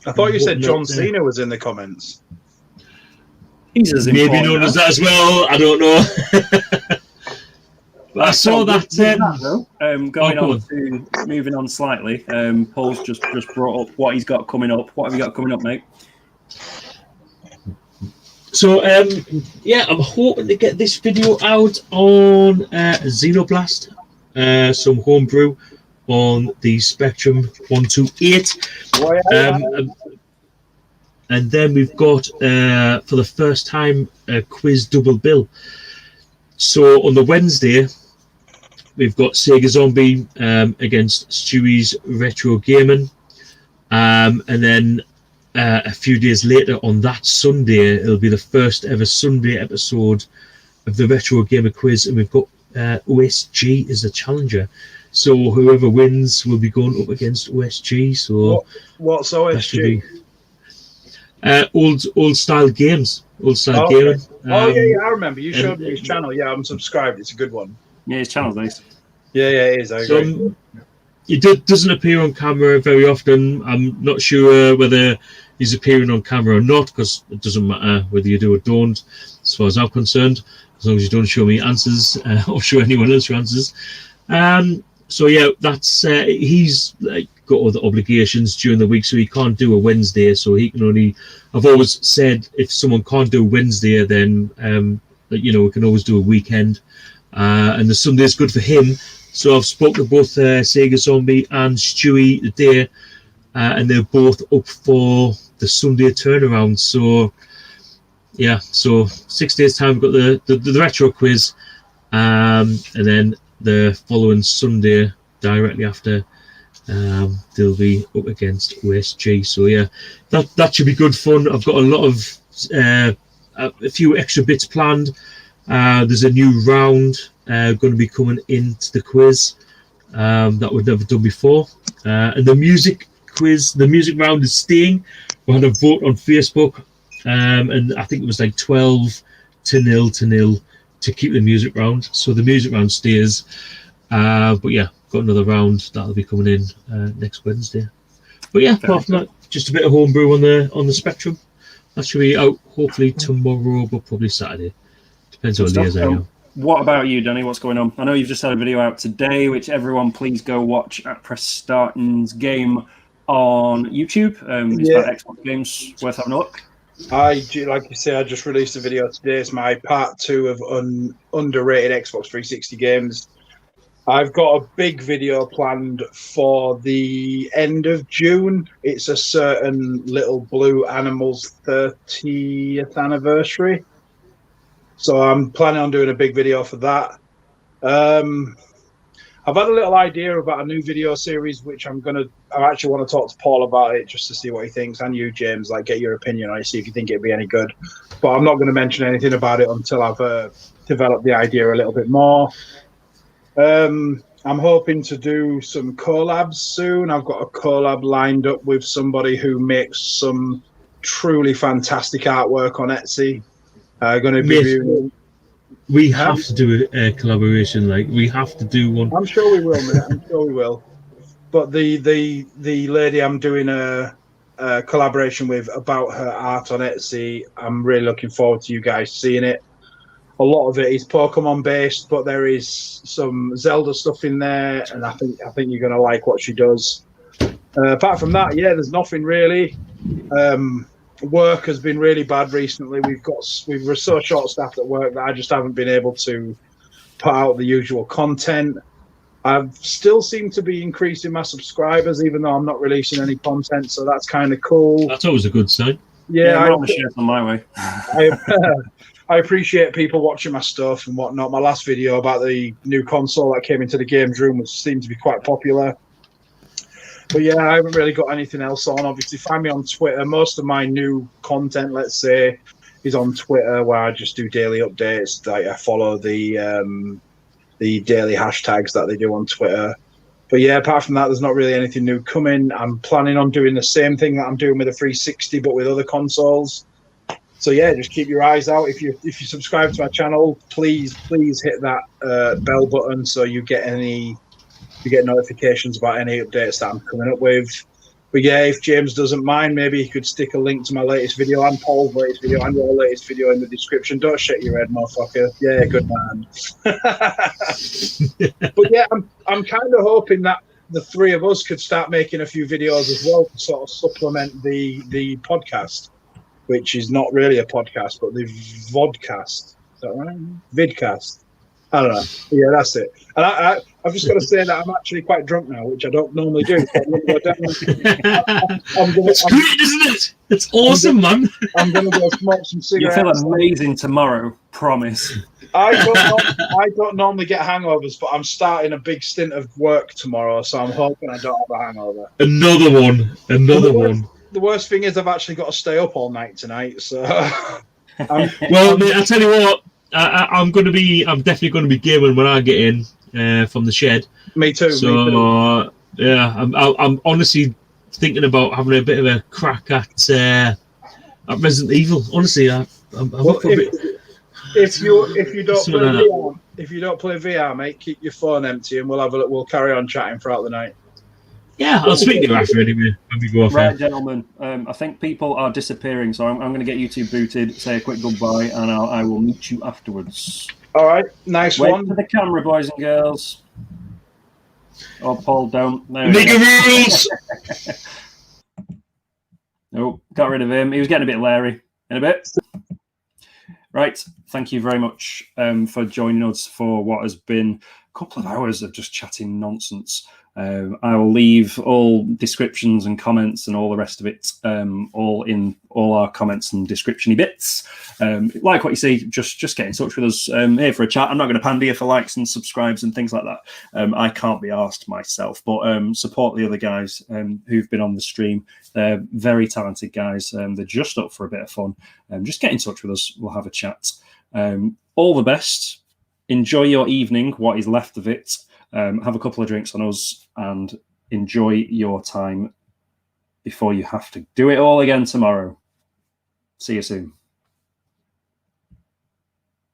I thought you said John Cena was in the comments. He's as maybe known as that as well. I don't know. I saw that. Moving on slightly. Paul's just brought up what he's got coming up. What have you got coming up, mate? So I'm hoping to get this video out on Xenoblast, some homebrew on the Spectrum 128. And then we've got for the first time a quiz double bill. So on the Wednesday, we've got Sega Zombie against Stewie's Retro Gaming. And then a few days later on that Sunday, it'll be the first ever Sunday episode of the Retro Gamer Quiz. And we've got OSG as the challenger. So whoever wins will be going up against OSG. So what's OSG? Old style games. Gaming. Okay. I remember. You showed me his channel. Yeah, I'm subscribed. It's a good one. Yeah, his channel's nice. Yeah, it is. I agree. It doesn't appear on camera very often. I'm not sure whether he's appearing on camera or not, because it doesn't matter whether you do or don't, as far as I'm concerned, as long as you don't show me answers or show anyone else your answers. So yeah, that's he's got other obligations during the week, so he can't do a Wednesday. So he can only. I've always said if someone can't do Wednesday, then we can always do a weekend, and the Sunday is good for him. So I've spoken to both Sega Zombie and Stewie today, and they're both up for the Sunday turnaround. So yeah, so 6 days time we've got the retro quiz, and then the following Sunday directly after they'll be up against OSG. So yeah, that should be good fun. I've got a lot of a few extra bits planned. There's a new round going to be coming into the quiz that we've never done before, and the music round is staying. We had a vote on Facebook, and I think it was like 12-0 to keep the music round. So the music round stays, but yeah, got another round that'll be coming in next Wednesday. But yeah, apart from that, just a bit of homebrew on the Spectrum. That should be out hopefully tomorrow, but probably Saturday. Depends on the days. What about you, Danny? What's going on? I know you've just had a video out today, which everyone please go watch at Press Starton's game on YouTube. It's about Xbox games worth having a look. Like you say, I just released a video today. It's my part 2 of underrated Xbox 360 games. I've got a big video planned for the end of June. It's a certain Little Blue Animal's 30th anniversary. So I'm planning on doing a big video for that. I've had a little idea about a new video series, which I actually want to talk to Paul about it just to see what he thinks, and you, James, like get your opinion on it, see if you think it'd be any good. But I'm not going to mention anything about it until I've developed the idea a little bit more. I'm hoping to do some collabs soon. I've got a collab lined up with somebody who makes some truly fantastic artwork on Etsy. Going to be reviewing. We have to do a collaboration. Like, we have to do one. I'm sure we will, mate. I'm sure we will. But the lady I'm doing a collaboration with about her art on Etsy, I'm really looking forward to you guys seeing it. A lot of it is Pokemon based, but there is some Zelda stuff in there, and I think you're going to like what she does. Apart from that, yeah, there's nothing really. Work has been really bad recently. We're so short staffed at work that I just haven't been able to put out the usual content. I've still seem to be increasing my subscribers, even though I'm not releasing any content, so that's kind of cool. That's always a good sign. Yeah, I'm on my way. I appreciate people watching my stuff and whatnot. My last video about the new console that came into the games room seemed to be quite popular. But yeah, I haven't really got anything else on. Obviously, find me on Twitter. Most of my new content, let's say, is on Twitter, where I just do daily updates. Like, I follow the daily hashtags that they do on Twitter. But yeah, apart from that, there's not really anything new coming. I'm planning on doing the same thing that I'm doing with the 360, but with other consoles. So yeah, just keep your eyes out. If you subscribe to my channel, please hit that bell button so you get notifications about any updates that I'm coming up with. But yeah, if James doesn't mind, maybe he could stick a link to my latest video and Paul's latest video and your latest video in the description. Don't shake your head, motherfucker. Yeah, good man. But yeah, I'm kind of hoping that the three of us could start making a few videos as well to sort of supplement the podcast, which is not really a podcast, but the vodcast. Is that right? Vidcast. I don't know. Yeah, that's it. And I've just got to say that I'm actually quite drunk now, which I don't normally do. So it's great, isn't it? It's awesome, man. I'm going to go smoke some cigarettes. You'll feel amazing tomorrow, promise. I don't normally get hangovers, but I'm starting a big stint of work tomorrow, so I'm hoping I don't have a hangover. Another one. The worst thing is I've actually got to stay up all night tonight, so... Well, mate, I'll tell you what. I'm definitely going to be gaming when I get in from the shed. Me too. So yeah, I'm honestly thinking about having a bit of a crack at Resident Evil. Honestly, I'm up for a bit. If you don't play VR, mate, keep your phone empty, and we'll carry on chatting throughout the night. Yeah, I'll speak to you after anyway. Right, gentlemen. I think people are disappearing, so I'm going to get YouTube booted, say a quick goodbye, and I will meet you afterwards. All right, nice Wait one. for the camera, boys and girls. Oh, Paul, don't. Nigga rules! Oh, got rid of him. He was getting a bit leery in a bit. Right, thank you very much for joining us for what has been a couple of hours of just chatting nonsense. I will leave all descriptions and comments and all the rest of it all in all our comments and description-y bits. Like what you see, just get in touch with us here for a chat. I'm not going to pander you for likes and subscribes and things like that. I can't be asked myself, but support the other guys who've been on the stream. They're very talented guys. They're just up for a bit of fun. Just get in touch with us. We'll have a chat. All the best. Enjoy your evening, what is left of it. Have a couple of drinks on us and enjoy your time before you have to do it all again tomorrow. See you soon.